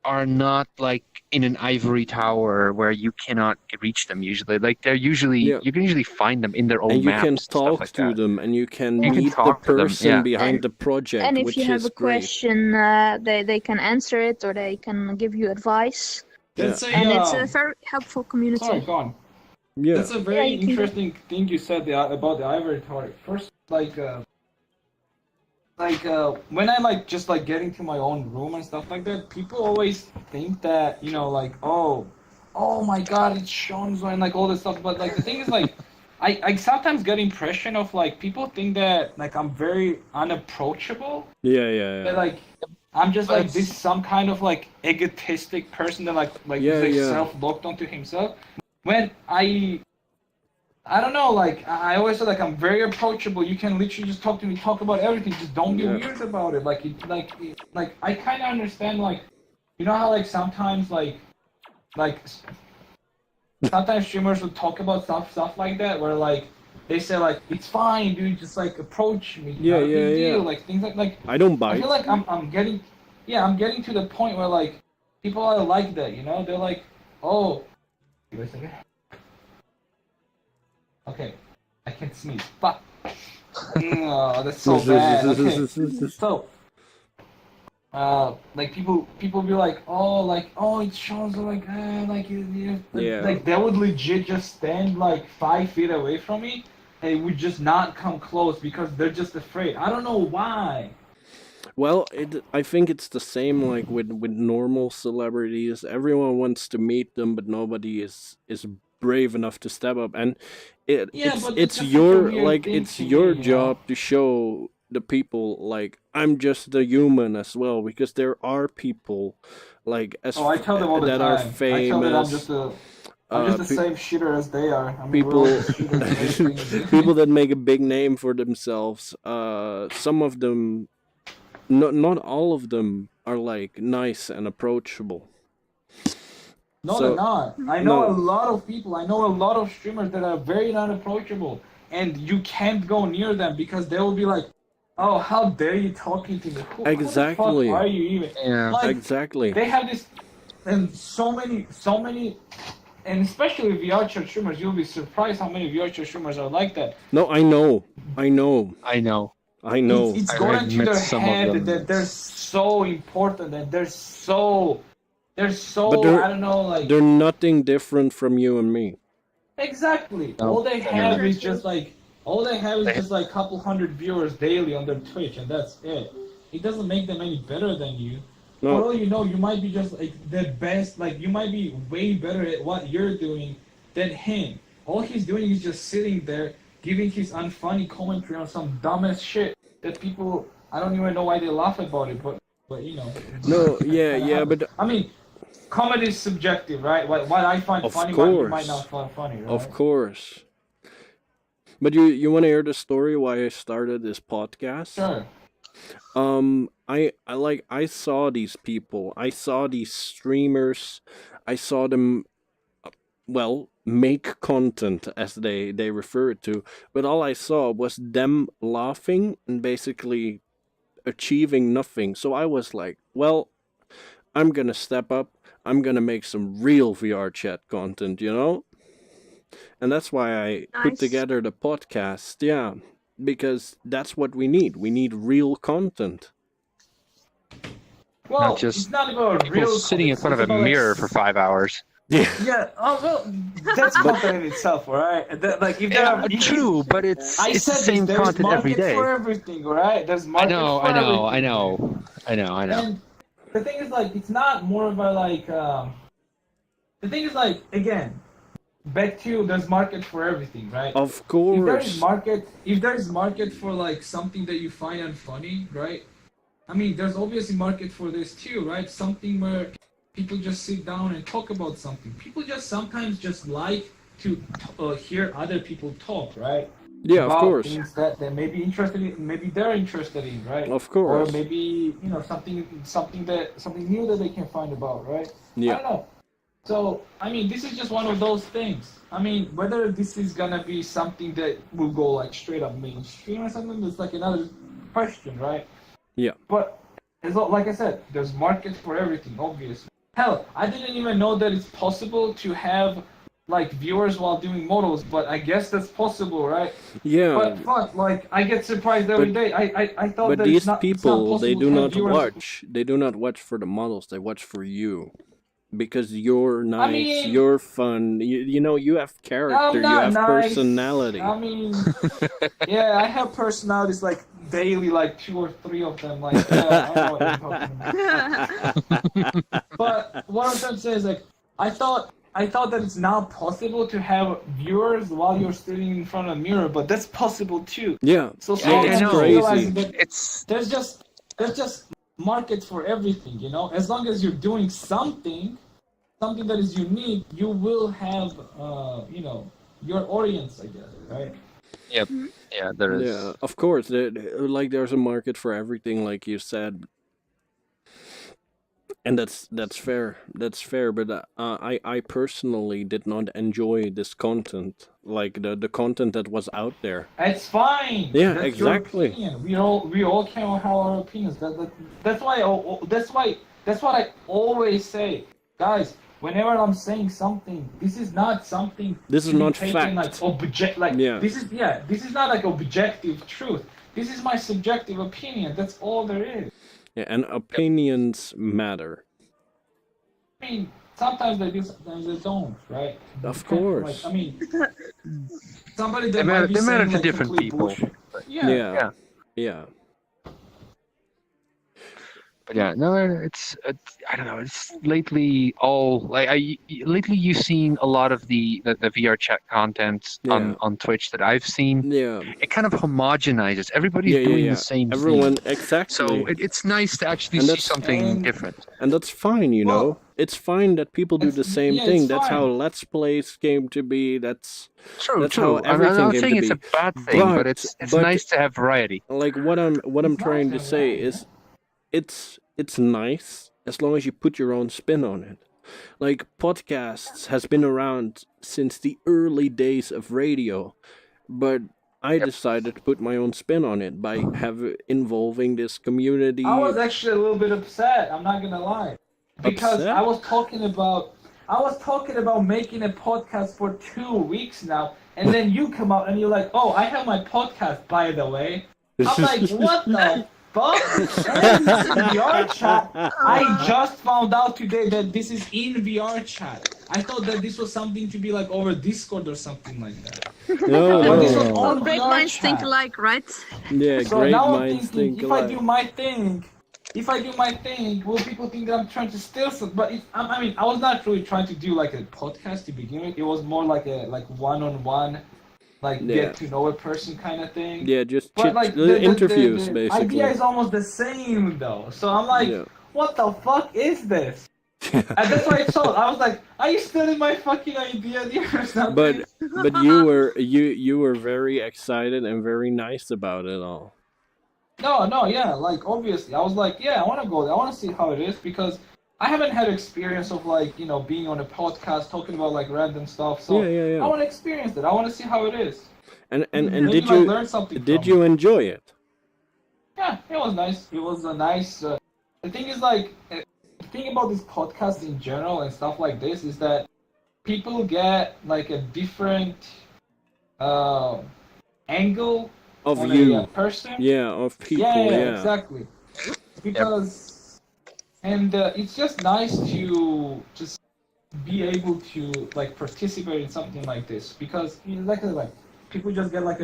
are not like in an ivory tower where you cannot reach them usually. Like they're usually, you can usually find them in their own and you maps can and stuff talk like to that. them, and you can You can meet the talk to them, person yeah. behind the project, And if which you have is a great. question, they can answer it or they can give you advice. That's And it's a very helpful community. Sorry, go on. Yeah. That's a very you can interesting thing you said about the ivory tower. First, when I just get into my own room and stuff like that, people always think that, oh my god, it's Shonzo and all this stuff. But the thing is I sometimes get impression of people think that I'm very unapproachable. Yeah. That I'm just this some kind of egotistic person that self-locked onto himself. When I don't know, I always feel I'm very approachable. You can literally just talk to me, talk about everything. Just don't be weird about it. I kind of understand, you know how sometimes sometimes streamers will talk about stuff like that, where they say it's fine, dude, just approach me. Yeah. Deal. Things like I don't bite. I feel I'm getting to the point where people are like that, they're oh, wait a second. Okay, I can't sneeze. Fuck. Oh, that's so bad. Okay. So, people be oh, it's Shonzo, they would legit just stand 5 feet away from me, and it would just not come close because they're just afraid. I don't know why. Well, I think it's the same with normal celebrities. Everyone wants to meet them, but nobody is brave enough to step up, and it's your job to show the people I'm just a human as well, because there are people I tell them all the that time. are famous. I tell them I'm just the same shitter as they are. I mean, people people that make a big name for themselves. Some of them, not all of them, are nice and approachable. No, they're not. I know a lot of people. I know a lot of streamers that are very unapproachable, and you can't go near them because they will be "Oh, how dare you talking to me? Exactly. Who the fuck are you even?" Yeah. Exactly. They have this, and so many, and especially VR chat streamers. You'll be surprised how many VR chat streamers are like that. No, I know. It's going into their head that they're so important and they're so but I don't know they're nothing different from you and me. Exactly. No, All they I have know. is just like a couple hundred viewers daily on their Twitch, and that's it. It doesn't make them any better than you. No. For all you know, you might be just like the best. Like you might be way better at what you're doing than him. All he's doing is just sitting there giving his unfunny commentary on some dumbest shit that people. I don't even know why they laugh about it, but you know. No, yeah, but I mean, comedy is subjective, right? What I find Of funny, what you course. might not find funny, right? of course. But you want to hear the story why I started this podcast? Sure. I saw these people. I saw these streamers. I saw them make content as they refer it to. But all I saw was them laughing and basically achieving nothing. So I was like, well, I'm gonna step up. I'm gonna make some real VR chat content, you know? And that's why I put Nice. together the podcast, yeah. Because that's what we need. We need real content. Well, Not just it's not about People real. sitting in it's front of a about, like, mirror for 5 hours. Yeah. Yeah. Oh well, that's content in itself, all right. Like if there are, True, but it's I the said same there's content market every day. for everything, all right. There's I market know, for I know, everything. I know. And the thing is, like, it's not more of a like. The thing is, like, again, back to there's market for everything, right? Of If course. there's market for like something that you find unfunny, right? I mean, there's obviously market for this too, right? Something where people just sit down and talk about something. People just sometimes just like to hear other people talk, right? Yeah, of About course. things that they may be interested in, maybe they're interested in, right? Of course. Or maybe something new that they can find about, right? I Yeah. don't know. So I mean, this is just one of those things. I mean, whether this is gonna be something that will go like straight up mainstream or something, that's like another question, right? Yeah. But like I said, there's market for everything, obviously. Hell, I didn't even know that it's possible to have like viewers while doing models, but I guess that's possible, right? Yeah. But fuck, like I get surprised every But- day. I thought But that these it's not people, they possible do to have not viewers. watch. They do not watch for the models. They watch for you. Because you're nice, mean- you're fun. You have character, I'm you not have nice. personality. I mean, yeah, I have personalities like daily, like 2 or 3 of them. Like, yeah, I know what you're talking about. But what I'm trying to say is like, I thought that it's not possible to have viewers while you're sitting in front of a mirror, but that's possible too. Yeah. So Yeah, slowly I I'm know. realizing that It's there's just markets for everything, As long as you're doing something that is unique, you will have, your audience, I guess, right? yeah, there is. Yeah, of course. There's a market for everything, like you said. And that's fair. That's fair. But I personally did not enjoy this content, like the content that was out there. It's fine. Yeah, That's exactly. Your opinion. We all can have our opinions. That's what I always say, guys. Whenever I'm saying something, this is not something. This is to be not taken fact. Yeah. This is not like objective truth. This is my subjective opinion. That's all there is. Yeah, and opinions matter. I mean, sometimes they do, sometimes they don't, right? Of Depends, course. Like, I mean, somebody that They might matter- be they matter saying, to like, different complete people. bullshit. Yeah. Yeah. Yeah. But yeah, no, it's I don't know. It's lately lately you've seen a lot of the VR chat content Yeah. on Twitch that I've seen. Yeah. It kind of homogenizes. Everybody's Yeah, doing yeah. the same Everyone, thing. exactly. So it's nice to actually And see that's- something and- different. And that's fine, you Well, know. It's fine that people do the it's- same yeah, thing. it's That's fine. how Let's Plays came to be. That's True, That's true. how I'm everything not came saying to it's be. a bad thing, but But- it's but- nice to have variety. like what I'm It's trying to nice, say yeah. is it's nice as long as you put your own spin on it. Like podcasts has been around since the early days of radio, but I decided to put my own spin on it by involving this community. I was actually a little bit upset. I'm not gonna lie, because Upset? I was talking about making a podcast for 2 weeks now, and then you come out and you're like, "Oh, I have my podcast, by the way." I'm like, "What the fuck?" And this is VR chat. I just found out today that this is in VR chat. I thought that this was something to be like over Discord or something like that. No, But this was no. all Great VR minds think chat. alike, right? Yeah, So great now I'm minds thinking, think if I alike. do my thing, will people think that I'm trying to steal something? But I mean, I was not really trying to do like a podcast to begin with. It was more like a one-on-one, like Yeah. get to know a person kind of thing. Yeah, just But like interviews, the basically. idea is almost the same though. So I'm like, Yeah. what the fuck is this? And that's why I told. I was like, are you stealing my fucking idea, dear, or something? But you were very excited and very nice about it all. No, yeah, like obviously, I was like, yeah, I want to go there. I want to see how it is because I haven't had experience of like being on a podcast talking about like random stuff. So Yeah. I want to experience it. I want to see how it is. And Maybe did I you learn something did from you it. enjoy it? Yeah, it was nice. It was a nice. The thing is like the thing about this podcast in general and stuff like this is that people get like a different angle Of on you. a person. Yeah, of people, Yeah, exactly. Because, and it's just nice to just be able to like participate in something like this because like people just get like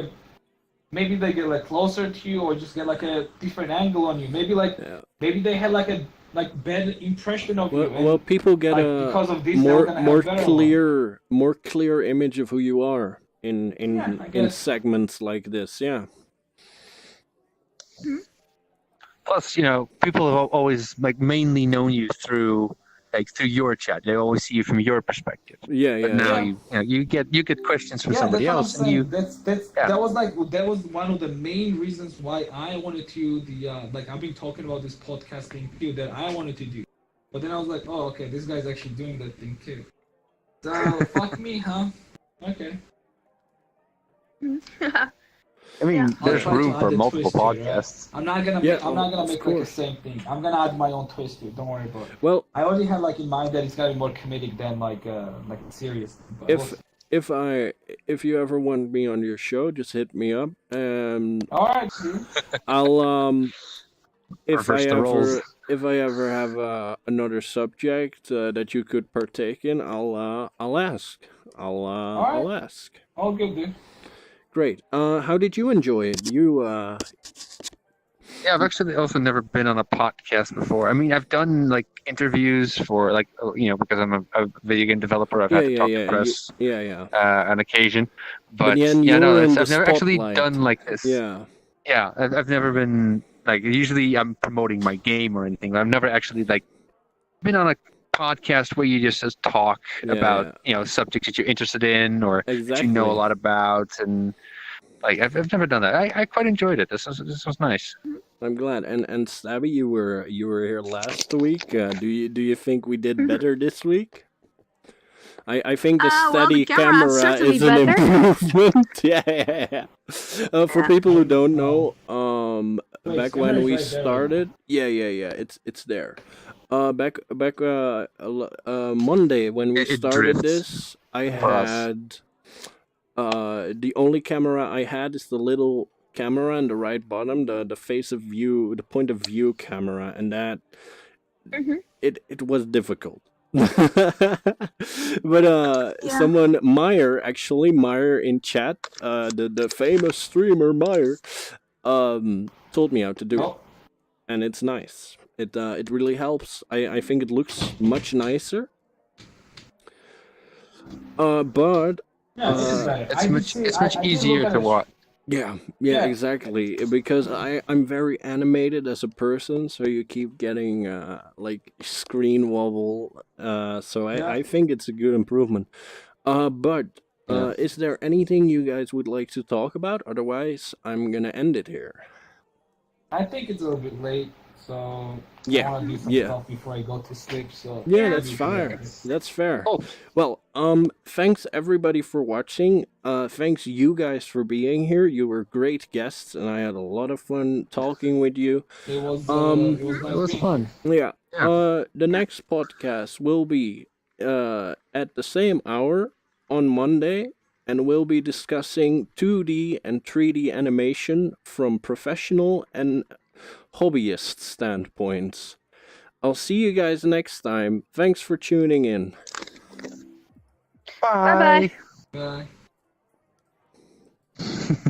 maybe they get like closer to you or just get like a different angle on you. Maybe like maybe they had like a better impression of you. Well, people get like, a because of this, more clear image of who you are in segments like this. Yeah. Plus, people have always like mainly known you through your chat. They always see you from your perspective. Yeah. But now you get questions from somebody else, and that was one of the main reasons why I wanted to like I've been talking about this podcast thing too that I wanted to do, but then I was like, oh okay, this guy's actually doing that thing too. So fuck me, huh? Okay. I mean, I'll there's try to room add for the multiple twist to it, right? podcasts. I'm not gonna of make like the course. same thing. I'm gonna add my own twist to it. Don't worry about it. Well, I already had like in mind that it's gotta be more comedic than like serious. But if you ever want me on your show, just hit me up, and all right, dude. I'll Reverse the roles. if I ever have another subject that you could partake in, I'll ask. I'll ask. All good, dude. Great. How did you enjoy it? Yeah, I've actually also never been on a podcast before. I mean, I've done like interviews for like because I'm a video game developer. I've had to talk to press on occasion. But I've never actually done like this. Yeah. Yeah, I've never been like. Usually, I'm promoting my game or anything. But I've never actually like been on a podcast where you just talk about subjects that you're interested in or that you know a lot about, and like I've never done that. I quite enjoyed it. This was nice. I'm glad. And Stabby, you were here last week. Do you think we did better this week? I think the steady the camera is an improvement. Yeah. For people who don't know, back when we started, it's there. Back Monday when we started this, I had the only camera I had is the little camera in the right bottom, the face of view, the point of view camera, and that it was difficult. But someone Meyer in chat, the famous streamer Meyer, told me how to do it, and it's nice. It really helps. I think it looks much nicer. But it's much easier to watch. Yeah, exactly. Because I'm very animated as a person, so you keep getting like screen wobble. So I think it's a good improvement. But is there anything you guys would like to talk about? Otherwise, I'm gonna end it here. I think it's a little bit late, so I want to do some stuff before I go to sleep. So that's fair. That's fair. Well, thanks everybody for watching. Thanks you guys for being here. You were great guests, and I had a lot of fun talking with you. It was fun. Yeah. The next podcast will be at the same hour on Monday, and we'll be discussing 2D and 3D animation from professional and hobbyist standpoints. I'll see you guys next time. Thanks for tuning in. Bye. Bye-bye. Bye.